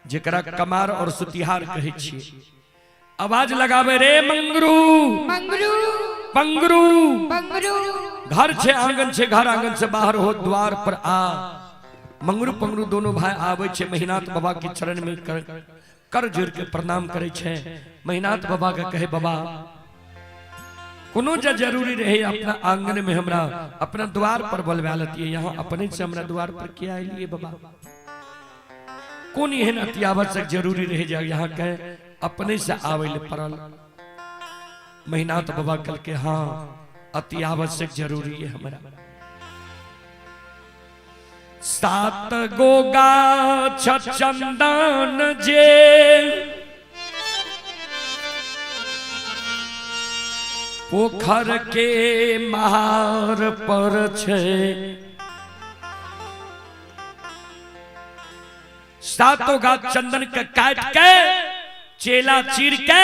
जेकरा कमार और सुतिहार कहे छिए। आवाज लगावे रे मंगरू मंगरू पंगरू, पंगरू घर छे आंगन छे, घर आंगन से बाहर हो, द्वार पर आ। मंगरू पंगरू दोनों भाई आवे छे महीनाथ बाबा के चरण में कर जोड़ के प्रणाम करे छे। महीनाथ बाबा का कहे, बाबा कोनो जरूरी रहे अपना आंगन में हमरा अपना द्वार पर बुलवा लतिए, यहाँ अपने से हमरा द्वार पर क्या आइलिए बाबा? कौन एहन अति आवश्यक जरूरी रहे जा यहाँ कहे अपने से आवे ले पड़ल? महीनाथ बाबा कल के हाँ अति आवश्यक जरूरी है हमरा। 7 गो गाछ चंदन जे पोखर के महार पर छे, 7 गाछ चंदन के काट के चेला चीर के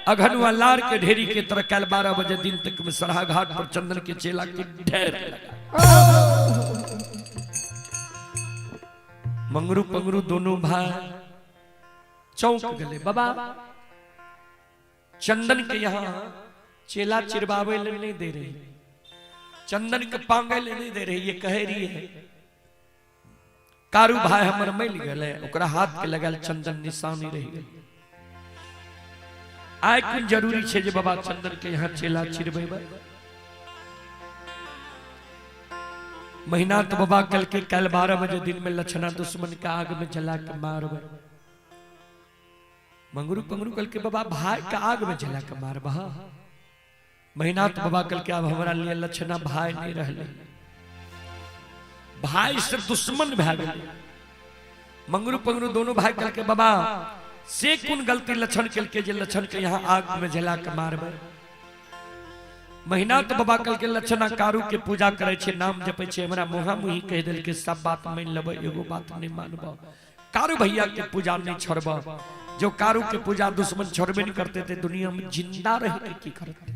अघनुआ लार के ढेरी के तरह कल 12 बजे दिन तक में सरहा घाट पर चंदन के चेला के ढेर लगा। मंगरू पंगरू दोनों भाई चौंक गए। बाबा चंदन के यहाँ चेला चिरबावे ले नहीं दे रही, चंदन के पांगे ले नहीं दे रही, ये कह रही है कारू भाई हमर मिल गए, ओकरा हाथ के लगल चंदन निशानी रह गई। आय कुछ जरूरी छे जे बाबा चंदन के यहाँ चेला चिरबेबे? महीनाथ बाबा कल के कल 12 बजे दिन में लक्षणा दुश्मन का आग में जला के मारबे। मंगरू पंगरू कल के बाबा भाई का आग में जला के मारबा। महीनाथ बाबा कल के अब हमारा लिए लक्षणा भाई नहीं रहले, भाई से दुश्मन भै गए। मंगरू पंगरू दोनों भाई कल के बाबा से कौन गलती लक्षण कल के जे लक्षण के यहाँ आग में जला के मारबे? महीनाथ बाबा कल के लक्षणा कारू के पूजा करे छे, नाम जपे छे, हमरा मुहा मुही कह दिल के सब बात मान लेबे, एगो बात नहीं मानबो। कारू भैया के पूजा नहीं छोड़बो। जो कारू के पूजा दुश्मन छोड़बे नहीं करते थे, दुनिया में जिंदा रह के की करते?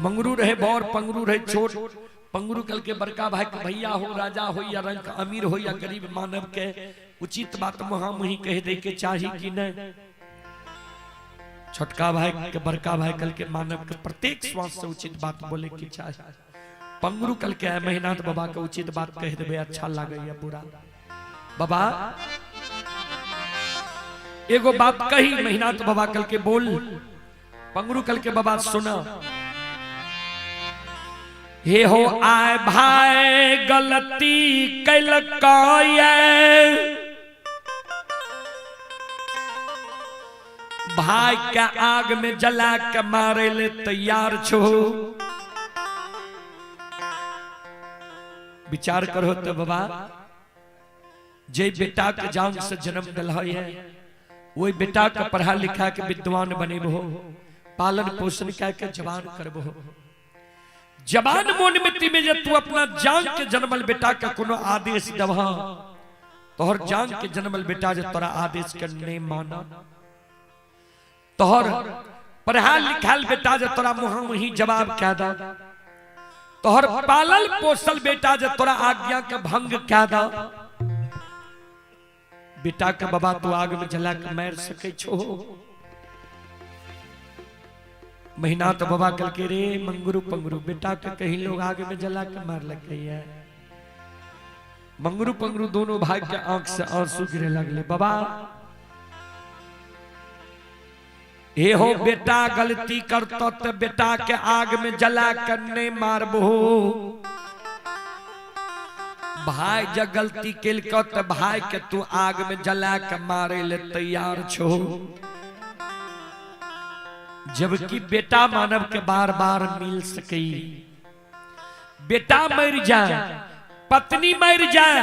मंगरू रहे बौर, पंगरू रहे छोट। पंगरू कल के बड़का भाई के भैया हो, राजा हो या रंग अमीर हो या गरीब मानव के उचित बात मुहा मुही कह दे के चाही कि नहीं? छोटका भाई के बड़का भाई कल के मानव के प्रत्येक श्वास से उचित बात बोले की चाहे। पंगरू कल के महीनाथ बाबा के उचित बात कह देवे अच्छा लगे या बुरा? बाबा एगो बात कही महीनाथ बाबा कल के बोल। पंगरू कल के बाबा सुना, हे हो आए भाई गलती कैलकाये, भाई के आग में जला के मारे ले तैयार छो। विचार करो तो बाबा, जे बेटा के जान से जन्म दिल है, वही बेटा के पढ़ा लिखा के विद्वान बने हो, पालन पोषण करके जवान करबो। जवान मोनमिति में जब तू अपना जान के जन्मल बेटा का कोनो आदेश दबा, तोहर जान के जन्मल बेटा जो तोरा आदेश के नहीं माना, तोहर पढ़ा लिखाल बेटा जो तोरा मुहा मुही जवाब क्या दा, तोहर पालल पोसल बेटा जो तोरा आज्ञा के भंग क्या दा, बेटा के बाबा तू आग में जला के मार सके छो। महीनाथ बाबा कल के रे मंगरू पंगरू बेटा के कहीं लोग आग में जला के मार लग गई है। मंगरू पंगरू दोनों भाई के आंख से आंसू गिरे लगले। बाबा ये हो बेटा गलती करतो तो बेटा के आग में जला कर नहीं मारबो, भाई जब गलती केल को तो भाई के तू आग में जला के मारे ले तैयार छो, जबकि बेटा मानव के बार बार मिल सके। बेटा मर जाए, पत्नी मर जाए,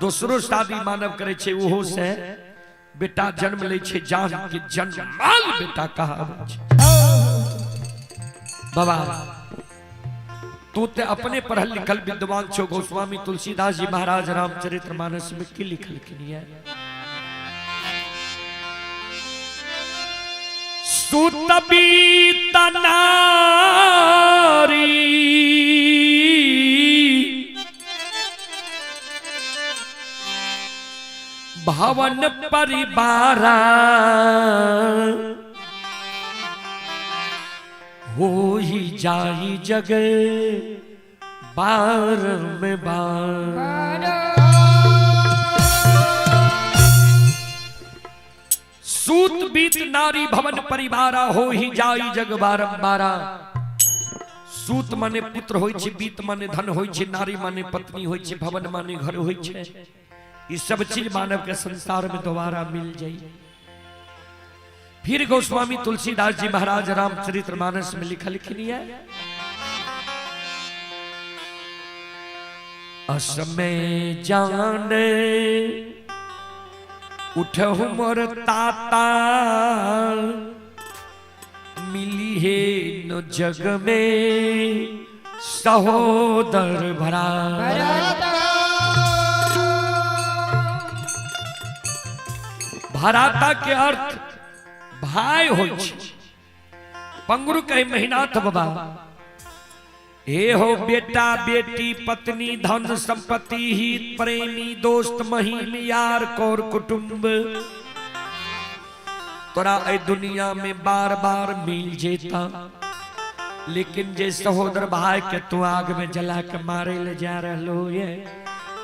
दूसरो शादी मानव करे छे, ओहो से बेटा जन्म ले छे, जान के जन्माल बेटा कहा बाबा। तू ते अपने पढ़ल लिखल विद्वान छो। गोस्वामी तुलसीदास जी महाराज रामचरितमानस में की लिखल है, सुतबीत नारी भवन परिवारा हो ही जाई जग बार में बार। सूत बीत नारी भवन परिवारा हो ही जाई जग बारंबारा। सूत माने पुत्र होय छे, बीत माने धन होय छे, नारी माने पत्नी होय छे, भवन माने घर होय छे। ये सब चीज मानव के संसार में दोबारा मिल जाई। फिर गोस्वामी तुलसीदास जी महाराज रामचरितमानस में लिखल है, असमय जाने उठहु मोर ताता, मिली है न जग में सहोदर भरा। भराता के अर्थ भाई होय छे। पंगुरु कहे महीनाथ बाबा, हे हो बेटा बेटी पत्नी धन संपत्ति हित प्रेमी दोस्त महीम यार कौर कुटुंब तोरा ए दुनिया में बार बार मिल जेता, लेकिन जे सहोदर भाई के तू आग में जला के मारे ले जा रहलो ये,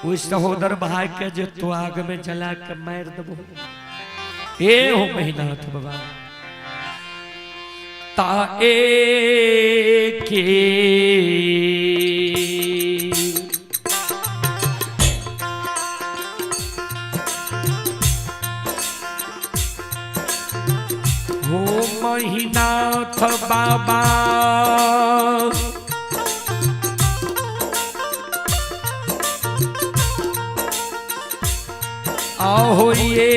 उस सहोदर भाई के जो तू आग में जला के मार देबो। ए हो महीनाथ बाबा ता के हो महीनाथ बाबा आहो ये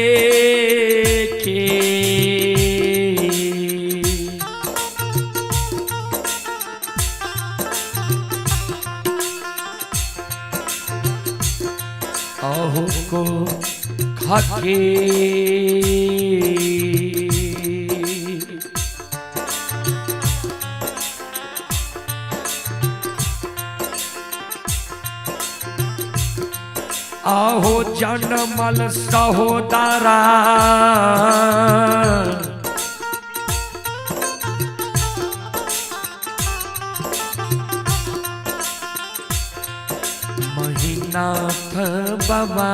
आहो को खाके आहो जनमल सहोदरा महीनाथ बाबा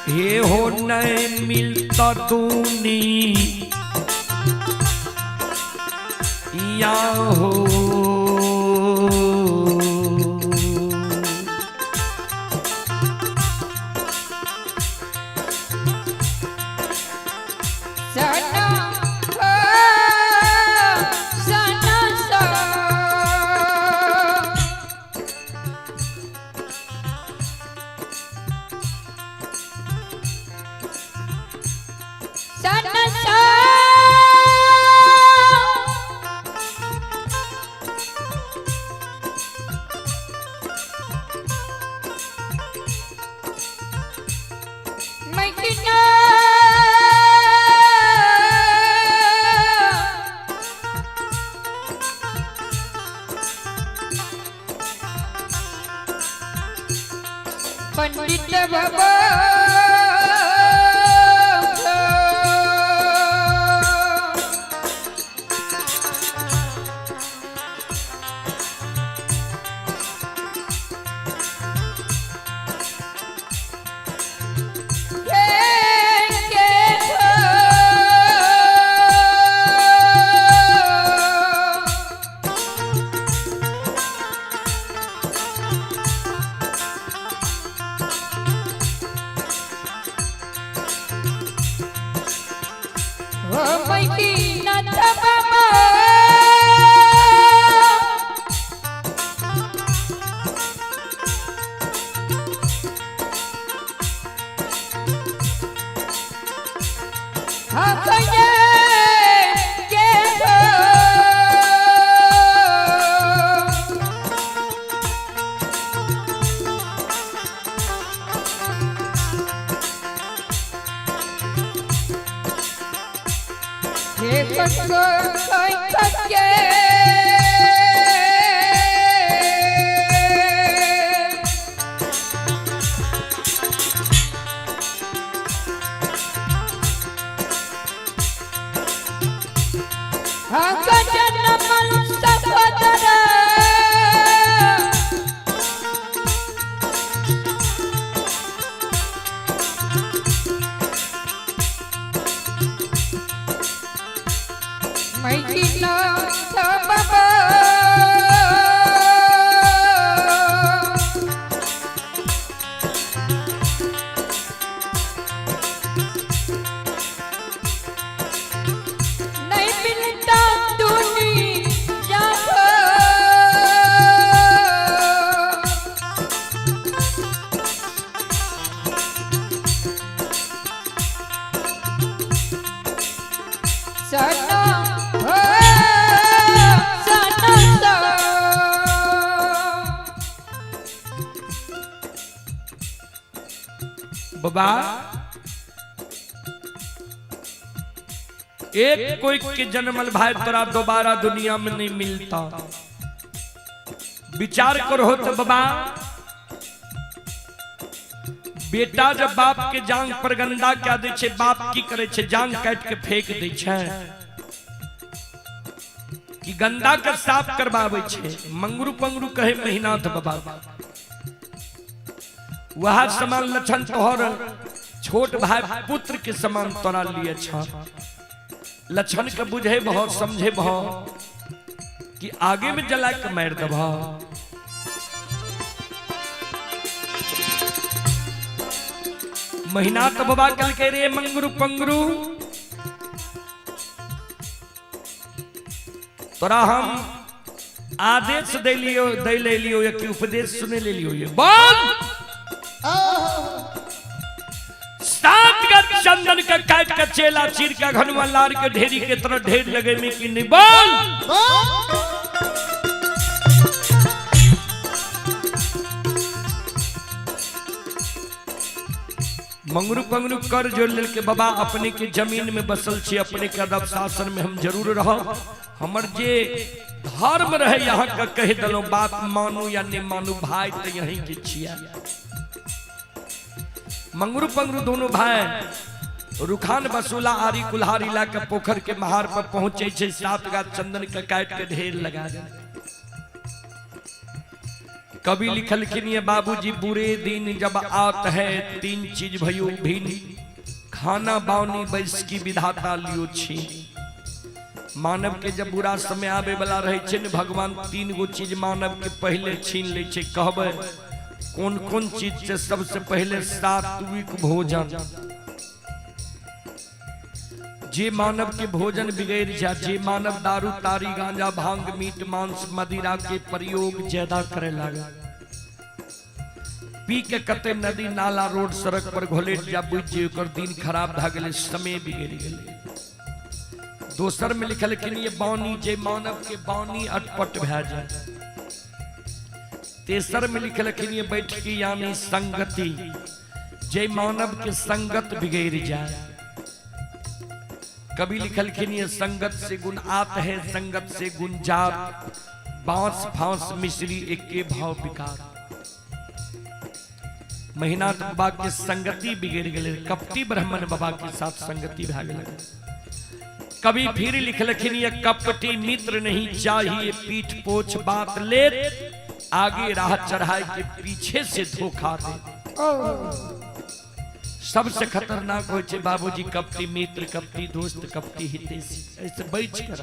हे हो नहीं मिलता तूनी या हो पंडित बाबा नाथ बाबा हाँ कहिए के हो हे कसो कोई सके हाँ गजन मन सफदरा मैठी नाथ बाबा नहीं मिलता दुनिया को सना हो सना सा बाबा एक कोई के जन्मल भाई तोरा दोबारा दुनिया में नहीं मिलता। विचार करो तो बाबा, बेटा जब बाप के जांग पर गंदा क्या दे छे, बाप की करे छे जांग काट के फेंक दे छे कि गंदा कर साफ करवावे छे। मंगरू पंगरू कहे मेहनाथ बाबा, वह समान लक्षण तोहर छोट भाई पुत्र के समान तोरा लिए छा। लक्षण के बुझे भो समझे भो कि आगे में जला के मार दब। मेहनाथ बाबा कल के रे मंगरू पंगरू, तोरा हम आदेश दे ले लियो या कि उपदेश सुने ले लियो। ये बोल सात का चंदन का काट का चेला चीर का घनुआ लार के ढेरी के तरह ढेर लगे में कि नहीं। बोल मंगरू पंगरू कर जो ले के बाबा अपने के जमीन में बसल छी, अपने के अदब शासन में हम जरूर रहो। हमर जे धर्म रहे यहाँ का कह दलो, बात मानू या नहीं मानू भाई तो यहीं के छिया। मंगरू पंगरू दोनों भाई रुखान बसूला आरी कुल्हार इलाका पोखर के महार पर पहुंचे छे। सात गाछ चंदन का काट के ढेर लगा दे। कवि लिखलखिन ये बाबूजी, बुरे दिन जब आत है तीन चीज भयो भिन, खाना बावनी बैस की विधाता लियो छी। मानव के जब बुरा समय आवे वाला रहे छे न, भगवान तीन गो चीज मानव के पहले छीन ले छे। कहबे कौन कौन चीज से? सबसे पहले सात्विक भोजन। जे मानव के भोजन बिगड़ जा, जे मानव दारू तारी गांजा भांग मीट मांस मदिरा के प्रयोग ज्यादा करे लगा, पी के कते नदी नाला रोड सड़क पर घोलेट जा, बुझ जे ओकर दिन खराब भ गेले, समय बिगड़ गेले। दोसर में लिखल कि ये बानी, जे मानव के बानी अटपट भै जाए। तेसर में लिखल कि ये बैठकी यानी संगति, जे मानव के संगत बिगड़ जाए। कभी लिखलखिन ये संगत से गुण आत है, संगत से गुण जात, बांस फांस मिश्री एक के भाव विकार। मेहनाथ बाबा के संगति बिगड़ गए, कपटी ब्राह्मण बाबा के साथ संगति भा गए। कभी फिर लिखलखिन ये कपटी मित्र नहीं चाहिए, पीठ पोछ बात ले, आगे राह चढ़ाए के पीछे से धोखा दे। सबसे खतरनाक हो बाबूजी कपटी मित्र, कपटी दोस्त, कपटी हितैषी। ऐसे बैठ कर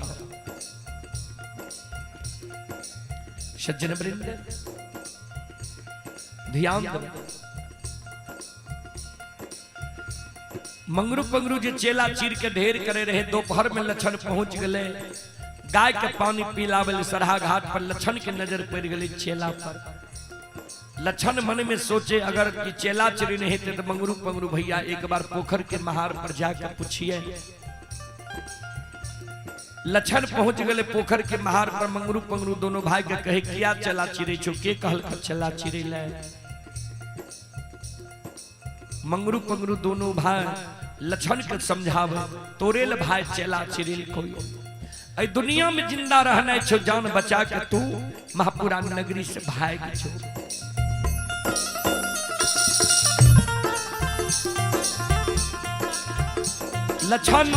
सज्जन वृंद ध्यान दो। मंगरू पंगरू जे चेला चीर के ढेर करे रहे, दोपहर में लक्षण पहुंच गए, गाय के पानी पिलावे सरहा घाट पर लक्षण के नजर पड़ गई चेला पर। लक्षण मन में सोचे अगर कि चेला चिरी नहीं थे तो मंगरू पंगरू भैया एक बार पोखर के महार पर जाकर पूछिए। लक्षण पहुंच गए पोखर के महार पर, मंगरू पंगरू दोनों भाई के कहे किया चला चिरे छो, के कहल चला चिरे ले। मंगरू पंगरू दोनों भाई लक्षण के समझावे, तोरेल भाई चेला चिरेल कोई ऐ दुनिया में जिंदा रहना छो, जान बचा के तू महापुरा नगरी से भाग छो। लक्षण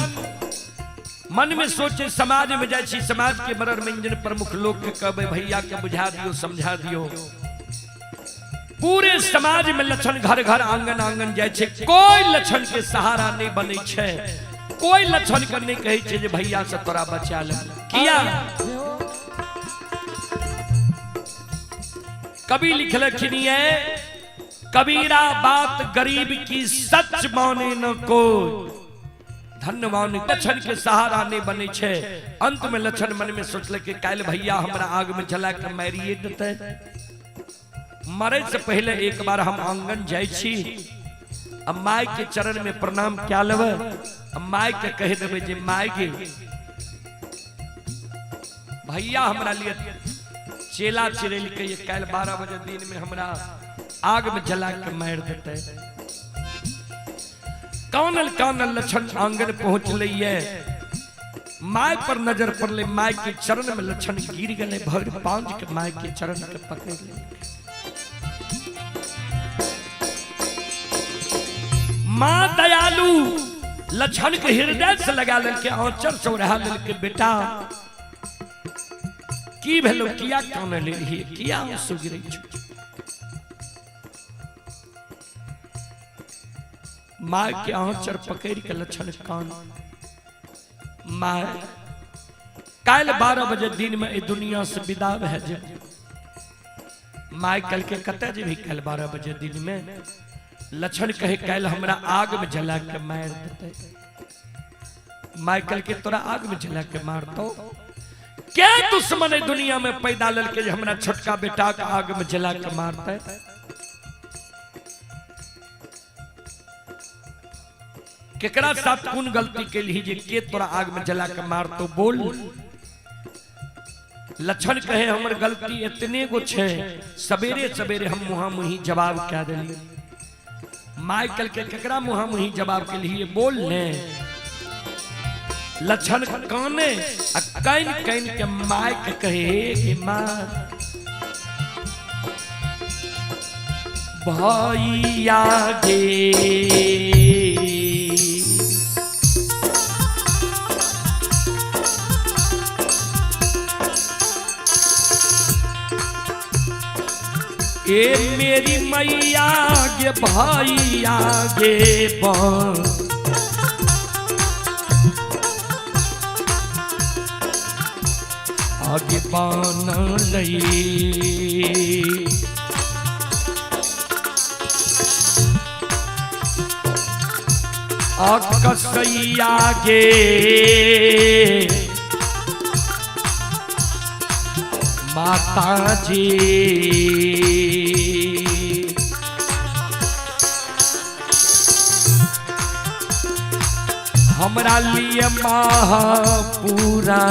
मन में सोचे समाज में जाए, समाज के मरण मंजन प्रमुख लोग के कहबे भैया के बुझा दियो, समझा दियो। पूरे समाज में लक्षण घर घर आंगन आंगन जाए छे, कोई लक्षण के सहारा नहीं बने छे, कोई लक्षण करने कहे छे जे भैया से तोरा बचा ले। किया कभी लिखलखिन है, कबीरा बात गरीब की सच माने न कोई, धन्यवान लक्षण के सहारा नहीं बने छे। अंत में लक्षण मन में सोचले कि काल भैया हमरा आग में जला के मारिए देते, मरे से पहले एक बार हम आंगन जाय छी, अब माय के चरण में प्रणाम क्या लेवे, अब माय के कह देवे जे माय गे भैया हमरा लिए चेला चिरेल के ये काल 12 बजे दिन में हमरा आग में जला के मार देते। कानल कानल लक्षण आंगन पहुंच लिये, माय पर नजर पड़ले, माय के चरण में लक्षण गिर गए, भर पांच के माय के चरण के पकड़ ले। मां दयालु लक्षण के हृदय से लगा लेके आंचल से ओढ़ा लेके, बेटा की भेलो, किया कान ले रही, किया आंसू गिरै छ। माँ के आंचल पकड़ के लक्षण कान, माँ काल 12 बजे दिन में इस दुनिया से विदा भे जाए। माँ कल के कते जेबी कल 12 बजे दिन में, लक्षण कहे कल हमरा आग में जला के मार देते। माँ कल के तोरा आग में जला के मारतो, क्या दुश्मन है दुनिया में पैदा ललके हमरा छोटका बेटा का आग में जला के मारता है। केकरा साथ कौन गलती के लिए जे के तोरा आग में जला के मार तो बोल। लक्षण कहे हमर गलती इतने गो छे, सवेरे सवेरे हम मुहा मुही जवाब क्या देली। माइकल के केकरा मुहा मुही जवाब के लिए बोल ले। लक्षण काने कैन कैन के माइक कहे कि मां भैया गे ए मेरी मैया गे भैया गे आगे बान लई कसैया गे माता जी हमरा लिए महापूरा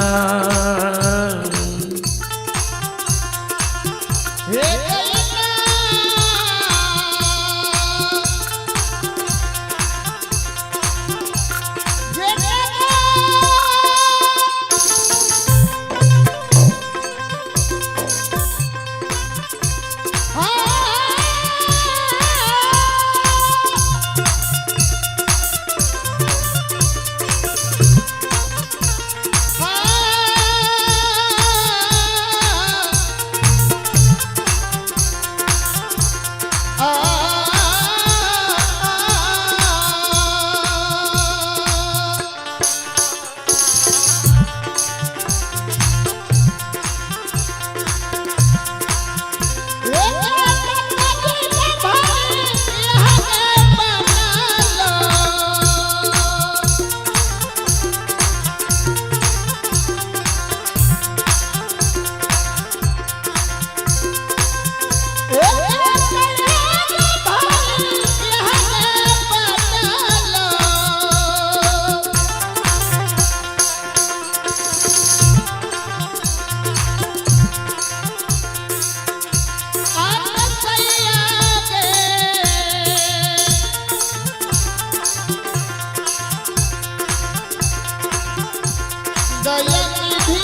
दयानिधि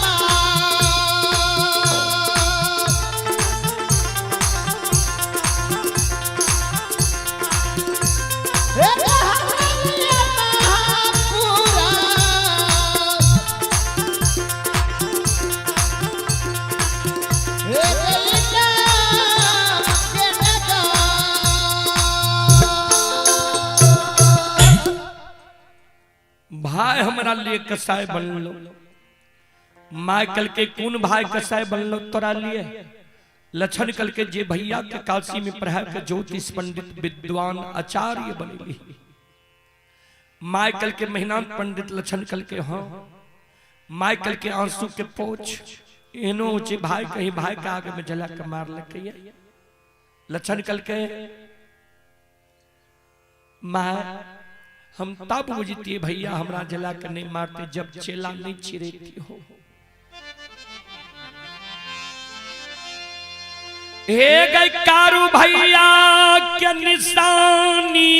माँ हे हरिया महापुरा हे गईना के नगा भाई हमारा लिए कसाय बन लो माय कल के कौन भाई कसाय बन लो तोरा लिए लक्षण कल के जे भैया के काशी में पढ़ा के ज्योतिष पंडित विद्वान आचार्य बनेली माय कल के मेहनत पंडित लक्षण कल के हाँ माय कल के आंसू के पोछ एनो ऊंचे भाई कहीं भाई के आगे में जला के मार लगे लक्षण कल के माय हम तब बुझती भैया हमरा जला कर नहीं मारते जब चेला नहीं चिरेती हो हे गई कारू भैया के निशानी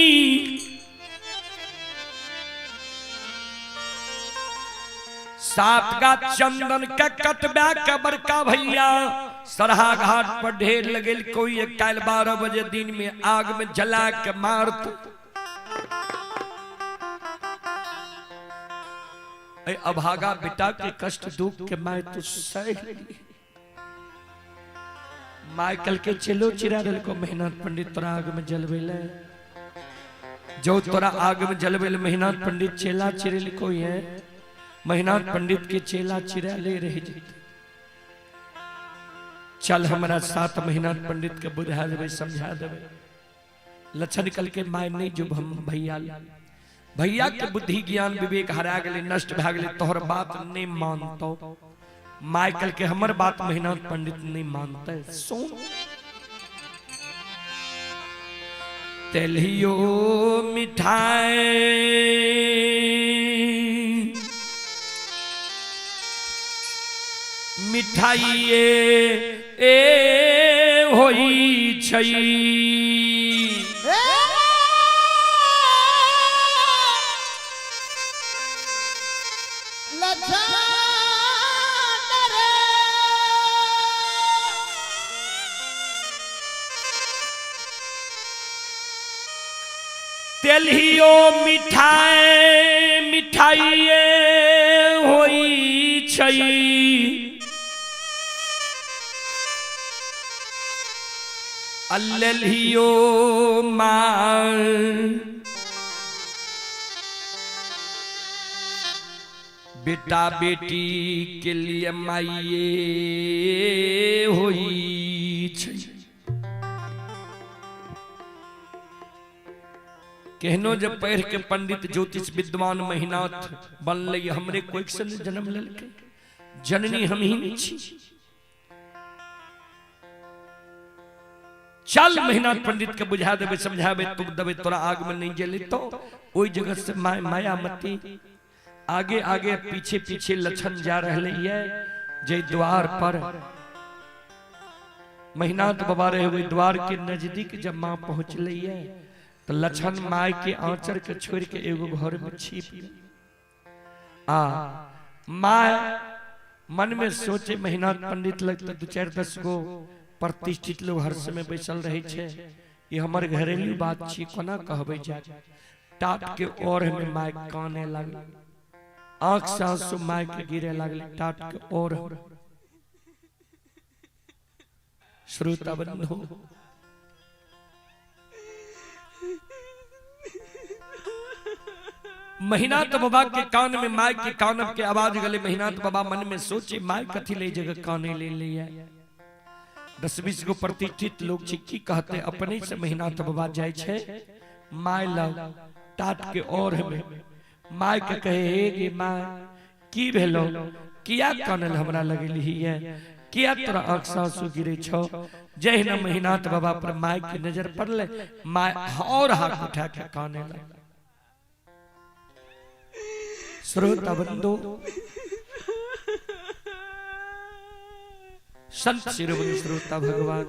सात का चंदन का कटबा कबर का भैया सरहा घाट पर ढेर लगे कोई एक काल 12 बजे दिन में आग में जला के मारत अभागा बेटा के कष्ट दुख के मैं तो सह ली माइकल के चलो चिरा दिल को मेहनत पंडित तोरा आग में जलवेले जो तोरा आग में जलवेले मेहनत पंडित चेला चिरेल कोई है मेहनत पंडित के चेला चिरा ले रहे जीते चल हमारा साथ मेहनत पंडित के बुझा देवे समझा देवे लक्षण कल के माय नहीं जो हम भैया भैया के बुद्धि ज्ञान विवेक हरा गए नष्ट भा गए तोहर बात नहीं मानतो माइकल के हमर बात मेहनत पंडित नहीं मानते सुन तेलियो मिठाई मिठाइए ए होई छई तेलियो मिठाई मिठाइए होई छई अल्लेलियो मां बेटा बेटी के लिए माइए होई छई कहनो जब पढ़ के पंडित ज्योतिष विद्वान महिनाथ बनले हमरे कोई से जन्म लेलके जननी हम ही नहीं छी चल मेहनत पंडित के बुझा देवे समझावे तुक देवे तोरा आग में नहीं जले तो ओई जगह से माया मती आगे आगे पीछे पीछे लक्षण जा रहे है जय द्वार पर मेहनत बाबा रहे हुए द्वार के नजदीक जब मां पहुंच ली है तो लक्षण माय के आंचर के छोड़ के एगो घर में छिप आ माय मन में सोचे मेहनत पंडित लगता 2-4-10 गो प्रतिष्ठित लोग हर समय बैसल रहे छे ये हमर घरेलू बात छी कोना कहबे जा टाट के और में माय काने लागल आंख से आंसू माय के गिरे लागल टाट के और श्रोता बंधु मेहनत बाबा के कान में माय के कानब के आवाज गले मेहनत बाबा मन में सोचे माय कथी ले जगह काने ले लिया 10-20 गो प्रतिष्ठित लोग की कहते अपने से मेहनत बाबा जाय छे माय लग टाट के और में माय के कहे हे गे माय की भेलो किया कानल हमरा लगली है किया तोरा आंख से आंसू गिरे छो जय न मेहनत बाबा पर माय की नजर पड़ले माय और हाथ उठा के काने लग श्रोता बंधु संत शिरोमणि श्रोता भगवान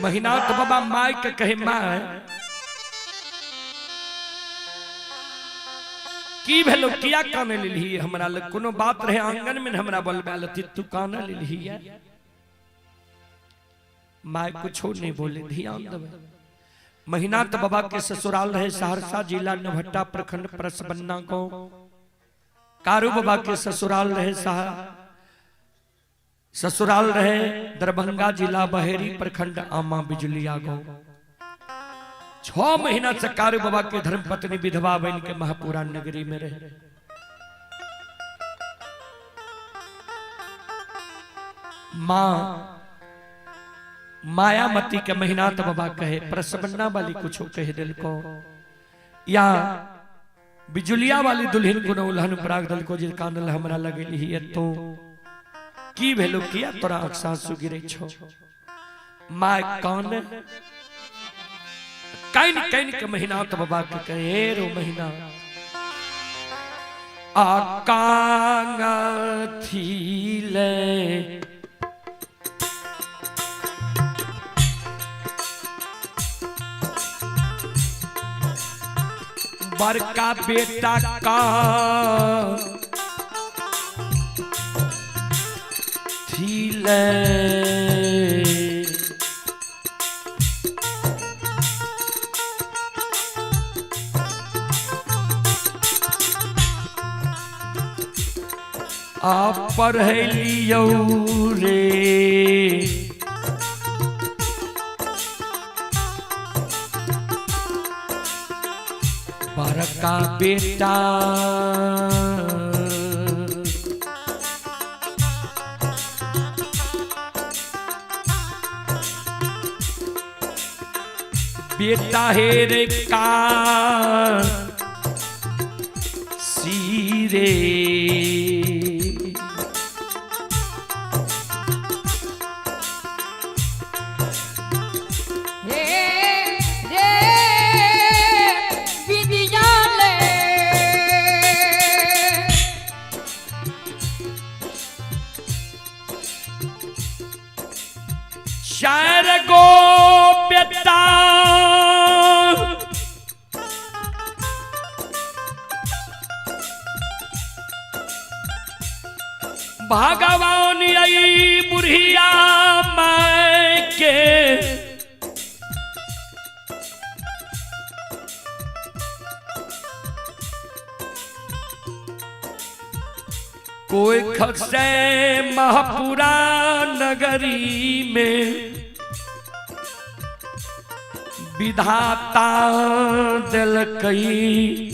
महीनाथ बाबा माय के कहे माय की भेलो किया काने लेली हमरा लग कोनो बात रहे आंगन में हमरा बोलबे लती तू काने लेली है माय कुछो नहीं बोले ध्यान देवे महीनाथ बाबा के ससुराल रहे सहरसा जिला नवहट्टा प्रखंड परसबन्ना गांव कारू बाबा के ससुराल रहे दरभंगा जिला बहेरी प्रखंड आमा बिजलिया गांव 6 महीना से कारू बाबा के धर्मपत्नी विधवा बन के महापुरा नगरी में रहे मां मायामती के महीनाथ बाबा कहे प्रसन्ना वाली कुछ कह दिल को या बिजुलिया वाली दुल्हन को उल्हन पराग दल को जे कानल हमरा लगेली है तो की भेलो किया तोरा आंसू गिरे छो माय कान काइन काइन के महीनाथ बाबा के कहे रो महीना आकांगा थीले बड़का बेटा का थीले आप पढ़लियो रे बड़का बेटा बेटा है रे का सीरे शायर गो बेटा भगवान आई बुढ़िया माय के कोई खसे महापुरा नगरी में विधाता दिल कई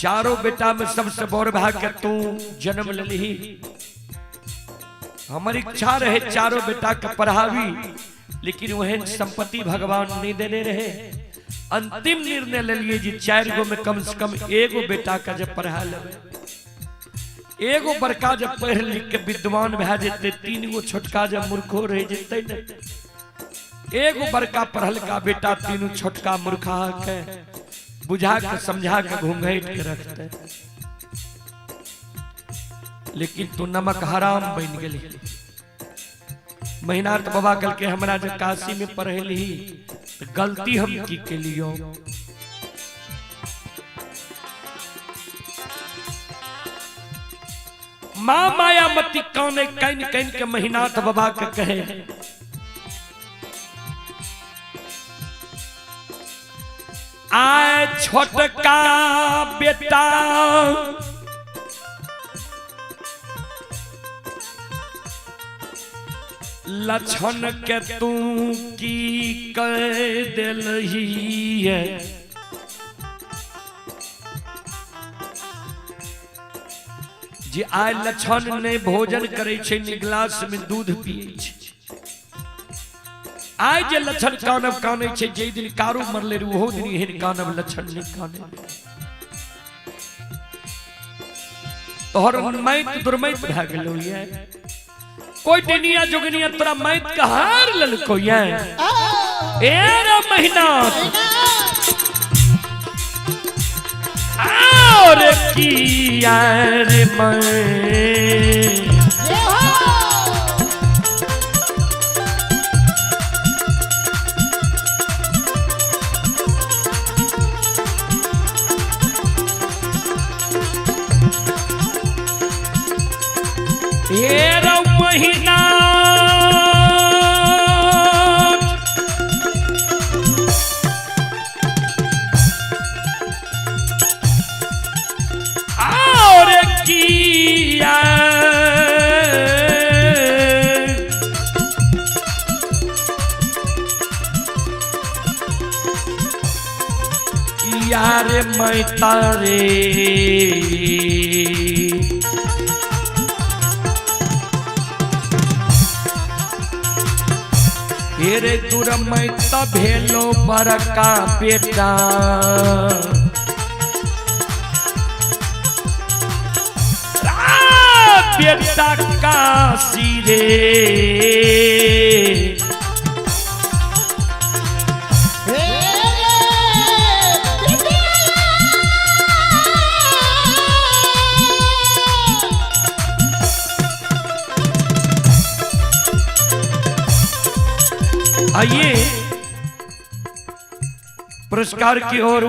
चारों बेटा में सबसे बड़ भाग्य तू जन्म लली हमारी इच्छा रहे चारों बेटा के पढ़ावी लेकिन वह संपत्ति भगवान नहीं देने रहे अंतिम निर्णय ले लिए जी 4 गो में कम से कम एगो बेटा का जब पढ़ा ले एगो बड़का जब पढ़ लिख के विद्वान भे जेते 3 गो छोटका जब मूर्खो रह जेते न एगो बड़का पढ़ल का बेटा 3 छोटका मूर्खा के बुझा के समझा के घूंघट के रखते लेकिन तू नमक हराम बन गेली महीनाथ बाबा कल के हमरा जब काशी में पढ़ली तो गलती हम की के लियो मां मायामती कौने कैन कैन के महीनाथ बाबा के कहे आए छोटका बेटा लक्षण के तू की कह दिलही है जे आय लक्षण ने भोजन करे छे गिलास में दूध पिए छे आय जे लक्षण कानब काने छे जे दिन कारू मरले रु हो दिन एहन कानब लक्षण नहीं काने तोहर मैत दुर्मैत भए गेलो ये कोई टेनिया जोगनिया तोरा मैत का हार ललको ये ए रे महीना और की यार मैं हेरा महीना और किया यार मैं तारे हेरे दूर मैं भेलो बड़का बेटा बेटा का सिरे आइए पुरस्कार की ओर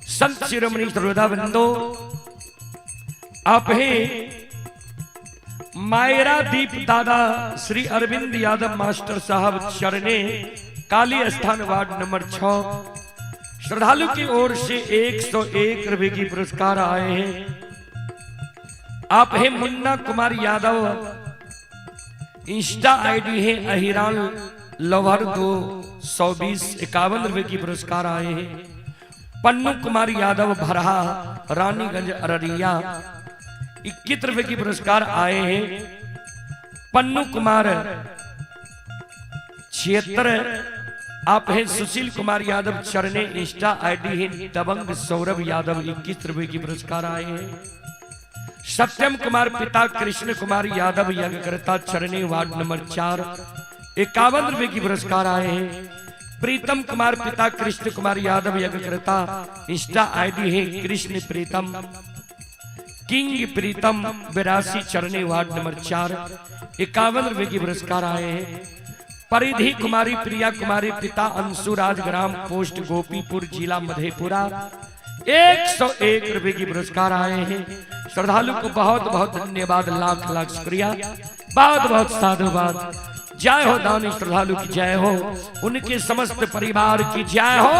संत शिरोमणि श्रोताबंदो आप हैं मायरा दीप दादा श्री अरविंद यादव मास्टर साहब चरणे काली स्थान वार्ड नंबर 6 श्रद्धालु की ओर से 101 रुपए की पुरस्कार आए हैं। आप हैं मुन्ना कुमार यादव, इंस्टा आईडी है अहिरान लवर 220 51 रुपए की पुरस्कार आए हैं। पन्नू कुमार यादव भरहा रानीगंज अररिया 21 रुपए की पुरस्कार आए हैं। पन्नू कुमार 76 आप हैं। सुशील कुमार यादव चरणे इंस्टा आईडी है दबंग सौरभ यादव 21 रुपए की पुरस्कार आए हैं। सत्यम कुमार पिता कृष्ण कुमार यादव यज्ञकर्ता चरणे वार्ड नंबर 4 51 रुपए की पुरस्कार आए हैं। प्रीतम कुमार पिता कृष्ण कुमार यादव यज्ञकर्ता इंस्टा आईडी है कृष्ण प्रीतम किंग प्रीतम 82 चरणे वार्ड नंबर 4 51 रुपए की पुरस्कार आए हैं। परिधि कुमारी प्रिया कुमारी पिता अंशुराज ग्राम पोस्ट गोपीपुर जिला मधेपुरा 101 रुपए की पुरस्कार आए हैं। श्रद्धालु को बहुत बहुत धन्यवाद, लाख लाख शुक्रिया, बहुत बहुत साधुवाद। जय हो दानी श्रद्धालु की जय हो, उनके समस्त परिवार की जय हो।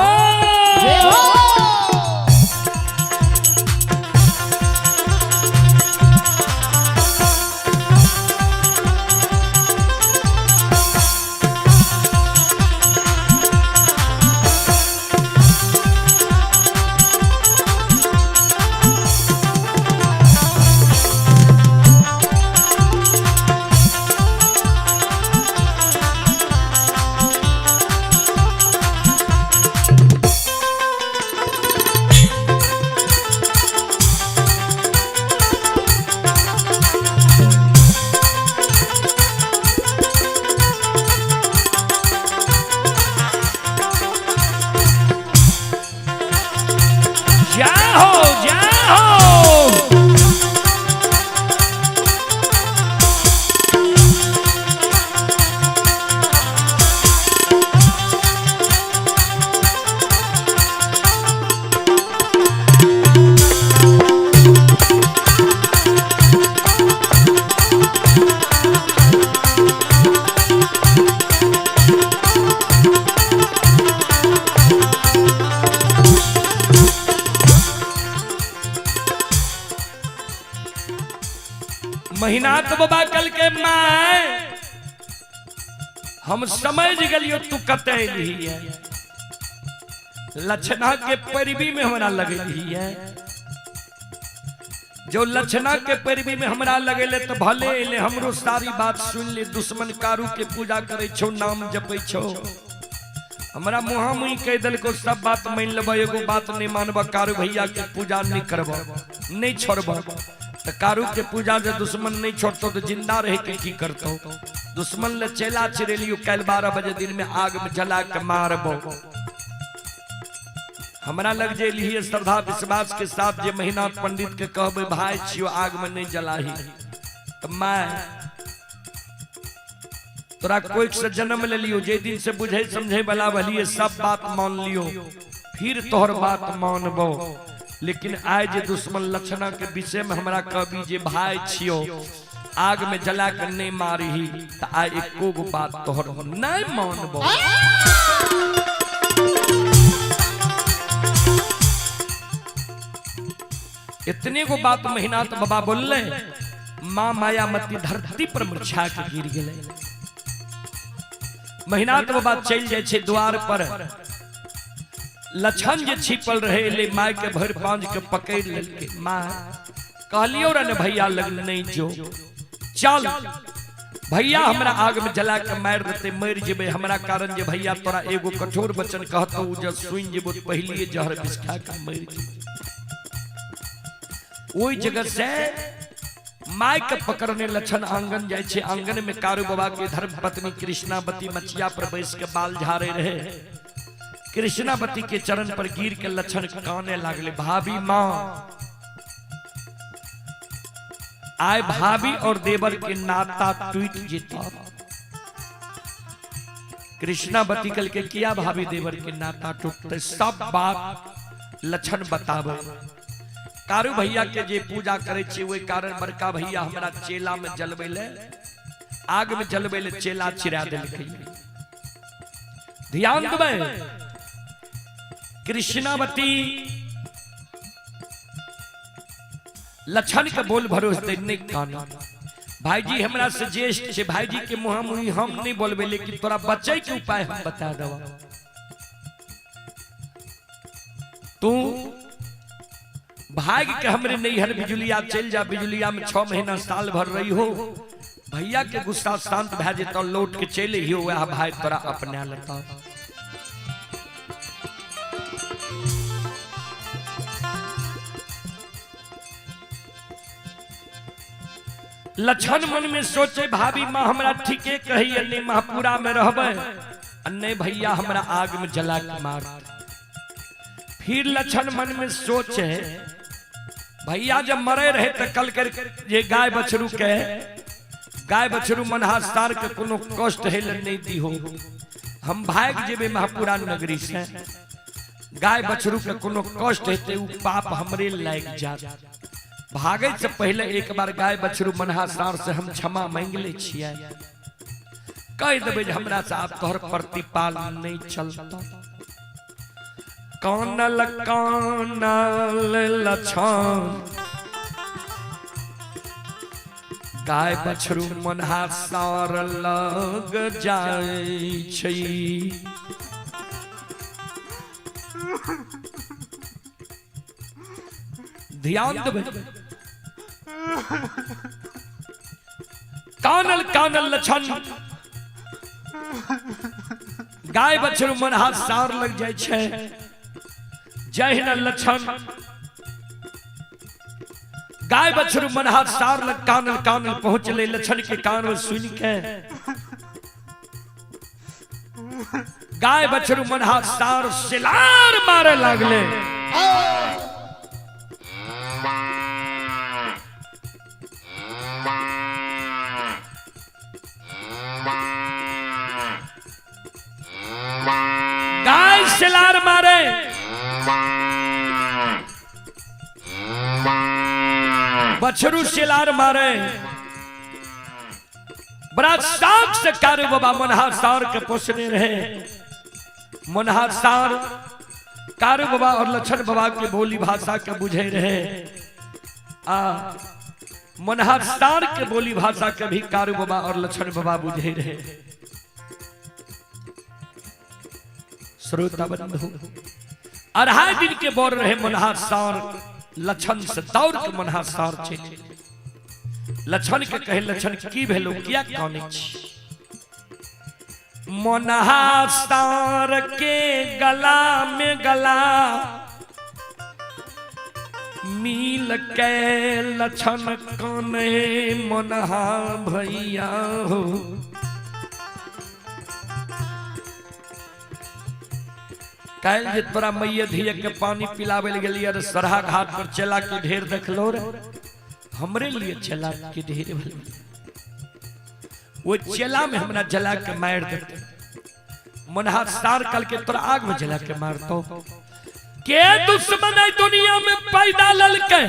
महीनाथ बाबा कल के माय हम समझ गलियो तू कते ली है लक्षणा के परिवी में हमरा लगली है। जो लक्षणा के परिवी में हमरा लगेले तो भले ले हमरो सारी बात सुन ले। दुश्मन कारू के पूजा करे छो, नाम जपै छो, हमरा मुहा मुही कह दिल को सब बात मान लेबो, एगो बात नहीं मानबो, कारू भैया के पूजा नहीं करबो, नहीं छोड़बो। तो कारू के पूजा जो दुश्मन नहीं छोड़तो तो जिंदा रह के की करतो। दुश्मन ले चेला चिरेलियो कल 12 बजे दिन में आग में जला के मारबो। हमरा लग जे लिए श्रद्धा विश्वास के साथ जे महीनाथ पंडित के कहबे भाई छियो आग में नहीं जलाही तो मैं तोरा कोई से जन्म ले लियो। जे दिन से बुझे समझे वाला भलिए सब बात मान लियो, फिर तोहर बात मानबो। लेकिन आय जे दुश्मन लक्षणा के विषय में हमरा कवि जे भाई छियो आग में जला कर नहीं मारी तो आय एको गो बात तोहर नहीं मानबो। इतने को बात मेहनात बाबा बोलले माँ मायामती धरती पर मुरझा के गिर गए। मेहनात बाबा चल जाए छे द्वार पर, लछन जे छिपल रहे ले माय के भर पांज के पकड़ लेके माँ कहलियो रे भैया लग नहीं जो चल भैया हमरा आग में जला के मार देते मर जेबे हमरा कारण जे भैया तोरा एगो कठोर वचन कहतो जब सुन जेबो पहलिए जहर बिस्खा के मर जेबे। ओई जगह से माय के पकड़ने लछन आंगन जाए छे। आंगन में कारू बाबा के धर्म पत्नी कृष्णावती मचिया पर बैस के बाल झाड़े रहे। कृष्णावती के चरण पर गिर के लछन काने लागले भाभी माँ। आय भाभी और देवर के नाता टूट जेता। कृष्णावती कल के किया भाभी देवर के नाता टूटते सब बात लछन बतावे। कारू भैया के जे पूजा करे छे ओई कारण बड़का भैया हमरा चेला में जलबेले आग में जलबेले चेला चिरा देलकै। ध्यान देबै कृष्णावती लछन के बोल भरोस दे नहीं काना। भाईजी हमरा से ज्येष्ठ छे, भाईजी के मुंह मुही हम नहीं बोलबे लेकिन तोरा बचै के उपाय हम बता देबो। तू भाग के हमरे नैहर बिजुलिया चल जा, बिजुलिया में 6 महीना साल भर रही हो, भैया के गुस्सा शांत भै जेतो लौट के चले ही वह भाई तोरा अपना लेता। लछन मन में सोचे भाभी माँ हमरा ठीके कही अन्य महापुरा में रहबे अन्य भैया हमरा आग में जला के मार। फिर लछन मन में सोचे भैया जब मरे रहे तो कल कर ये गाय बछरू मनहासार के कोनो कष्ट है नहीं दी हो। हम भाग जेबे महापुरा नगरी से गाय बछरू के कोनो कष्ट है उ पाप हमरे लायक जा। भागे से पहले एक बार गाय बछरू मनहासार से हम क्षमा मांग ले छियै। कह देबे हमरा से आप तोहर प्रतिपाल नहीं चलता। कानल कानल लछन गाय बछरू मनहासार लग जाय छै। ध्यान देबै कानल कानल लछन गाय बछरू मनहासार लग जाय छै। जहिना लछन गाय बछरू मनहासार लग कानल कानल पहुंचले। लछन के कान में सुन के गाय बछरू मनहासार सिलार मारे लागले। गाय सिलार मारे बछरू सिलार मारे। बड़ा साख से कारू बाबा मनहासार के पोसने रहे। मनहासार कारू बाबा और लछन बाबा के बोली भाषा के बुझे रहे। मनहासार के बोली भाषा के भी कारू बाबा और लछन बाबा बुझे रहे। श्रोता बंधु 2.5 दिन के बोर रहे मनहासार लछन से दौड़ के मनहासार चले। लछन के कहे लछन की भेलो किया काने छी। मनहासार के गला में गला मिल के लछन काने मनहा भैया हो। काल जे तोरा मैया धिया के पानी पिलावे गेलिए रे सरहा घाट पर चला के ढेर देखलो रे हमरे लिए चला के ढेर भेल। वो चला में हमरा जला के मार देते। मनहासार कल के तोरा आग में जला के मारतो। के दुश्मन है दुनिया में पैदा ललके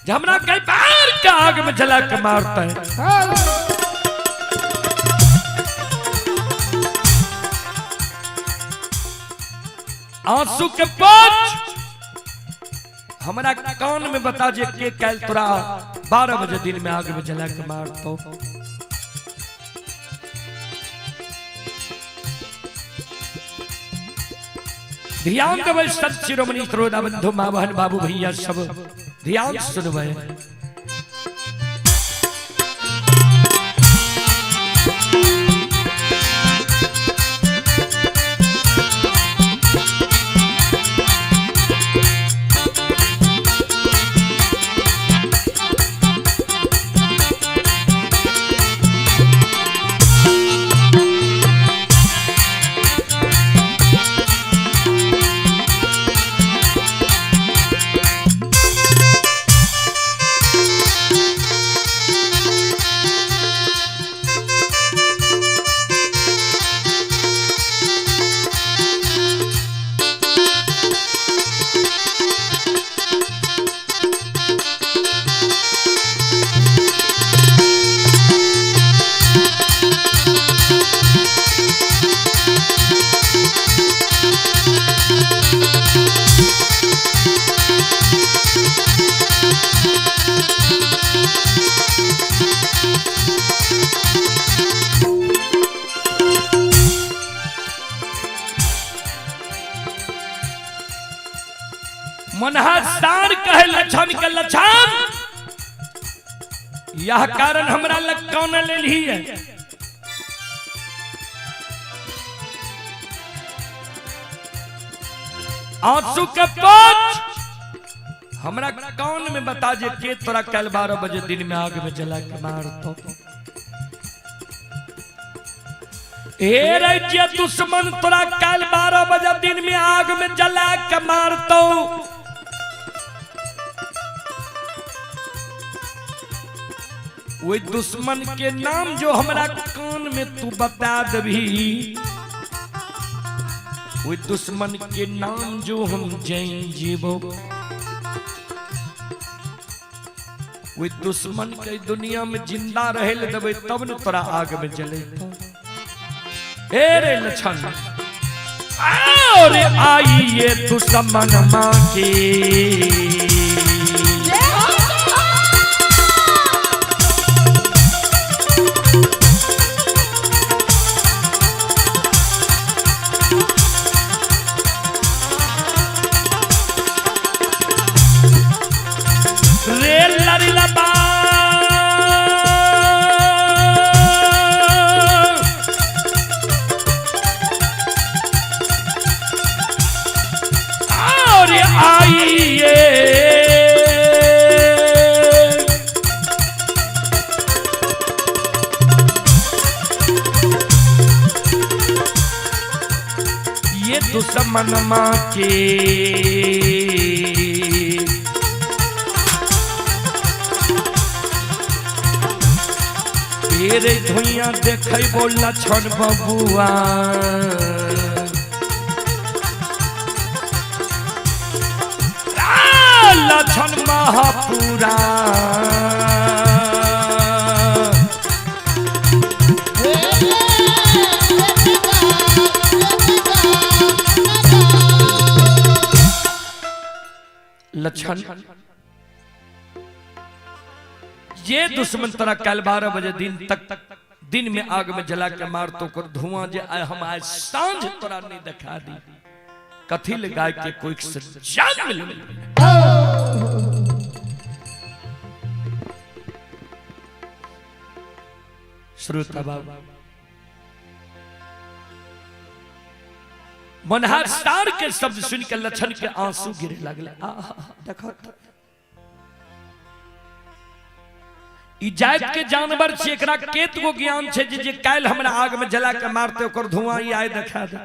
जे हमरा कई बार के आग में जला के मारता है। आंसू के पोछ हमरा कान में बता जे के कैल तोरा 12 बजे दिन में आग में जला के मारतो। ध्यान देवे सत शिरोमणि श्रोता बंधु मां बहन बाबू भैया सब ध्यान सुनवे। मनहसार कहे लक्षण के लक्षण यह कारण हमरा लग कौन ले ली है। आंसू के पोछ हमरा कौन में बता जे के तोरा कल 12 बजे दिन में आग में जला के मारतो। हे रे दुश्मन तोरा कल 12 बजे दिन में आग में जला के मारतो। वो दुश्मन के नाम जो हमरा कान में तू बता दभी, वो दुश्मन के नाम जो हम जैन जीवो, वो दुश्मन के दुनिया में जिंदा रहे देवे तब न तोरा आग में जले। रे लक्षण और आइए दुश्मन माँ के दुश्मन माँ के तेरे धुइया देखे बोला छन बबुआ लक्षण महापुरा लक्षण ये दुश्मन तोरा कल 12 बजे दिन में आग में जला के मार तो कर धुआं जे हम आज सांझ तोरा नहीं दिखा दी कथी लगाए के कोई जान मिल। श्रोता बाबा मनहर स्टार के शब्द सुन के लक्षण के आंसू गिरे लगले। देखो ई जात के जानवर छे, एकरा केत गो ज्ञान छे जे काल हमरा आग में जला के मारते ओकर धुआं ई आए देखा दे।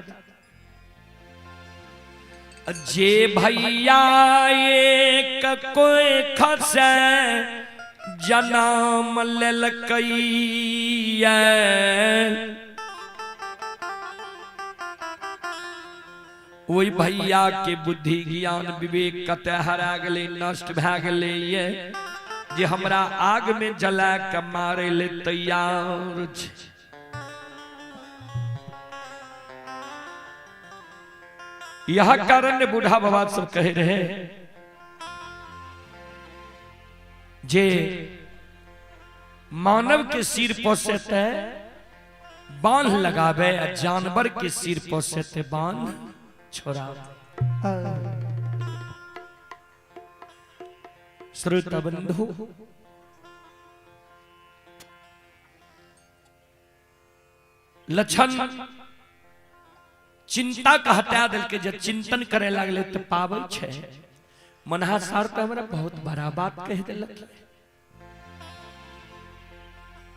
जे भैया एक कोई खसे जन्म लेलकैया वही भैया के बुद्धि ज्ञान विवेक कतः हरा गले नष्ट भए गले ये जे हमरा आग में जला के मारे ले तैयार छे। यह कारण बूढ़ा बाबा सब कहे रहे जे मानव के सिर पोसते बांध लगावे, जानवर के सिर पोसते बांध छोड़ा। श्रोता बंधु, लक्षण चिंता का हटा दिल के जब चिंतन करे लगले तो पावे छे। मनहा सार तो हमरा बहुत बड़ा बात कह दिलक।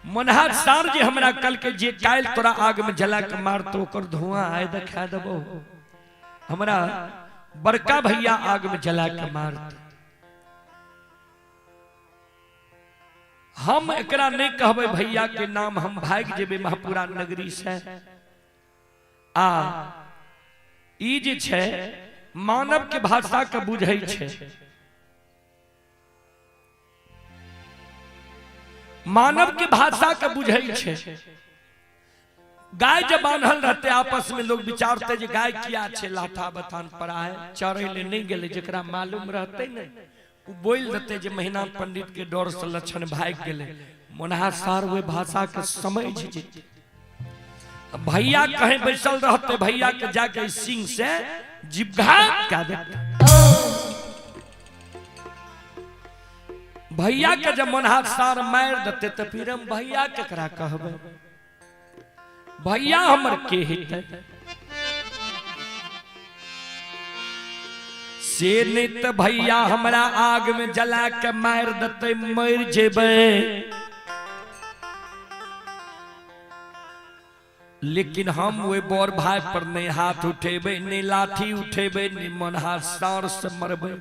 मनहा सार जे हमरा कल के जे कायल तोरा आग में जला के मार तो ओकर धुआं आए देखा देबो। हमरा बड़का भैया आग में जला के मार, हम एकरा नहीं कहबे भैया के नाम, हम भाग जेबे महापुरा नगरी से। आ ई जे छे मानव के भाषा के बुझै छे, मानव के भाषा के बुझै छे। गाय जब बांधल रहते आपस में लोग विचारते जे गाय किया छे लाठा बथान पर आए चरे ले नहीं गेले, जेकरा मालूम रहते नहीं वो बोल देते जे महीना पंडित के डर से लक्षण भाग गेले। मनहा सार वे भाषा के समझ जेते। भैया कहीं बैसल रहते, भैया के जाके सिंह से जिभघात कर देते। भैया के जब मनहा सार मार देते तो फिर हम भैया केकरा कहबे, भैया हमर के हेते से नहीं तो भैया हमरा आग में जला के मार देते, मर जेबे। लेकिन हम वे बोर भाई पर नहीं हाथ उठेबे, नहीं लाठी उठेबे, नहीं मनहा सार से मरबे।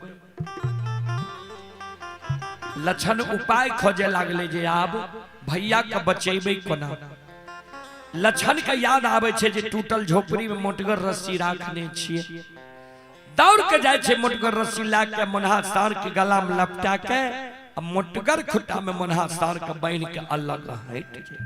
लक्षण उपाय खोजे लागले जे आब भैया के बचेबे कोना। लक्षण के याद आवे छे जे टूटल झोपड़ी में मोटगर रस्सी राखने छिए। दौड़ के जाए छे मोटगर रस्सी ला के मनहा सार के गला में लपटा के मोटगर खुट्टा में मनहा सार के बांध के अलग हट जाए।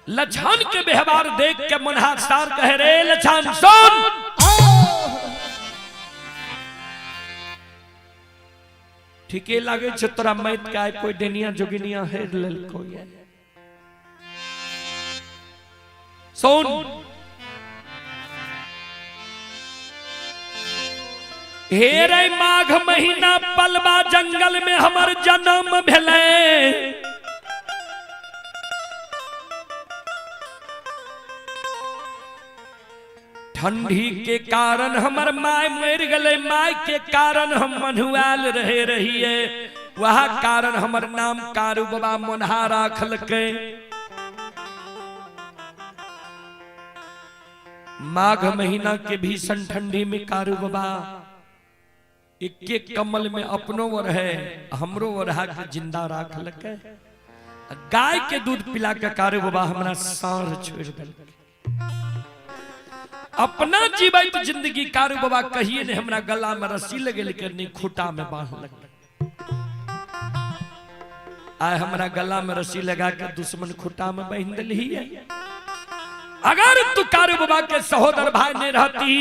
लक्षण के व्यवहार देख के मनहा सार कहे रे लक्षण सुन, ठीके लागे छे तोरा मैत के कोई डेनिया जोगिनिया हेर लेल कोई सुन। हे रे माघ महीना पलवा जंगल में हमर जन्म भेले। ठंडी के कारण हमर माय मर गले, माय के कारण हम मनुआल रहे रहिए। वह कारण हमर नाम कारू बाबा मनहा राखल के। माघ महीना के भीषण ठंडी में कारू बाबा एक एक कमल में अपनो वर है हमरो वरहा के जिंदा राखल के। गाय के दूध पिला के कारू बाबा हमरा सार छोड़ दिल। अपना जीवित जिंदगी कारू बाबा कहिए ने हमरा गला में रस्सी लगे लेकिन नहीं खूटा में बांध लगे। आए हमरा गला में रस्सी लगा के दुश्मन खूटा में बांध दिली है। अगर तू कारू बाबा के सहोदर भाई नहीं रहती,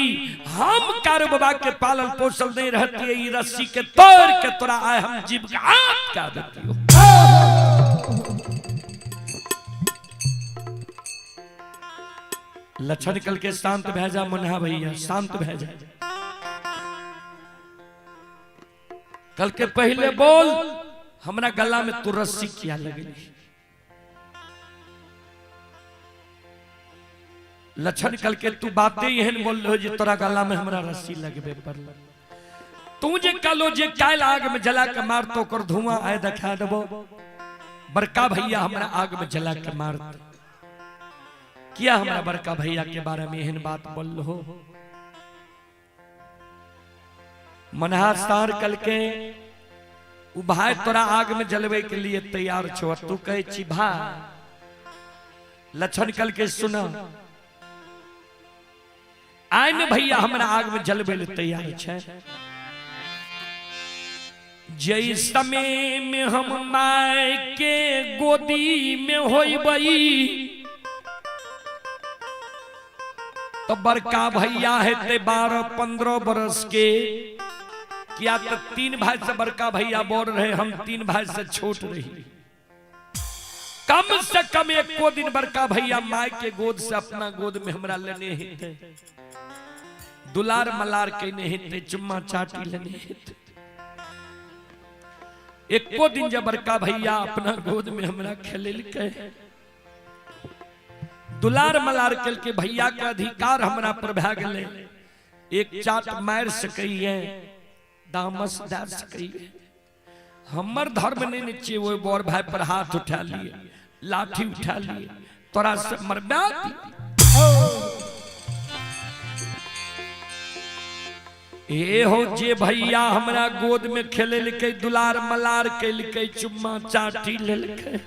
हम कारू बाबा के पालन पोषण नहीं रहती, ये रस्सी के तोड़ के तोरा आए हम जीवघात कर देती हो। लक्षण कल के शांत भेजा मनहा भैया, शांत भेजा। कल के पहले बोल हमरा गला में तू रस्सी किया लगे। लक्षण कल के तू बातें यहन बोल रहे हो तोरा गला में हमरा रस्सी लगबे पड़ल। तू जे कलो जे कायल आग में जला के मार तो कर धुआं आए देखा देबो। बड़का भैया हमरा आग में जला के मार किया। हमरा बड़का भैया के बारे में एहन बात बोल हो। मनहा सार कल के उ भाई तोरा आग में जलवे के लिए तैयार छो, तू कहे छी भाई लक्षण कल के सुना आय में भैया हमरा आग में जलवे ले तैयार छे। जय समय में हम माय के गोदी में होइबई तो बड़का भैया है 12-15 बरस के, क्या तो 3 भाई से बड़का भैया बोल रहे, हम 3 भाई से छोट रही। कम से कम 1 दिन बड़का भैया माय के गोद से अपना गोद में हमरा लेने हेते, दुलार मलार कहने हेते, चुम्मा चाटी लेने हेते। 1 दिन जब बड़का भैया अपना गोद में हमरा खेले के दुलार मलार कल के भैया का अधिकार हमरा पर भा गेले, एक चाट मार सकइए, दामस डाल सकइए। हमर धर्म ने नीचे वो बोर भाई पर हाथ उठा लिए, लाठी उठा लिए, तोरा से मरबा ए हो जे भैया हमरा गोद में खेले लिखे, दुलार मलार के लिखे, चुम्मा चाटी ले लिखे,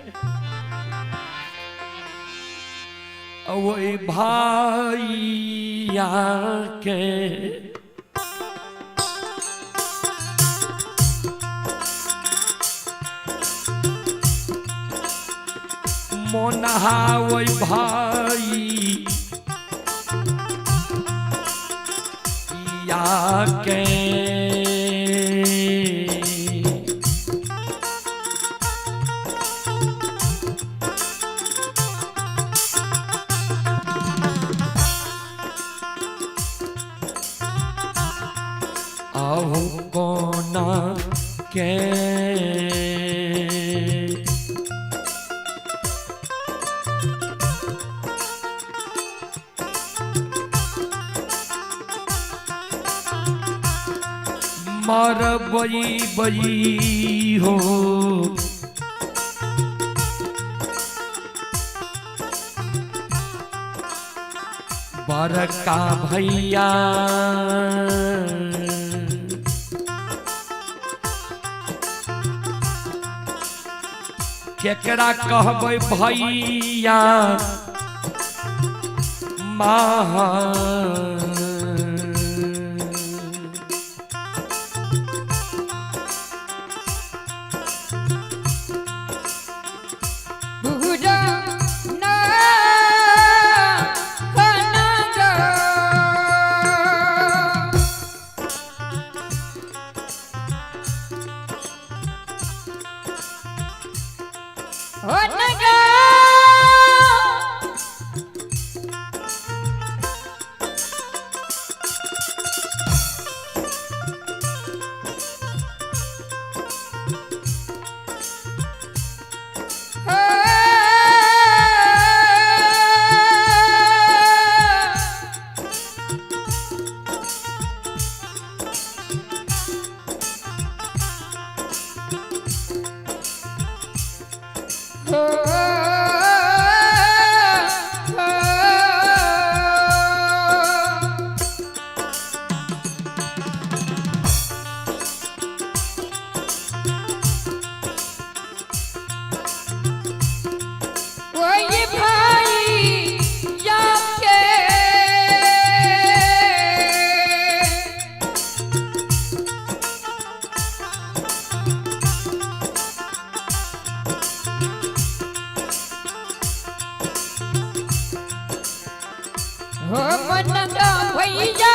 वही भाइया के मोनहा वही भाई या के आहू कोना के मर बई बई हो बड़का भैया केकरा कहबै भैया महा बुरा ना कनागा हो नगा वही भाई जाके हो मनगा भैया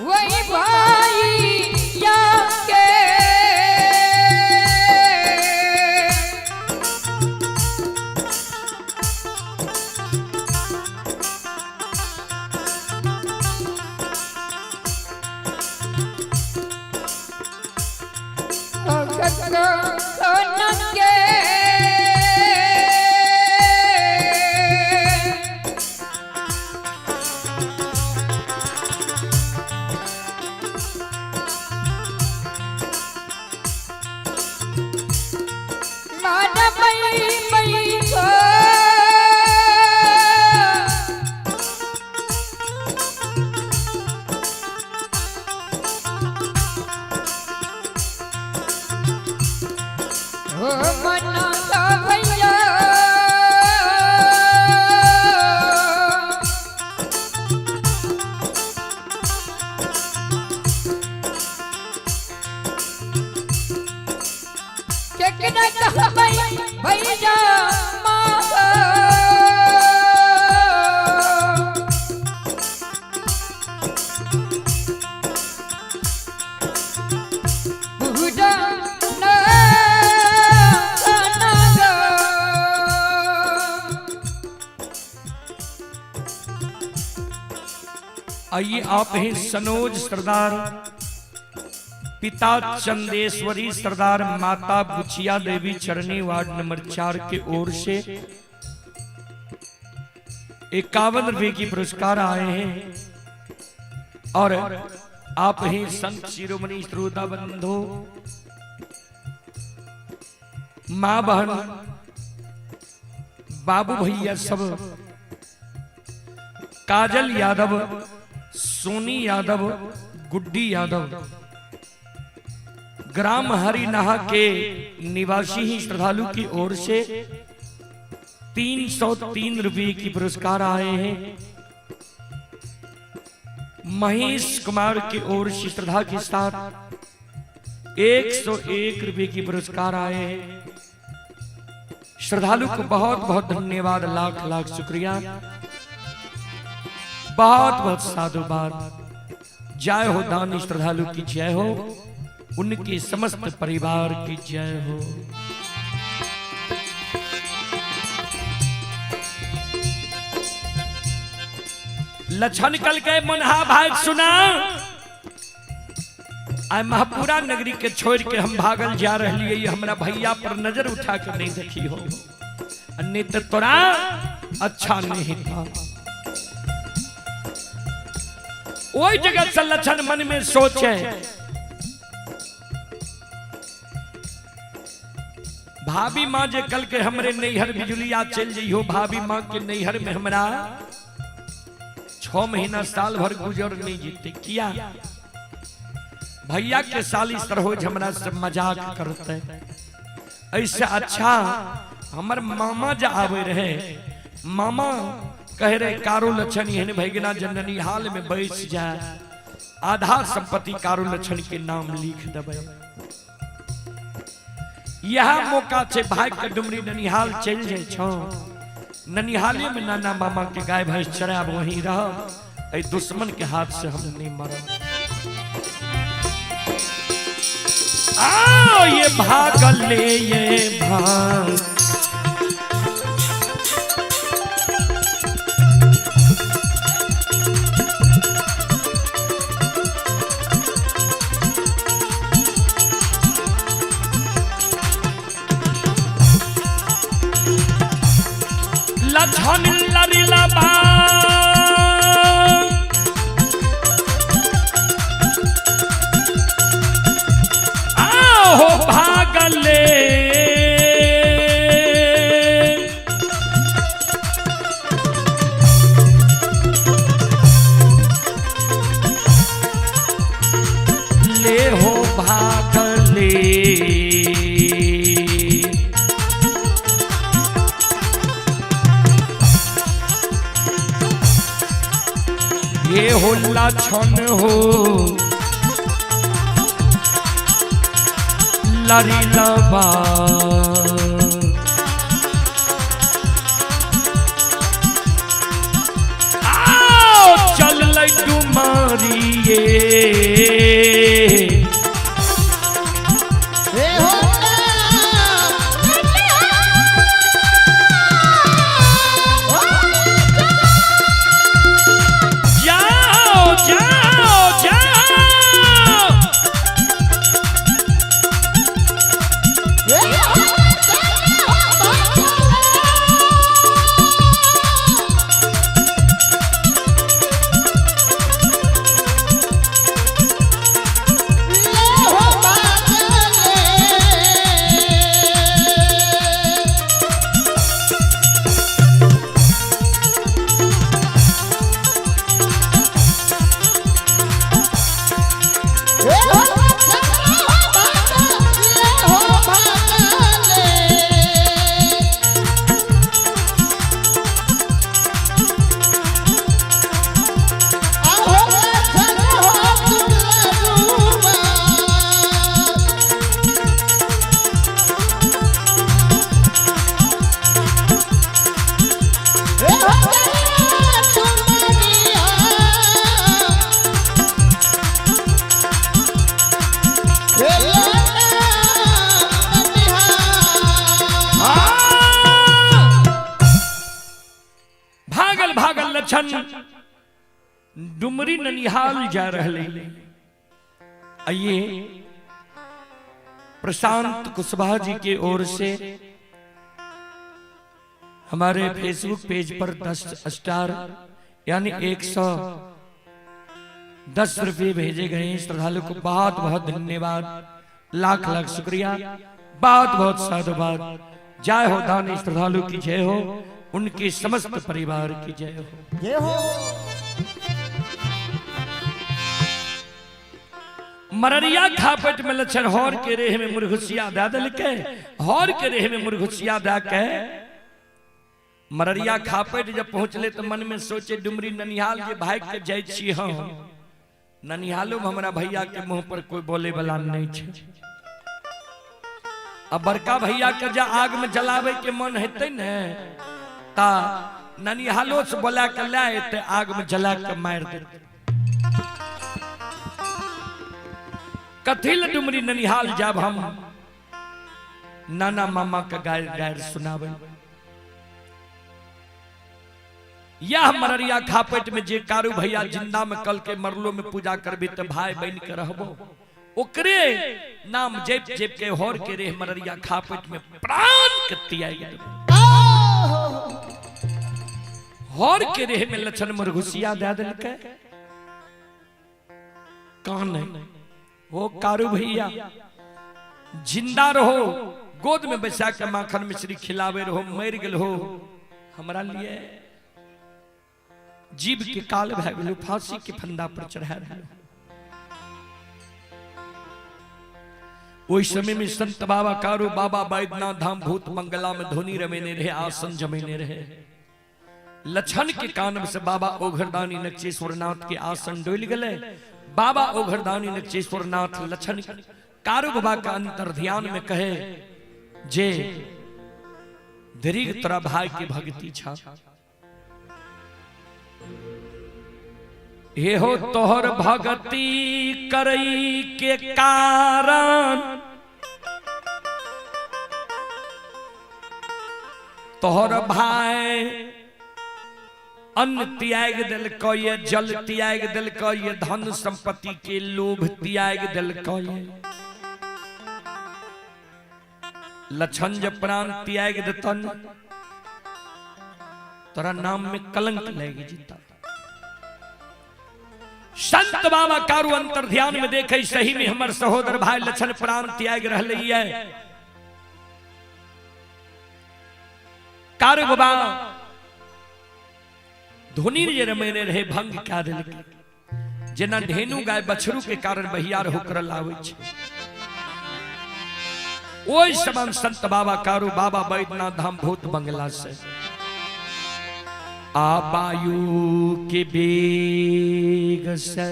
वही भाई जाके माना मई मई हो मना का भैया केकरा कहबै भैया माँ बुढ़ा ना आइए आप हैं सनोज सरदार, पिता चंदेश्वरी सरदार, माता बुचिया देवी चरनी, वार्ड नंबर 4 के ओर से 51 रुपए की पुरस्कार आए हैं। और आप हैं संत शिरोमणि श्रोता बंधु, मां बहन, बाबू भैया सब, काजल यादव, सोनी यादव, गुड्डी यादव, ग्राम हरिनाहा के निवासी ही श्रद्धालु की ओर से 303 रुपए की पुरस्कार आए हैं। महेश कुमार की ओर से श्रद्धा के साथ 101 रुपए की पुरस्कार आए हैं। श्रद्धालु को बहुत बहुत धन्यवाद, लाख लाख शुक्रिया, बहुत बहुत साधुवाद। जय हो दानी श्रद्धालु की जय हो, उनके समस्त परिवार की जय हो। लक्षण कल के मुनहा भाग सुना, आय महापुरा नगरी के छोड़ के हम भागल जा रही है, हमरा भैया पर नजर उठा के नहीं देखी हो, अन्य तो तोरा अच्छा नहीं था। वही जगह से लक्षण मन में सोचे, भाभी माँ जे कल के हमरे नैहर बिजुलिया चल जाइ हो, भाभी माँ के नैहर में हमरा 6 महीना साल भर गुजर नहीं जीते किया। भैया के साली तरह हमरा से मजाक करते, ऐसे अच्छा हमर मामा जा आवे रहे, मामा कह रहे कारो लक्षण यहन भैगना जननी हाल में बैठ जाए, आधा संपत्ति कारो लक्षण के नाम लिख देवे। यह मौका से भाग के डुमरी ननिहाल चल जाए छो, ननिहाले में नाना मामा के गाय भैंस चराब वहीं रह, ऐ दुश्मन के हाथ से हम नहीं मरा। आओ ये भागल ले ये भाग, लक्षण लरिला बा आओ भागले, ले हो भागले, ये हो लक्षण हो लरिलबा, आओ चल डुमरिए, लछन डुमरी ननिहाल जा रहे। आइए प्रशांत कुशवाहा जी की ओर से हमारे फेसबुक पेज पर 10 स्टार यानी 110 रुपये भेजे गए। श्रद्धालु को बहुत बहुत धन्यवाद, लाख लाख शुक्रिया, बहुत बहुत साधुवाद। जय हो दानी श्रद्धालु की जय हो, उनके समस्त परिवार की जय हो। जय हो। मररिया खापट में लक्षण हौर के रेह में मुरघुसिया दादल के, हौर के रेह में मुरघुसिया दा के। मररिया खापट जब पहुंचले तो मन में सोचे डुमरी ननिहाल के भाई के जाय छी हम। ननिहालो में हमारा भैया के मुंह पर कोई बोले वाला नहीं छे। अब बड़का भैया के जा आग में जलावे के मन हेते न ता ननिहालो से बोला के लाए ते आग में जला के मार दे। कथिल डुमरी ननिहाल जब हम नाना मामा का गाय गाय सुनावे। यह मररिया खापट में जे कारू भैया जिंदा में कल के मरलो में पूजा करबी तो भाई बन के रहबो। ओकरे नाम जेब जेब के हौर के रेह मररिया खापट में प्राण कतियाई। हौर के रेह में लक्षण मुरघुसिया दे दिल के कान वो कारू भैया जिंदा रहो, गोद में बैसा के माखन मिश्री खिलावे रहो, मर गल हो हमरा लिए जीव के काल भै गेलो, फांसी के फंदा पर चढ़ा रहे। ओई समय में संत बाबा कारू बाबा बैद्यनाथ धाम भूत मंगला में धोनी रमेने रहे, आसन जमेने रहे। लक्षण के कान से बाबा ओघरदानी नक्षेश्वरनाथ के आसन डोल गले। बाबा ओघरदानी नक्षेश्वरनाथ लक्षण कारू बाबा का अंतर ध्यान में कहे जे दीर्घ तोरा भाई की भक्ति छा। हे हो तोहर भक्ति करई के कारण तोहर भाई अन्न त्याग दिल को, ये जल त्याग दिल को, ये धन संपत्ति के लोभ त्याग दिल को। लक्षण जब प्राण त्याग देतन तोरा नाम में कलंक लगी जीता। संत बाबा कारू अंतर ध्यान में देखे सही में हमर सहोदर भाई लक्षण प्राण त्याग रहले है। कारू बाबा धोनी जे रमेने रहे भंग क्या दिल जेना ढेनु गाय बछरू के कारण बहियार होकर लावे छे। ओई समान संत बाबा कारू बाबा बैद्यनाथ धाम भूत बंगला से आबायु के बेग से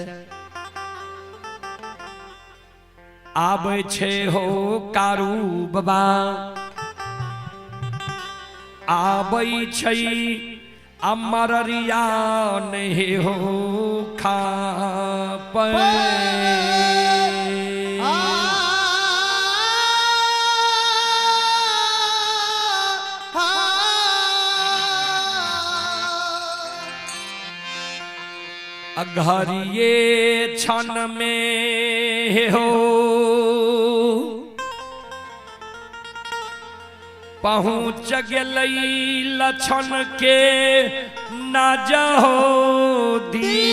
आबे छे हो कारू बाबा, आबै छै अमररिया नहीं हो खापट। अघरिये क्षण में हो पहुँच गई लक्षण के ना जाओ दी।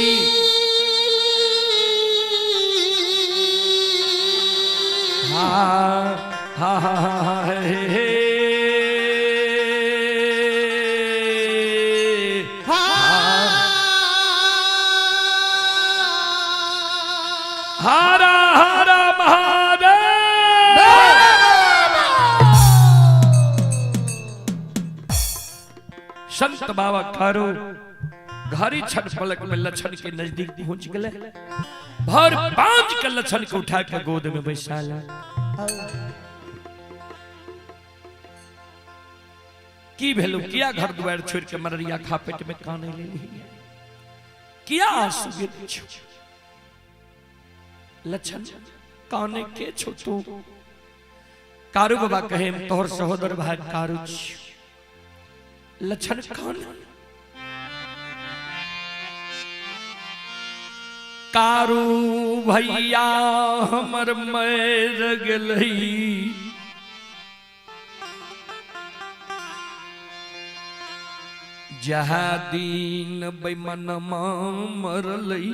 हाँ हाँ हाँ हे हरा हरा महादेव। संत बाबा कारू घरी छठ पलक में लक्षण के नजदीक पहुंच गए। भर पांच के लक्षण को उठा के गोद में बैसाला। की भेलो किया घर द्वार छोड़ के मररिया खापेट में काने ले ली किया आंसू गिरे छो लक्षण काने के छो तू। कारू बाबा कहे तोहर सहोदर भाई कारू लक्षण कान कारू भैया हमर मर गेलई जहा दिन बेमनमा मरलई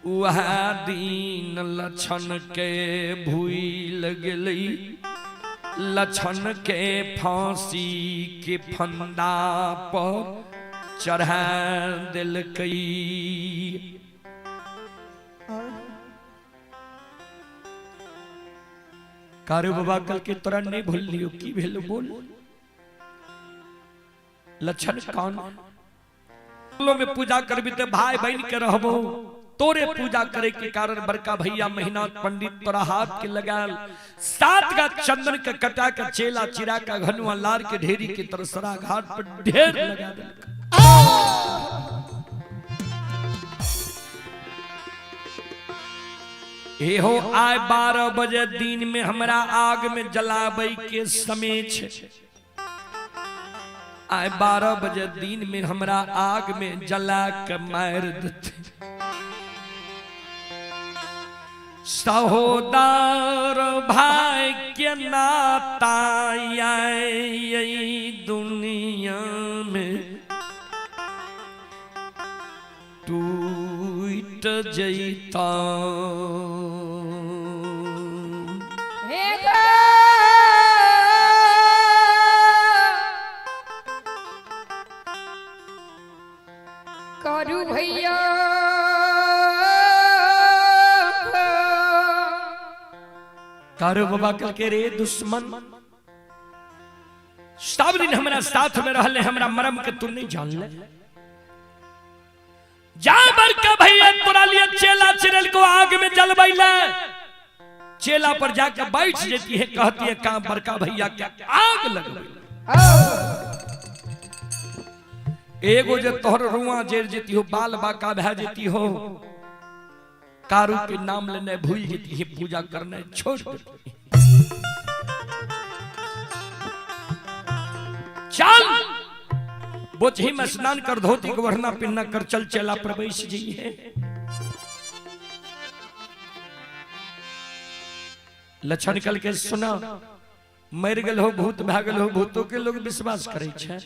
वह दिन लछन के भूल गेलई लछन के फांसी के फंदा पर चढ़ा दिलकई कारू बाबा कल के तोरा नहीं भूल लियो की भेल बोल लक्षण कौन में पूजा करबी तो भाई बहन के रहबो तोरे पूजा करे के कारण बड़का भैया मेहनत पंडित तोरा हाथ के लगाल 7 गा चंदन के कटा के चेला चिरा का घनुआ लार के ढेरी के तरसरा घाट पर ढेर लगा दे एहो आय 12 बजे दिन में हमरा आग में जलाबै के समय छे आय 12 बजे दिन में हमरा आग में जला के मार देते सहोदर भाई के नाता दुनिया में टूट जैता कारू भैया कारू बाबा कल के रे दुश्मन सब दिन हमारा साथ में रहले हमरा मरम के तू नहीं जान ले जा बड़का भैया तोरा लिए चेला चिरल को आग में जलबैले चेला पर जाके बैठ जेती है कहती है काम बड़का भैया के आग लगबै एगो जे तोहर रुआ जेर जेती हो बाल बाका भै जेती हो कारू के नाम लेने भूल जेती है पूजा करने छोड़ देती चल बोझी में स्नान कर धोती को वरना पिन्ना कर चल चला प्रवेश जी है लक्षण कल के सुना मर गल हो भूत भागल हो भूतों के लोग विश्वास करे छे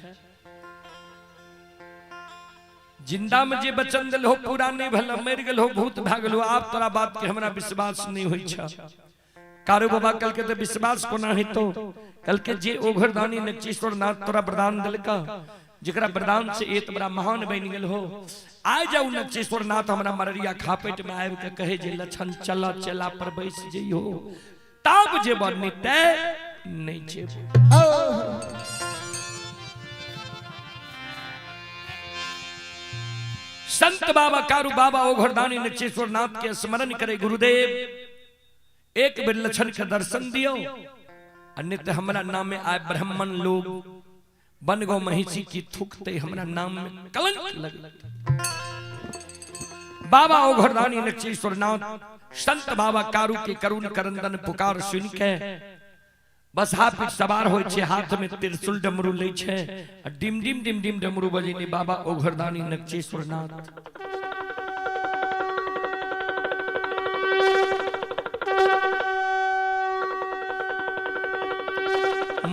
जिंदा में जे बचन दिल हो पूरा नहीं भला मर गल हो भूत भागल हो आप तोरा बात के हमरा विश्वास नहीं होई छा कारू बाबा कल के तो विश्वास को ना है तो कल के जे ओघरदानी नक्षेश्वर नाथ तोरा वरदान दिल का जकरा वरदान से एक बड़ा महान बन गेल हो आ जाऊ नक्षेश्वर नाथ हमरा मररिया खापेट में आब के कहे जे लछन चला चला पर बैस जइहो तब जे बनी तै नहीं छे संत बाबा कारू बाबा ओघरदानी नक्षेश्वर नाथ के स्मरण करे गुरुदेव एक बेर लक्षण के दर्शन दियो अन्यथा हमरा नाम में आए ब्राह्मण लोग बन गो महिषी की थूकते हमरा नाम में कलंक लग बाबा ओघरदानी नक्षेश्वर नाथ संत बाबा कारू के करुण करंदन पुकार सुन के बस हाथ पे सवार होय छे हाथ में त्रिशूल डमरू ले छे डिम डिम डिम डिम डमरू बजेनी बाबा ओघरदानी नक्षेश्वर नाथ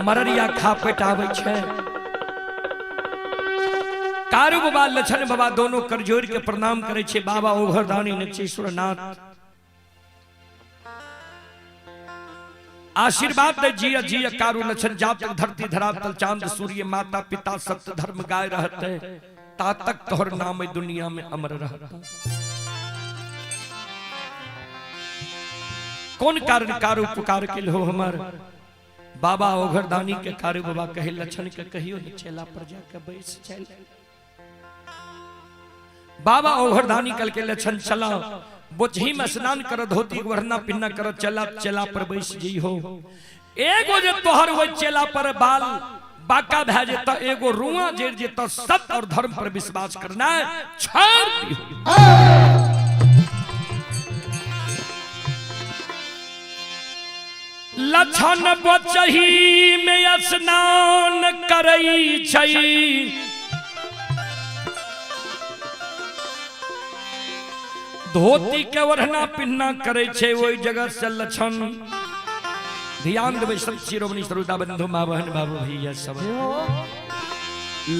मररिया खापेट आवे छे कारू बाबा लछन बाबा दोनों कर जोड़ के प्रणाम करे छे बाबा ओघरदानी नक्षेश्वर नाथ आशीर्वाद दे जिया जिया कारू लछन जब तक धरती धरातल चांद सूर्य माता पिता सत्य धर्म गाय रहते ता तक तोहर नाम दुनिया में अमर रहता कौन कारण कारू पुकार के हो हमर बाबा ओघरदानी के कारू बाबा कहे लछन के कहियो न चेला पर जाके बैस चल बाबा ओघरदानी कल के लछन चला बोझी में स्नान कर धोती वरना पिन्ना कर चला चला पर बैस जी हो एगो जे तोहर हो चेला पर बाल बाका भै जेता एगो रुआ जेर जेता सत्य और धर्म पर विश्वास करना छोड़ दियो लछन बोचही में स्नान करई छई धोती के ओढ़ना पिन्ना करे छे ओई जगह से लक्षण ध्यान देवे सब शिरोमणि श्रोता बंधु माँ बहन बाबू भैया सब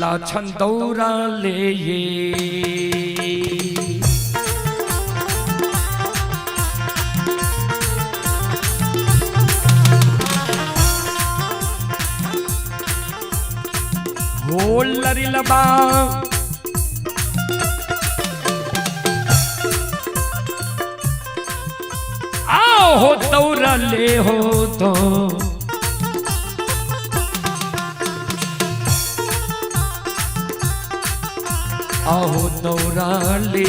लाछन दौरा ले ये हो लरी लबा आओ हो दौरा ले हो तो आओ दौरा ले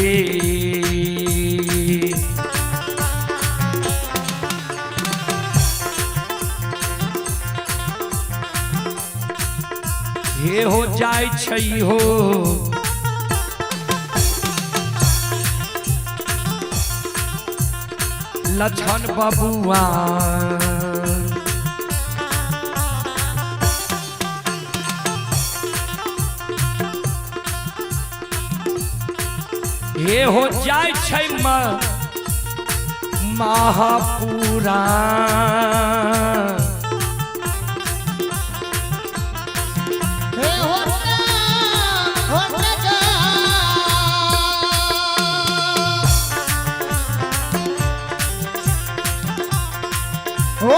हे हो जाय छई हो लछन बबुआ हे हो जाय छै महापुरा हे होता जा हो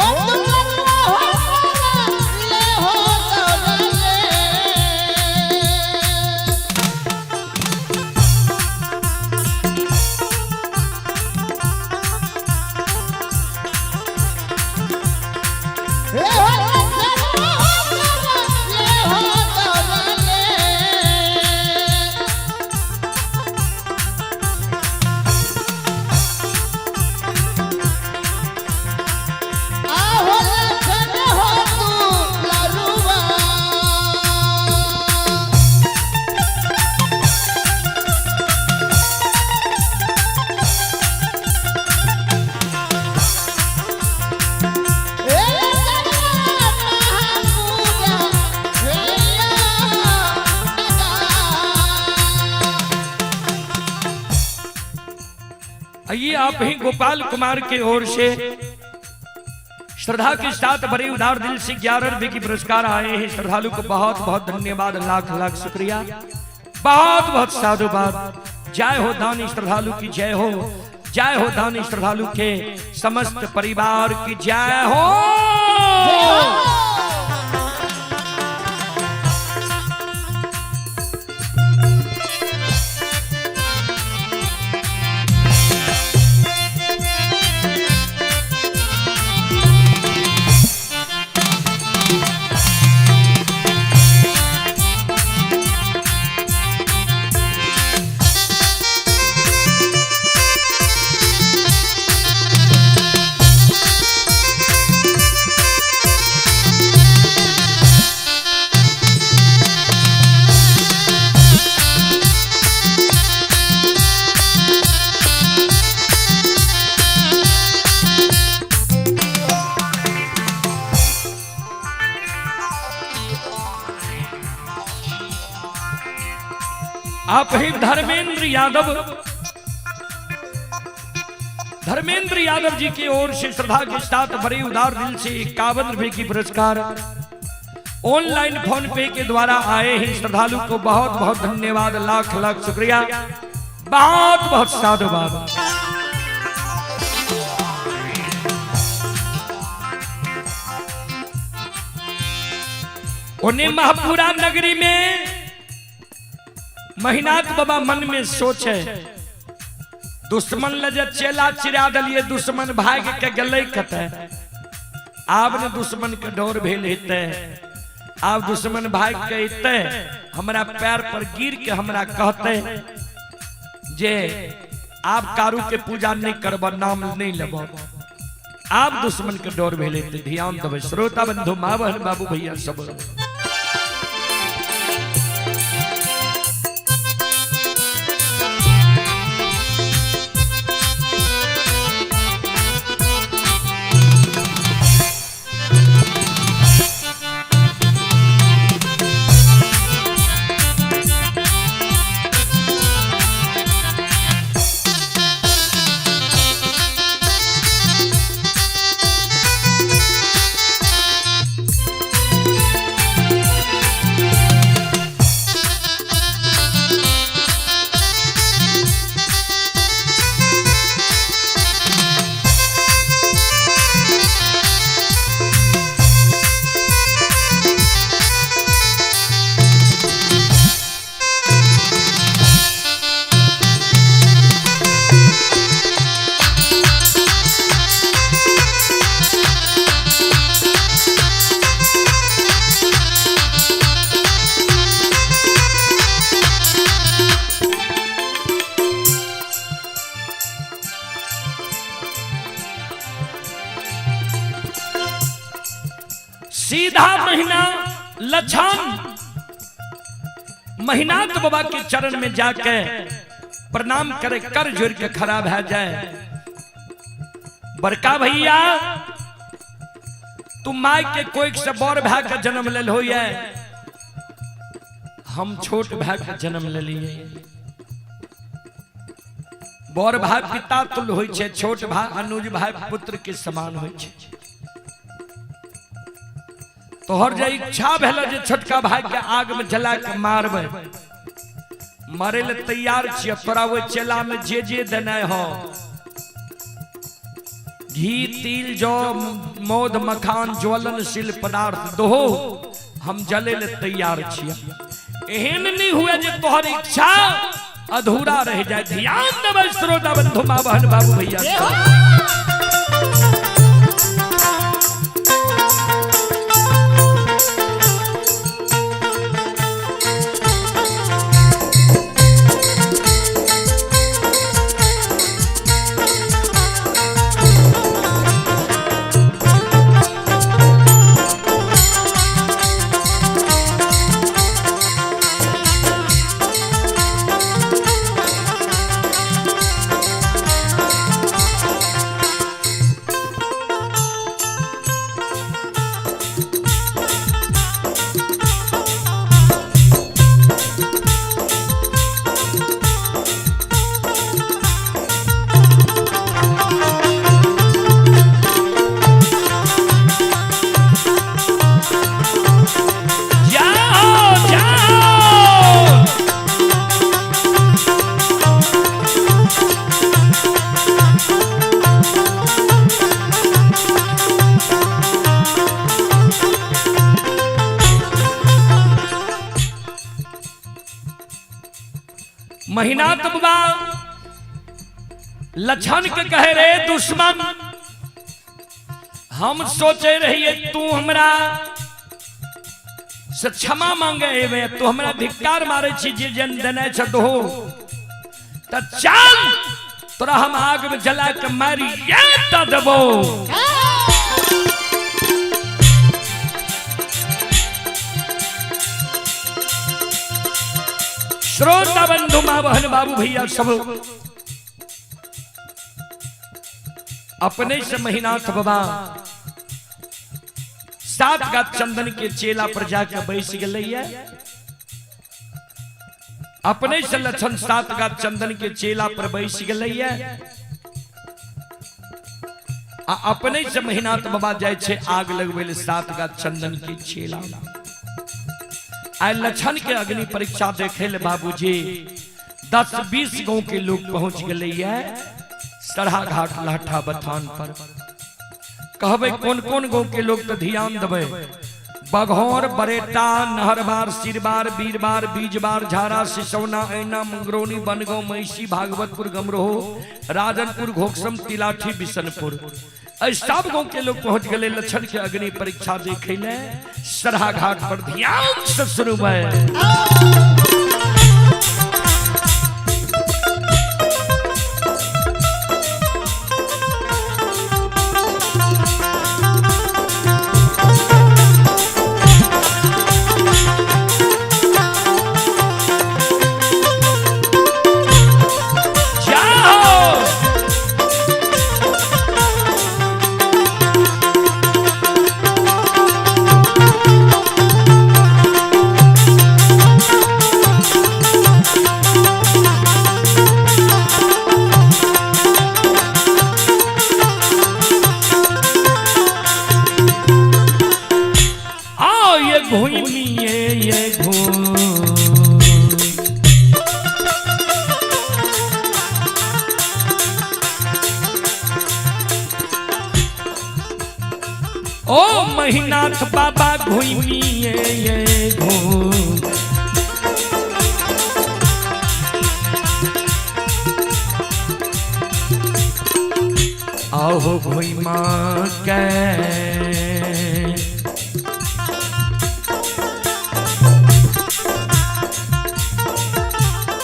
आइए आप ही गोपाल कुमार के ओर से श्रद्धा के साथ बड़े उदार दिल से 11 रुपए की पुरस्कार आए हैं। श्रद्धालु को बहुत बहुत धन्यवाद, लाख लाख शुक्रिया, बहुत बहुत साधुवाद। जय हो दानी श्रद्धालु की जय हो, जय हो दानी श्रद्धालु के समस्त परिवार की जय हो। आप ही धर्मेंद्र यादव जी की ओर से श्रद्धा के साथ बड़े उदार दिल से 51 रुपए की पुरस्कार ऑनलाइन फोन पे के द्वारा आए हैं। श्रद्धालु को बहुत बहुत धन्यवाद, लाख लाख शुक्रिया, बहुत बहुत साधुवाद। उन्हें महापुरा नगरी में महिनाथ बाबा मन में सोचे, दुश्मन लजे चेला चिरा दलिए, दुश्मन भाग के गले कते, आप ने दुश्मन के डोर भेल हेते, आप दुश्मन भाग के इते हमरा पैर पर गिर के हमरा कहते जे आप कारू के पूजा नहीं करब, नाम नहीं लेब, आप दुश्मन के डोर भेल हेते। ध्यान देवे श्रोता बंधु माँ बहन बाबू भैया सब। सीधा महीना लछन महीनाथ बाबा के चरण में जाके प्रणाम करे, कर जोड़ के खड़ा भै जाए। बड़का भैया तू माय के कोई से बड़ भाई के जन्म ले हो, हम छोट भाई के जन्म ले लिए। बड़ भाई पिता तुल होय छे, छोट भाई अनुज भाई पुत्र के समान होय छे। तोहर जे इच्छा भेल जे छोटका भाई के आग में जला के मारबे, मारे ले तैयार छियै। तोरा वो चेला में जे देना हो, घी तिल जौ मौध मखान ज्वलनशील पदार्थ दो, हम जले ले तैयार छियै। एहन नहीं हुए जे तोहर इच्छा अधूरा रह जाए। ध्यान देवे श्रोता बंधु मां बहन बाबू भैया। महीनाथ बाबा लछन के कहे रे दुश्मन, हम सोचे रहिए तू हमरा से क्षमा मांगे हेबे, तू हमरा धिक्कार मारे छी जे जन देने छतो, त चल तोरा हम आग में जला के मारी ये त देबो। श्रोता बंधु मां बहन बाबू भैया सब अपने से महीनाथ बाबा 7 गात चंदन के चेला पर जाकर बैस गए। अपने से लछन 7 गात चंदन के चेला पर बैस गए। अपने से महीनाथ बाबा जाए छे आग लगवे 7 गात चंदन के चेला। आय लछन के अग्नि परीक्षा देखे ले बाबूजी 10-20 गांव के लोग पहुंच गए सरहा घाट लाठा बथान पर। कहबे कौन कौन गांव के लोग तो ध्यान देवे। बघौर, बरेटा, नहरबार, सिरबार, बीरबार, बीजबार, झारा, सिसौना, ऐना, मंगरौनी, बनगांव, महिषी, भागवतपुर, गमरोह, राजनपुर, घोकसम, तिलाठी, बिशनपुर, सब गांव के लोग पहुंच गए लछन के अग्नि परीक्षा देखे ले सरहा घाट पर। ध्यान से शुरू ओ महीनाथ बाबा घूमिए ये घूम। आओ घूमा के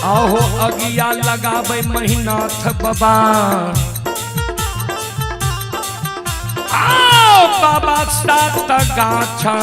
आओ अगिया लगावे महीनाथ बाबा। बाबा सात गाछा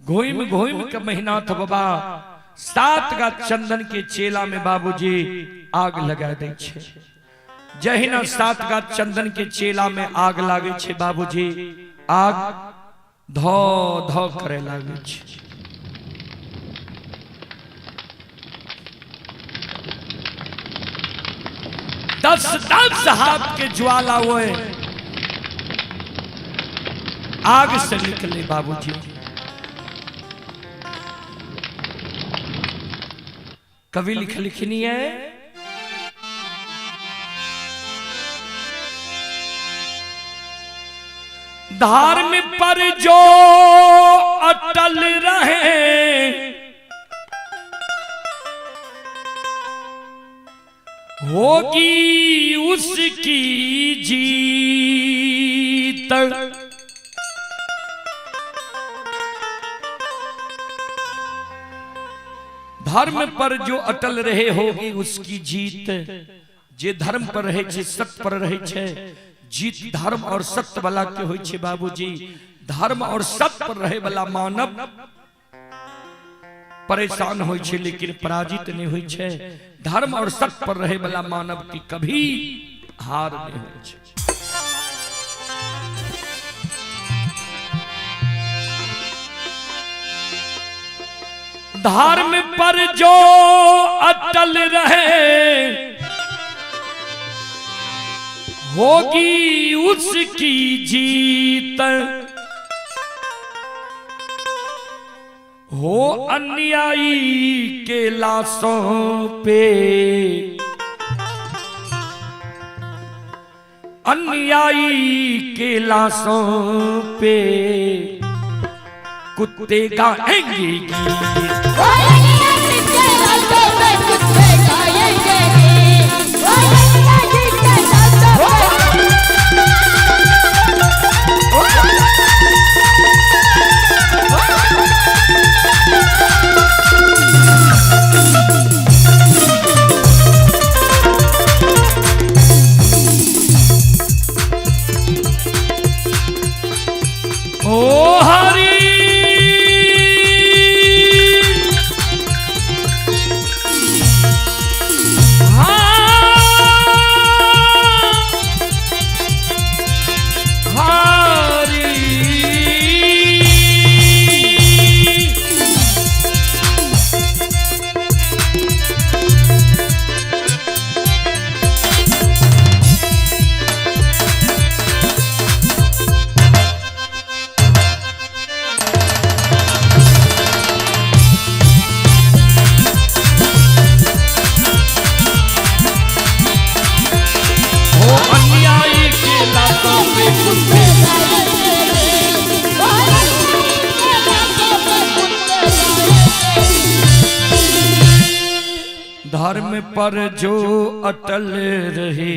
घोइम घोइम के महीना था बाबा सात गा चंदन के चेला में बाबूजी आग लगा दे छे। जहिना सात गा चंदन के चेला में आग लागे छे बाबूजी आग धो धो करे लागे छे। दस दस हाथ के ज्वाला हुए आग से निकले बाबूजी। कवि लिखनी है धार्म पर जो अटल रहे होगी उसकी जीत। धर्म पर जो अटल रहे होगी उसकी जीत। जे धर्म पर रहे छे सत्य पर रहे छे जीत धर्म और सत्य वाला के होय छे बाबूजी। धर्म और सत्य पर रहे वाला मानव परेशान होय छे लेकिन पराजित नहीं होय छे। धर्म और सत्य पर रहे वाला मानव की कभी हार नहीं होय छे। धर्म पर जो अटल रहे होगी उसकी जीत। हो अन्यायी के लाशों पे अन्यायी के लाशों पे कुत्ते गाएंगे गीत। ओ हरि धर्म पर जो अटल रहे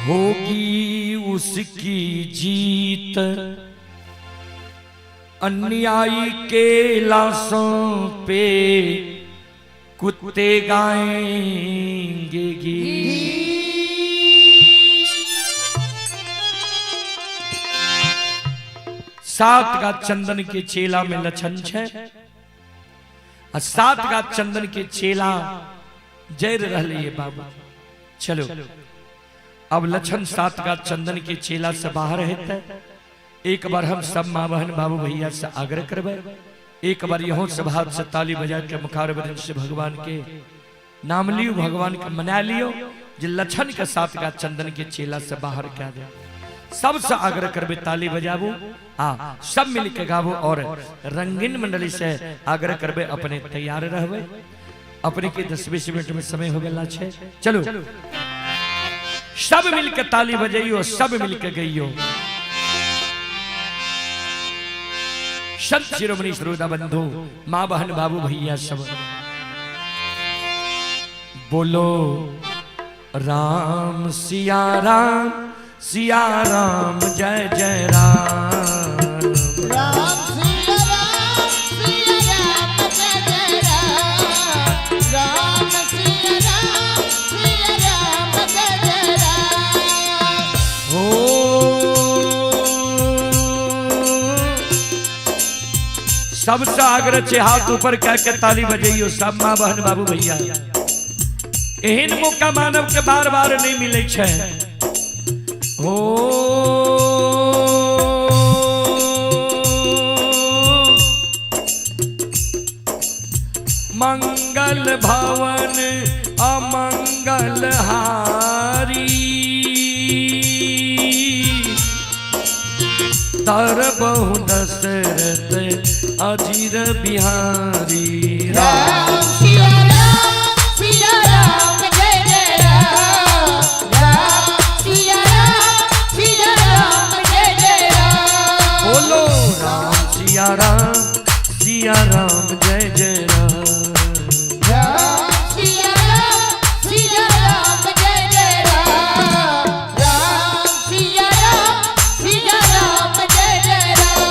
होगी उसकी जीत। अन्यायी के लाशों पे कुत्ते गाएंगे गीत। सात का चंदन के चेला में लछन छे, और सात का चंदन के चेला जैर रहलिए बाबू। चलो अब लछन सात का चंदन के चेला से बाहर है। एक बार हम सब माँ बहन बाबू भैया से आग्रह करबे, एक बार यहों से हाथ से ताली बजा के मुखार बदन से भगवान के नाम लियो, भगवान के मना लियो, जो लछन के साथ का चंदन के चेला से बाहर क्या दे। सबसे आग्रह करबे, ताली बजाबू, सब मिल के गाबो, और रंगीन मंडली से आग्रह करबे अपने तैयार रहबे। अपने के 10-20 मिनट में समय हो गया छे। चलो सब मिल के ताली बजाइयो, सब मिल के गइयो। संत शिरोमणि श्रोता बंधु माँ बहन बाबू भैया सब बोलो राम सिया राम, सिया राम जय जय राम। राम सिया राम, सिया राम जय जय राम। राम सिया राम, सिया राम जय जय राम। हो सबसे आग्रह छे, हाथ ऊपर करके ताली बजाइयो सब माँ बहन बाबू भैया। एहन मौका मानव के बार बार नहीं मिले छे। हो मंगल भवन अमंगल हारी, तर बहु दशरथ अजीर बिहारी। राम सिया राम, सिया राम जय जय राम। राम सिया राम, सिया राम जय जय राम। बोलो राम सिया राम, सिया राम जय जय राम। राम सिया राम, सिया राम जय जय राम। राम सिया राम, सिया राम जय जय राम।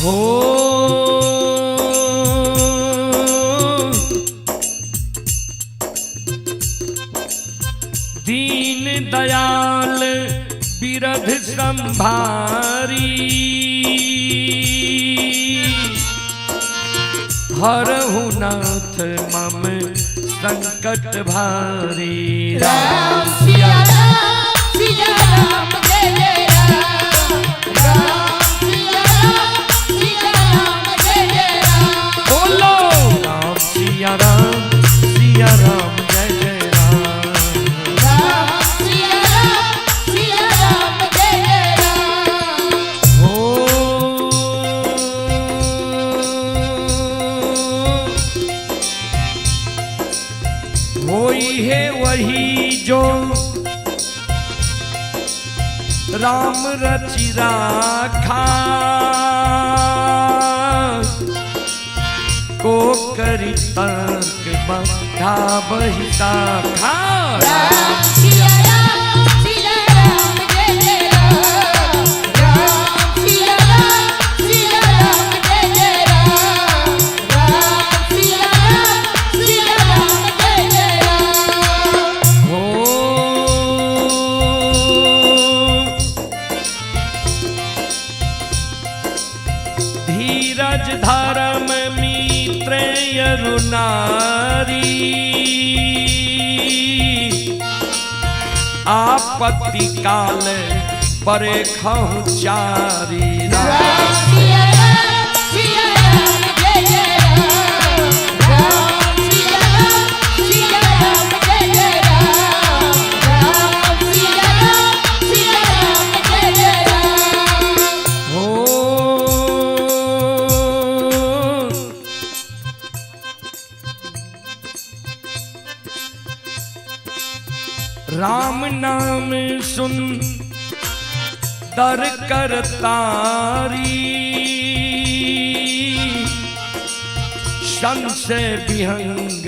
हो दीन दयाल बिरध संभारी, हरहु नाथ मम संकट भारी। राम सिया राम, सिया राम जय जय राम। राम सिया राम, सिया राम जय जय राम। बोलो राम सिया राम, सिया राम जय जय राम। राम सिया राम, सिया राम जय जय राम। होई है वही जो राम रचि राखा, को करी तर्क बंधा बहि शाखा। राम सिया राम, सिया राम जय जय राम। राम सिया राम, सिया राम जय जय राम। राम सिया राम, सिया राम जय जय राम। धीरज धर्म मित्र यरुनारी, आपत्ति काल परे खहु चारी। राम सिया राम, सिया राम जय जय राम। राम सिया राम, सिया राम जय जय राम। राम सिया राम, सिया राम जय जय राम। राम नाम सुन दर कर तारी, संशय विहंग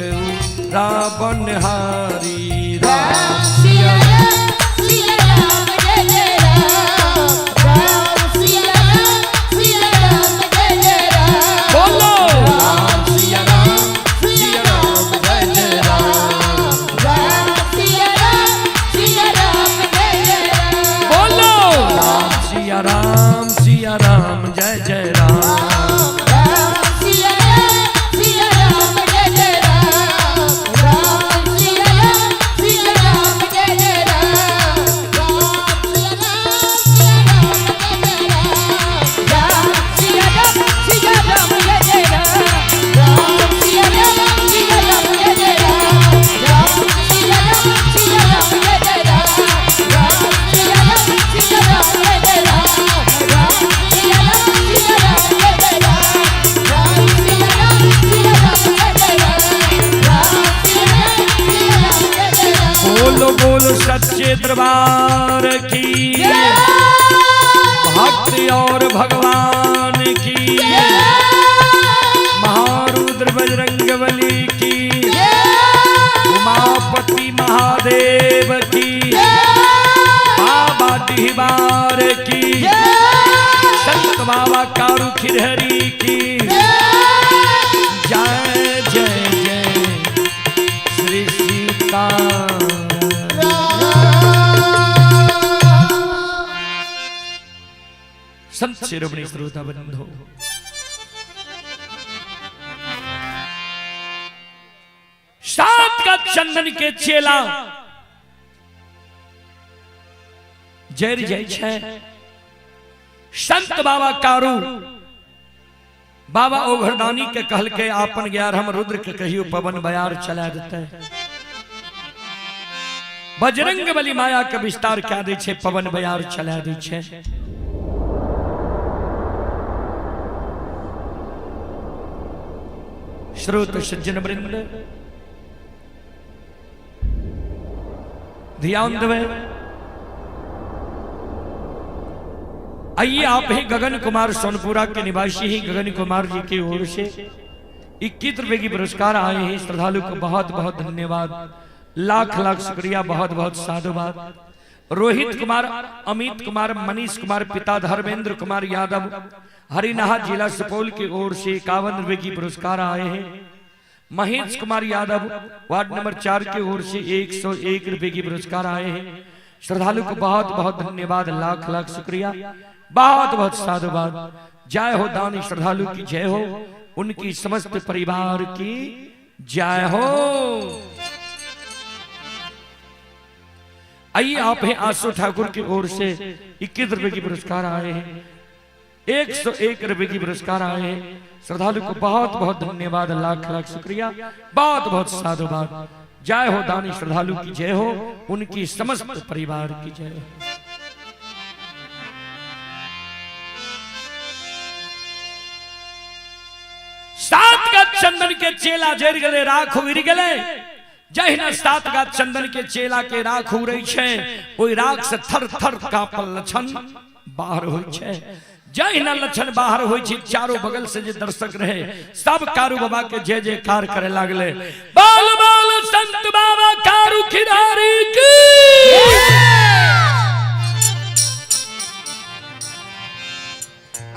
रावण हारी। राम सिया राम, सिया राम जय जय राम। राम सिया राम, सिया राम दरबार की भक्ति और भगवान की महारुद्र बजरंगबली की उमापति महादेव की बाबा डिहबार की संत बाबा कारू खिरहरी की जय जय जय श्री सीता। संत शिरोमणि श्रोता बंधु, सात का चंदन के चेला जय जय छे संत बाबा कारू बाबा ओघरदानी के कहल के आपन 11 रुद्र के कहियो पवन बयार चला देते। बजरंगबली माया के विस्तार क्या दे छे, पवन बयार चला दे छे। श्रोत सज्जन वृंद ध्यान देवे। आइए आप ही गगन कुमार सोनपुरा के निवासी ही गगन कुमार जी की ओर से 21 रुपए की पुरस्कार आए हैं। श्रद्धालु को बहुत बहुत धन्यवाद, लाख लाख शुक्रिया, बहुत बहुत साधुवाद। रोहित कुमार, अमित कुमार, मनीष कुमार, पिता धर्मेंद्र कुमार यादव, हरिनाहा जिला सुपौल की ओर से 51 रुपए की पुरस्कार आए हैं। महेश कुमार यादव वार्ड नंबर 4 की ओर से 101 रुपए की पुरस्कार आए हैं। श्रद्धालु को बहुत बहुत धन्यवाद, लाख लाख शुक्रिया, बहुत बहुत साधुवाद। जय हो दानी श्रद्धालु की जय हो, उनकी समस्त परिवार की जय हो। आइए आप हैं आशु ठाकुर की ओर से 21 रुपए की पुरस्कार आए हैं। 101 रुपए की पुरस्कार आए हैं। श्रद्धालु को बहुत बहुत धन्यवाद, लाख लाख शुक्रिया, बहुत बहुत साधुवाद। जय हो दानी श्रद्धालु की जय हो, उनकी समस्त परिवार की जय हो। सात का चंदन के चेला जर गले राख उड़ गले। जहिना सात का चंदन के चेला के राख उड़ै छै, ओई राख से थर थर कांपल लक्षण बाहर होइ छै। जहिना लक्षण बाहर होइ छै, चारों बगल से जे दर्शक रहे सब कारू बाबा के जय जयकार करे लागले। बोल बोल संत बाबा कारू खिरारी की।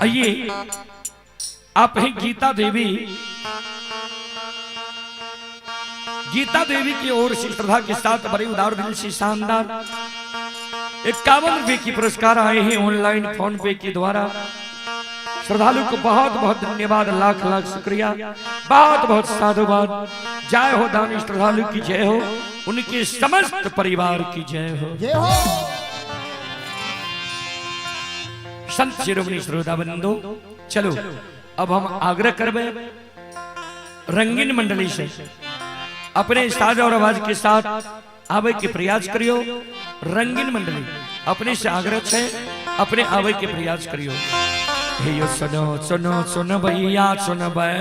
आइए आप हैं गीता देवी की ओर से श्रद्धा के साथ बड़े उदार दिल से शानदार 51 रुपए की पुरस्कार आए हैं ऑनलाइन फोन पे के द्वारा। श्रद्धालु को बहुत बहुत धन्यवाद, लाख लाख शुक्रिया, बहुत बहुत साधुवाद। जय हो दानी श्रद्धालु की जय हो, उनके समस्त परिवार की जय हो। संत शिरोमणि श्रोता बंधु, चलो अब हम आग्रह करबे रंगीन मंडली से अपने साज और आवाज के साथ आवे के प्रयास करियो। रंगीन मंडली अपने से आग्रह है, अपने आवे के प्रयास करियो। हे यो सुनो सुनो सुनो भैया सुनो भै।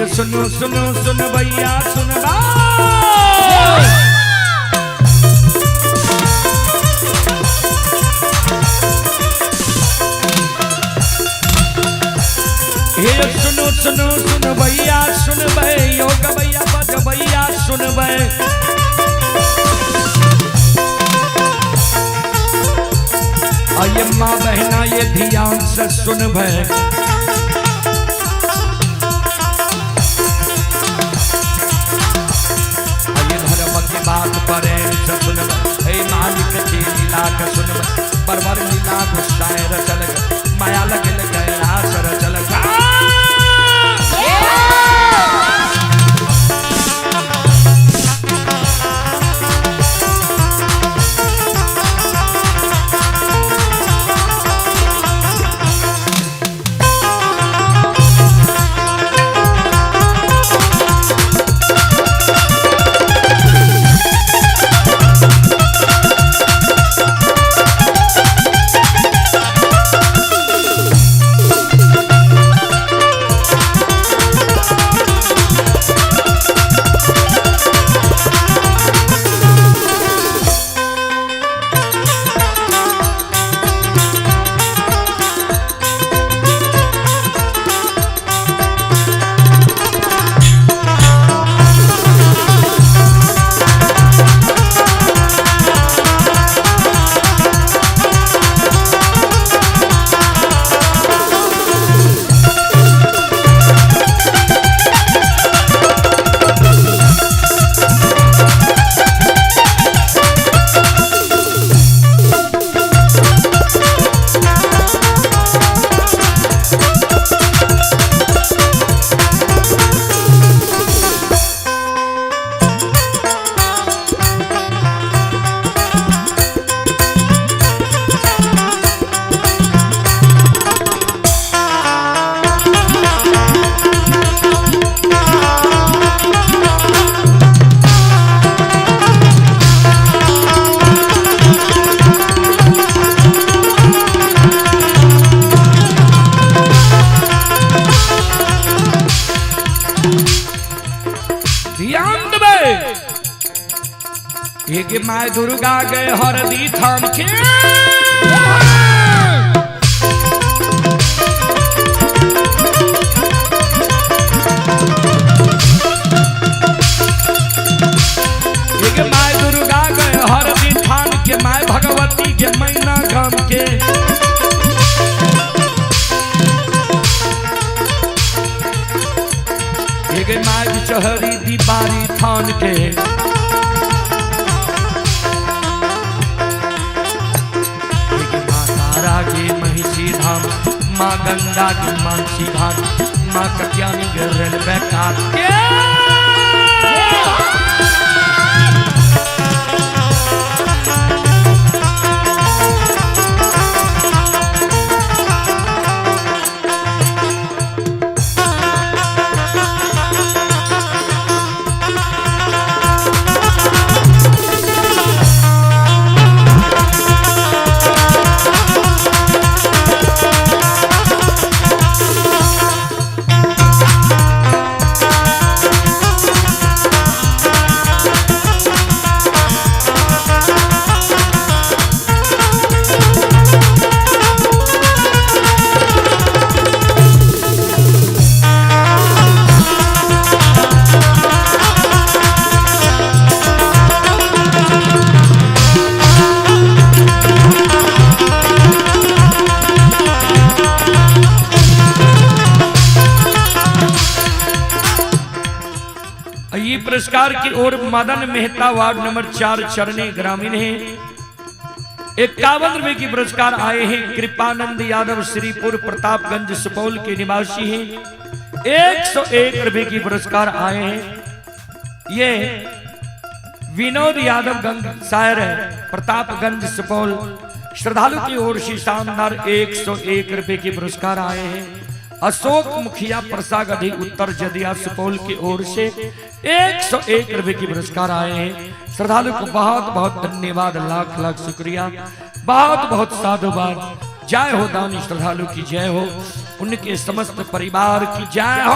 सुनो सुनो सुन भैया सुन सुनो सुनो सुन भैया सुन भै, योग भैया बज भैया सुन भै। आइए माँ बहना ये ध्यान से सुन भै। बात पर के सुन परवर लीला गुस्साए रचल माया लगल गया सर चल ये माय दुर्गा गए हरदी थान के ये माय दुर्गा गए हरदी थान के माय भगवती के मैना गाम के ये माय बिचहरी दीवारी थान के महिषी धाम माँ गंगा की मानसी घाट माँ कत्यानी रेलवे काट के पुरस्कार की ओर मदन मेहता वार्ड नंबर 4 चरने ग्रामीण है। 51 रुपए की पुरस्कार आए हैं कृपानंद यादव श्रीपुर प्रतापगंज सुपौल के निवासी हैं। 101 रुपए की पुरस्कार आए हैं ये विनोद यादव गंगसायर प्रतापगंज सुपौल श्रद्धालु की ओर से शानदार 101 रुपए की पुरस्कार आए हैं। अशोक मुखिया प्रसागढ़ी उत्तर जदिया सुपौल की ओर से 101 रुपए की पुरस्कार आए हैं। श्रद्धालु को बहुत बहुत धन्यवाद, लाख लाख शुक्रिया, बहुत बहुत साधुवाद। जय हो दानी श्रद्धालु की जय हो, उनके समस्त परिवार की जय हो।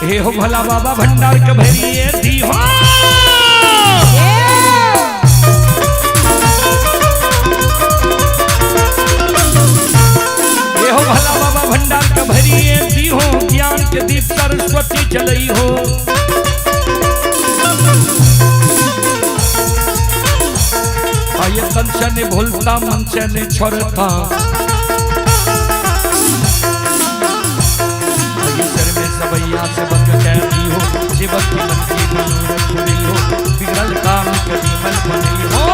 हे हो भला बाबा भंडार के भरिए दी हो हे हो भला बाबा भंडार के भरिए दी हो ज्ञान के दीप सरस्वती चलई हो आये तंचा ने भूलता मनसे ने छोड़ता सबैया से बंद कैदी हो जीवन की मन की मनोरथ पूरी हो बिगड़ल काम कभी मन बनी हो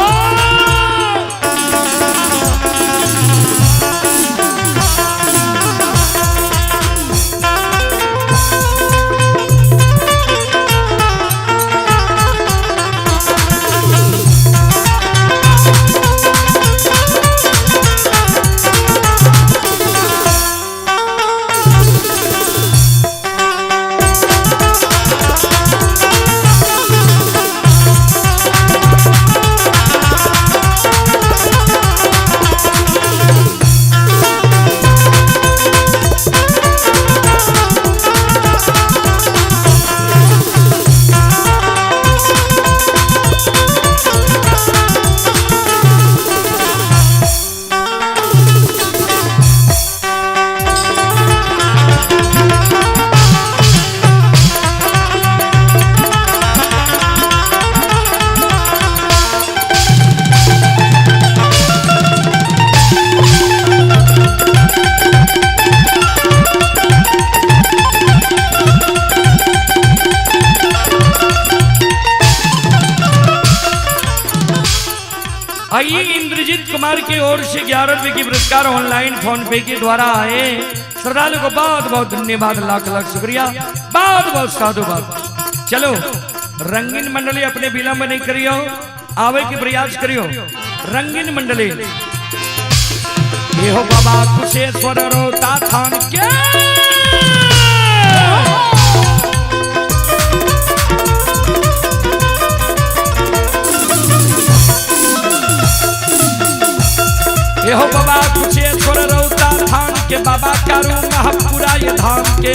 आइए इंद्रजीत कुमार की ओर से 11 रुपए की पुरस्कार ऑनलाइन फोन पे के द्वारा आए श्रद्धालु को बहुत बहुत धन्यवाद लाख लाख शुक्रिया बहुत बहुत साधुवाद। चलो रंगीन मंडली अपने विलंब नहीं करियो आवे के प्रयास करियो रंगीन मंडली ये हो बाबा कुशेश्वर रोता थान के ये हो बाबा कुशेश्वर रोता धाम के बाबा कारू महापुरा ये धाम के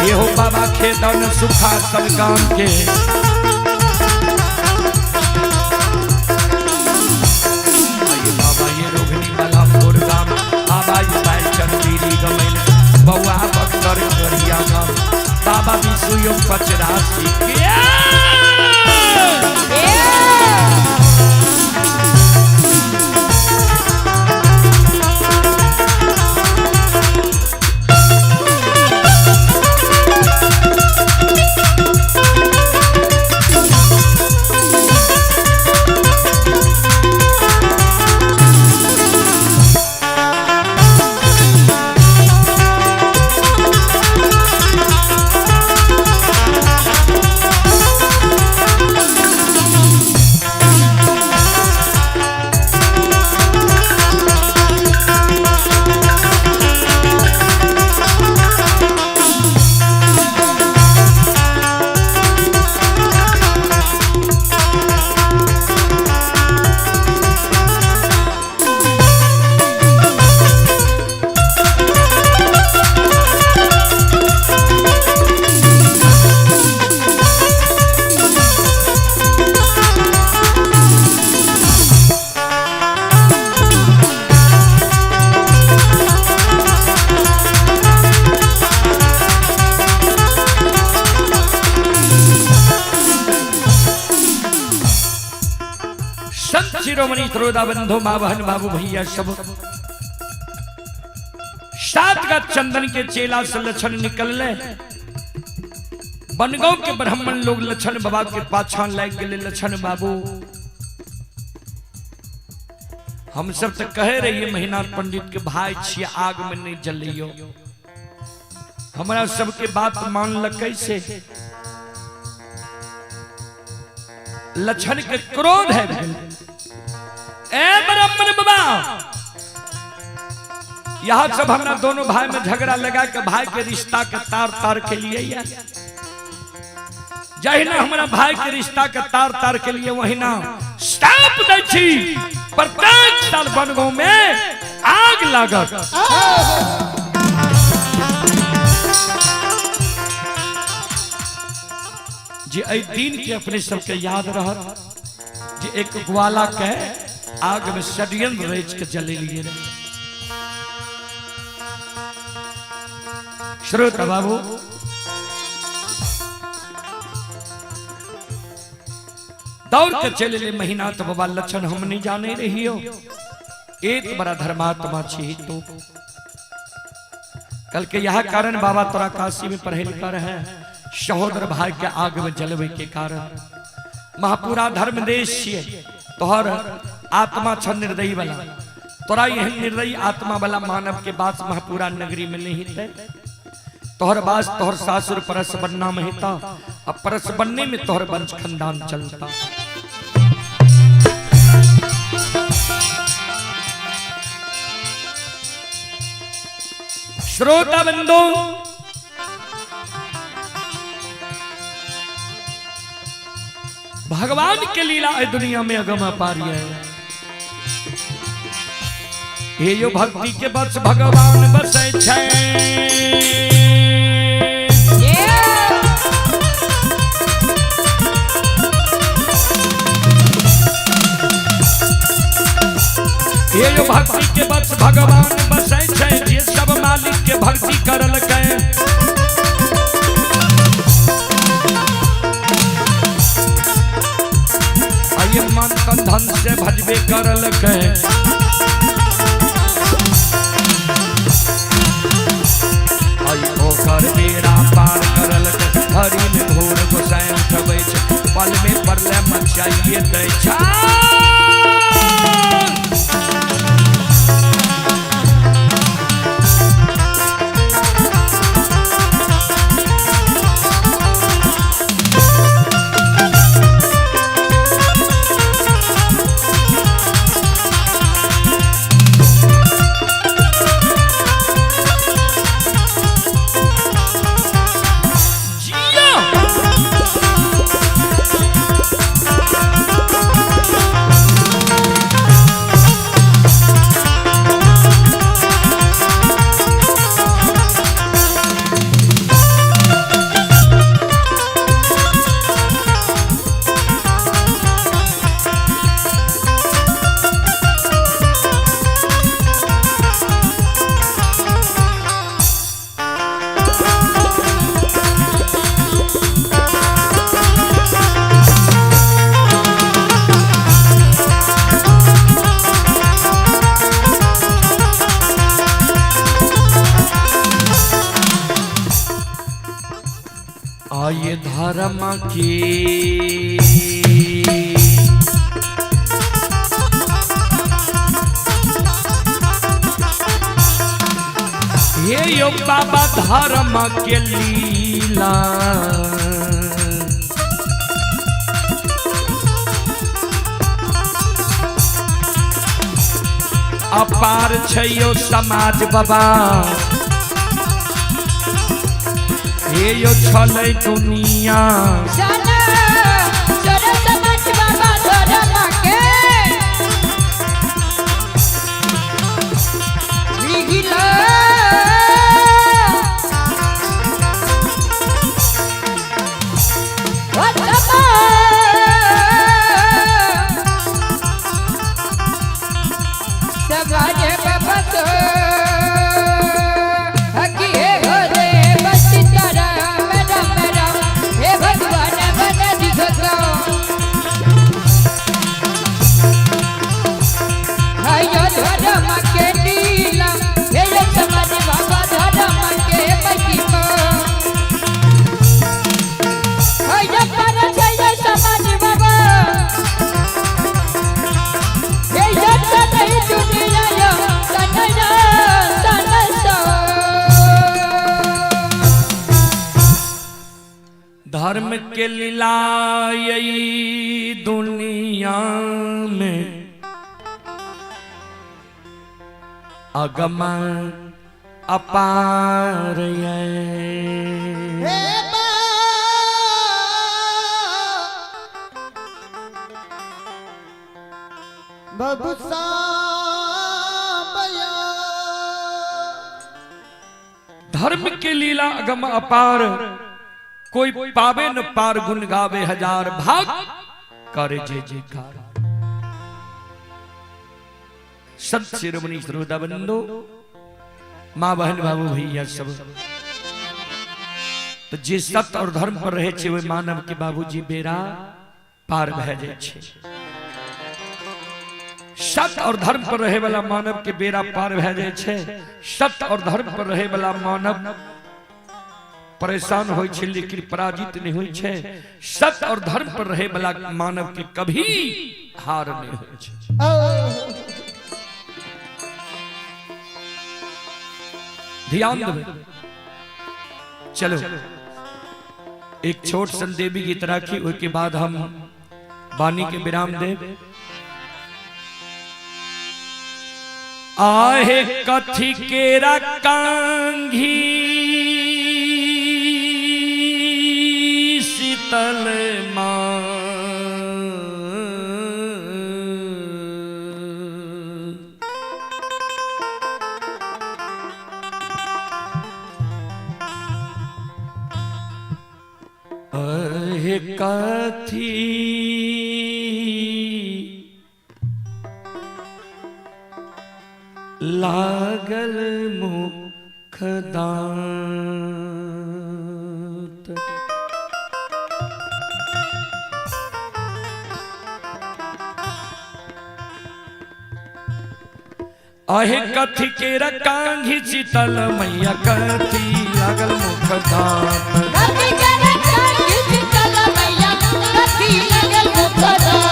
ये हो बाबा खेतन सुखा सब गांव के ये बाबा ये रोहिणी वाला गांव बाबा ये बाई चंदीरी गमैल बउआ बक्सर गरिया गांव बाबा विष्णु पचरासी के शिरोमणि श्रोदा बंधु माँ बहन बाबू भैया सब 7 का चंदन के चेला से लक्षण निकल ले बनगांव के ब्राह्मण लोग लक्षण बाबा के पाछा लग गए लक्षण बाबू हम सब तक कहे रहिए महीनाथ पंडित के भाई छिया आग में नहीं जलियो हमारा सबके बात मान ल कैसे लक्षण के क्रोध है ए ब्राह्मण बाबा यहाँ सब हमारा दोनों भाई में झगड़ा लगा के भाई के रिश्ता के तार तार के लिए जही ना हमारा भाई के रिश्ता के तार तार के लिए वही ना स्टाप दै छी प्रत्येक साल बनगांव में आग आग लागत जे ऐ दिन के अपने सबके याद रहत जे एक ग्वाला के आग में षड्यंत्र रच के जले लिए श्रोता बाबू दौड़ के चले ले महीना तो बाबा लक्षण हम नहीं जाने रही हो एक बड़ा धर्मात्मा छी तो कल के यह कारण बाबा तोरा काशी में पढ़े लिखा रहे सहोदर भाई के आग में जलवे के कारण महापुरा धर्म देश तोहर आत्मा छ निर्दयी वाला तोरा यह निर्दयी आत्मा वाला मानव के बास महापुरा नगरी में नहीं थे तोहर बास तोहर सासुर परस बनना में था अब परस बनने में तोहर वंश खानदान चलता श्रोता बंधु भगवान के लीला इस दुनिया में अगम अपार है ये जो भक्ति के बस भगवान बसे छे ये जो भक्ति के बस भगवान बसे छे जे सब मालिक के भक्ति करल के आये मन कंधन से भजबे करल के आई ओकर बेड़ा पार करल के हरि में घोर गोसाई उठबै छै पल में परले मचाइए दै छै आये धर्म की ये यो बाबा धर्म के लीला अपार छै यो समाज बाबा ये यो छलै दुनिया जाना छोरा समाज बाबा धर्म के लिहिला समाज बाबा तो हकी हो रे बस तारा मेरा मेरा हे भगवान बना दिखो हायो धर्म के लीला हे समाज बाबा धर्म के महिमा हायो पर जय समाज बाबा हे सदै दुनिया यो सनया सनसा धर्म के लीला यही दुनिया में अगम अपार हे बाबू साबया धर्म के लीला अगम अपार, कोई पावे न पार, गुण गावे हजार, भाग करे जय जयकार। संत शिरोमणि श्रोता बंदो, माँ बहन बाबू भैया सब, तो जे सत्य और धर्म पर रहे छे, वे मानव के बाबूजी बेरा पार भए जाए छे। सत्य और धर्म पर रहे वाला मानव के बेरा पार भए जाए छे। सत्य और धर्म पर रहे वाला मानव परेशान होय छे, लेकिन पराजित नहीं होय छे। सत्य और धर्म पर रहे वाला मानव के कभी हार नहीं होय छे। ध्यान देवे। चलो एक छोट सन देवी गीत राखी, उसके बाद हम वाणी के विराम दे। आहे कथी केरा कांघी शीतल मां, आहे कथी लागल मुख दांत, आहे कथी के रकांघी शीतल मैया, कथी लागल मुख दांत, कथी के रकांघी शीतल मैया, कथी लागल मुख दांत,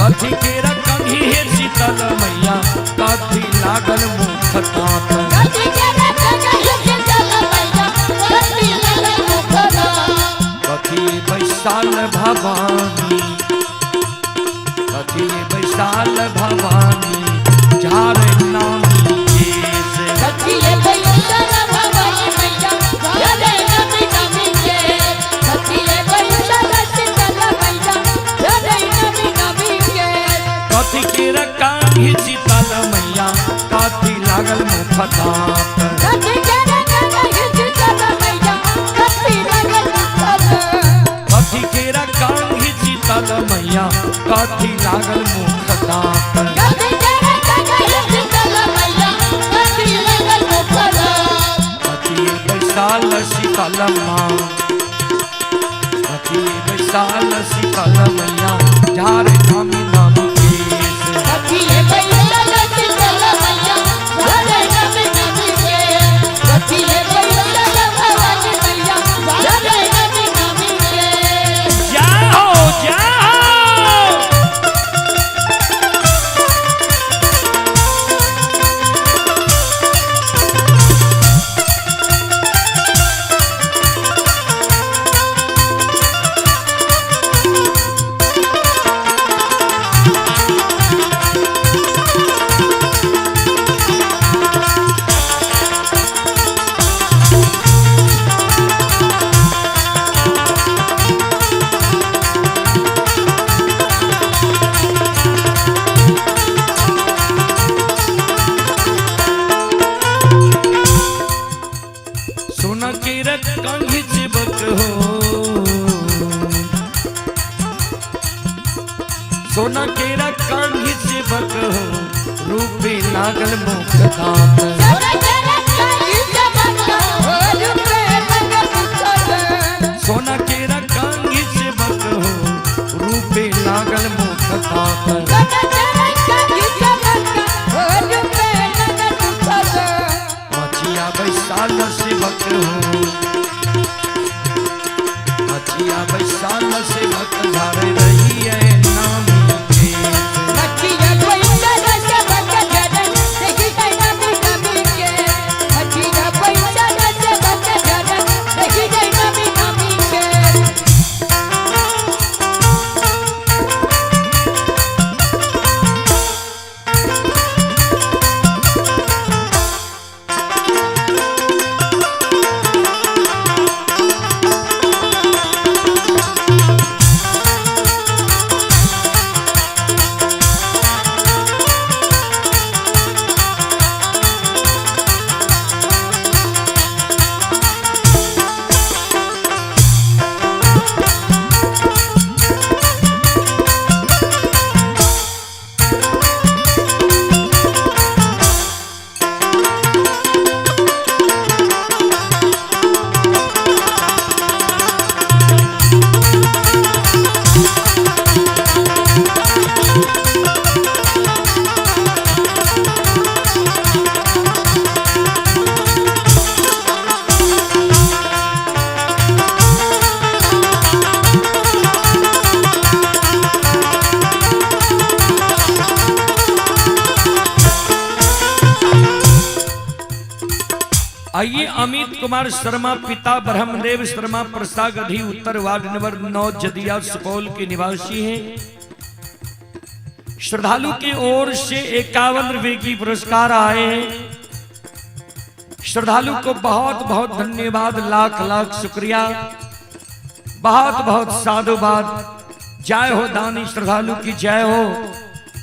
कथी के रकांघी शीतल मैया, कथी लागल मुख दांत, कथी के रकांघी शीतल मैया, कथी लागल मुख दांत, कथी बैसाल भवानी, कथी बैसाल भवानी, झारे नामी केस, कथी बैसाल भवानी मैया, झारे नामी नामी केस, कथी बैसाल शीतल मैया, झारे नामी नामी केस, कथी के रकांघी शीतल मैया, कथी लागल मुख दांत, कथी के रकांघी शीतल मैया, कथी लागल मुख दांत, कथी के रकांघी शीतल मैया, कथी लागल मुख दांत, कथी के रकांघी शीतल मैया, कथी लागल मुख दांत, कथी बैसाल शीतल मां, कथी बैसाल शीतल मैया, झारे नामी नामी केस, कथी बैसाल शीतल मैया, झारे नामी नामी केस, कथी बैसाल भवानी मैया, झारे नामी नामी केस, जाओ जाओ। सोना के रकांघी चिबक हो, सोना के रकांघी चिबक हो, रूपी लागल मुख दांत, सोना के रकांघी चिबक हो, रूपी लागल मुख दांत, सोना के रकांघी चिबक हो, रूपी लागल मुख दांत, सोना के रकांघी चिबक हो, रूपी लागल मुख दांत, मछिया बैसाल सेवक हो, मछिया बैसाल सेवक, झारे रही है नामी केस, मछिया बैसाल सेवक, झारे रही है नामी नामी केस, मछिया बैसाल सेवक, झारे रही है नामी नामी केस, आइए अमित कुमार शर्मा पिता ब्रह्मदेव शर्मा प्रसागधी उत्तर वार्ड नंबर 9 जदिया सुपौल के निवासी हैं। श्रद्धालु की ओर से 51 रुपए की पुरस्कार आए हैं। श्रद्धालु को बहुत बहुत धन्यवाद, लाख लाख शुक्रिया, बहुत बहुत साधुवाद। जय हो दानी श्रद्धालु की जय हो,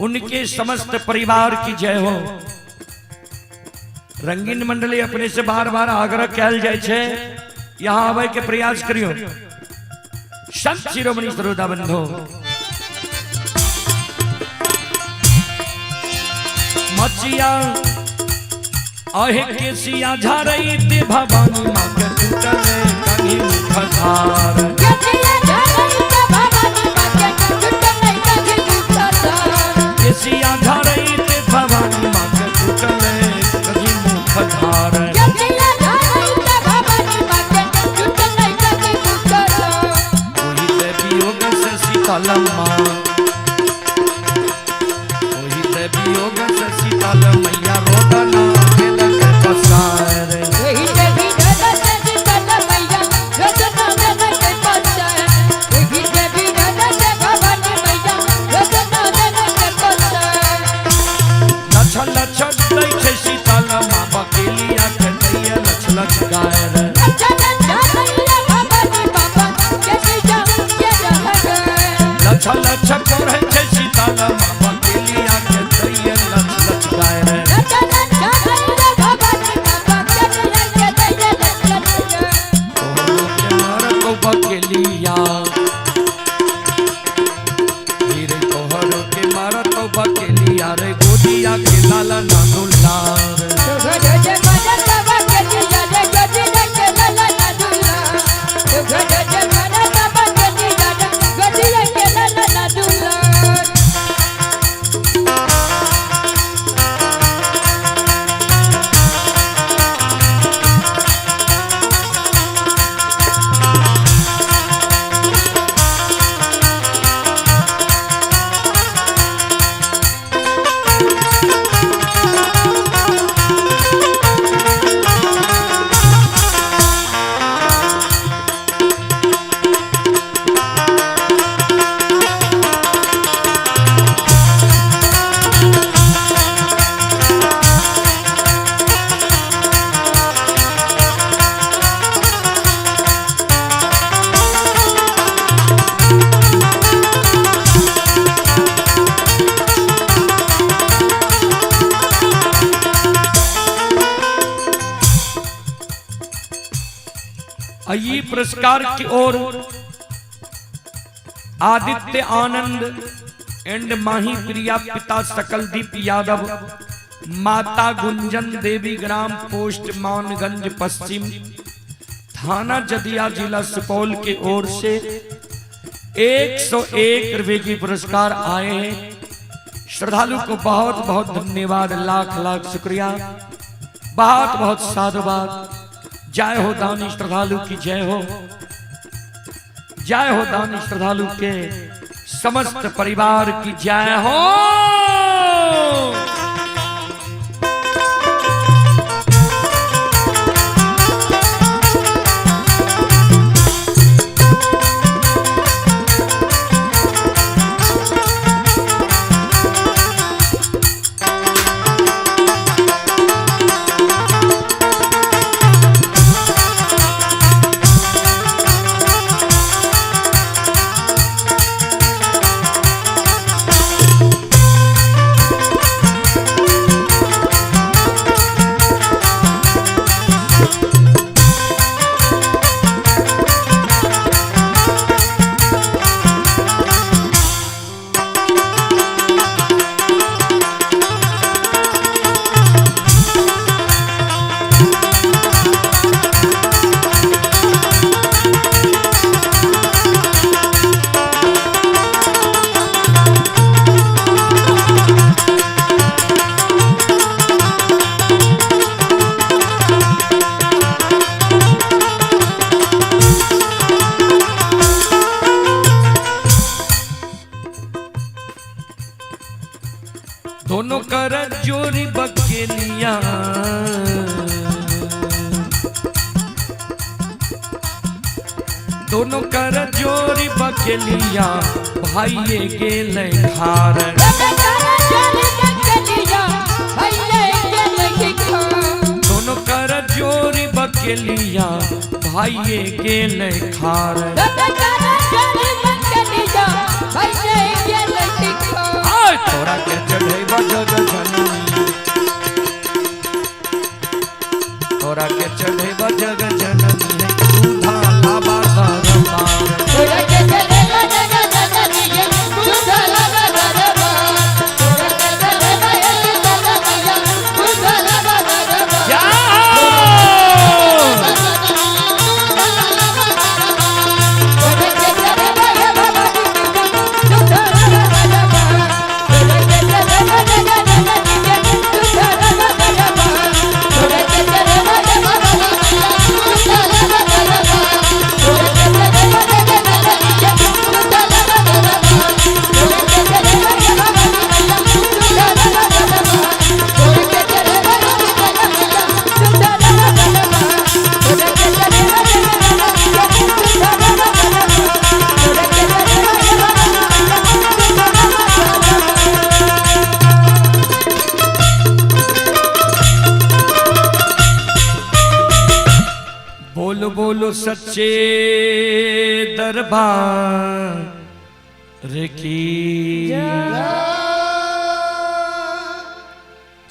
उनके समस्त परिवार की जय हो। रंगीन मंडली अपने से बार बार आग्रह कैल जाय छे, यहाँ आवे के प्रयास करियो। संत शिरोमणि श्रोता बंधो, मचिया आहे केसिया झारई ते भवानी मां के टूटले कहीं मुखधार। केसिया झारई ते भवानी मां के टूटले कहीं मुखधार। वही देवी योग से शीतल मां, वही देवी योग से शीतल मैया रोदना मिलक पसार। लछ लछ दै छै शीतल मां बकेलिया के दैया लछ लछ गाय रे। लछ लछ कोरहै छै शीतल मां बकेलिया के दैया लछ लछ गाय रे। तोहरो के मारत बकेलिया, हीरे तोहरो के मारत बकेलिया रे, गोदिया के लाला नानो लार। आइए पुरस्कार की ओर आदित्य आनंद एंड माही प्रिया पिता सकलदीप यादव, माता गुंजन देवी, ग्राम पोस्ट मानगंज पश्चिम, थाना जदिया, जिला सुपौल के ओर से 101 रुपए की पुरस्कार आए हैं। श्रद्धालु को बहुत बहुत धन्यवाद, लाख लाख शुक्रिया, बहुत बहुत साधुवाद। जय हो दानी श्रद्धालु की जय हो, जय हो दानी श्रद्धालु के समस्त परिवार की जय हो। दोनों कर जोरी बकेलिया भाइये गेल खार दोनों कर जोरी बकेलिया भाइये गेल खार तोरा के चढ़े जग जननी तोरा के चढ़े जग जननी सुधा लाबा दरबार बोलो बोलो सच्चे दरबार की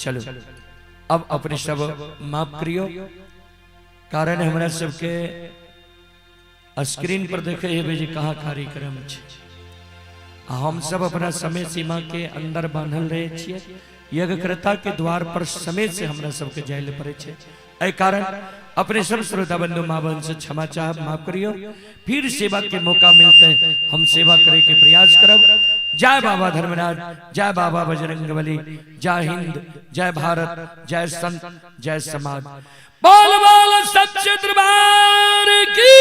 चलो अब अपने सब माफ करियो कारण हमारा सबके स्क्रीन पर देखे जी कहाँ कार्यक्रम छे हम सब अपना समय सीमा के अंदर बांधल रहे छिए यज्ञकर्ता के द्वार पर समय से हमरा सबके जाइले पड़े छे एहि कारण अपने सब श्रोता बंधु माँ बहन से क्षमा चाह माफ करियो फिर सेवा के मौका मिलते हैं हम सेवा करे के प्रयास करब जय बाबा धर्मराज जय बाबा बजरंगबली जय हिंद जय भारत जय संत जय समाज बोल बोल सच्चे दरबार की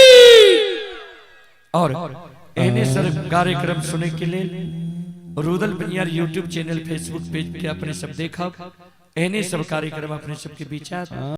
और एहने सर कार्यक्रम सुने के लिए Rudal Baniyar YouTube channel Facebook page पे अपने सब देखा एहने सब कार्यक्रम अपने सबके बीच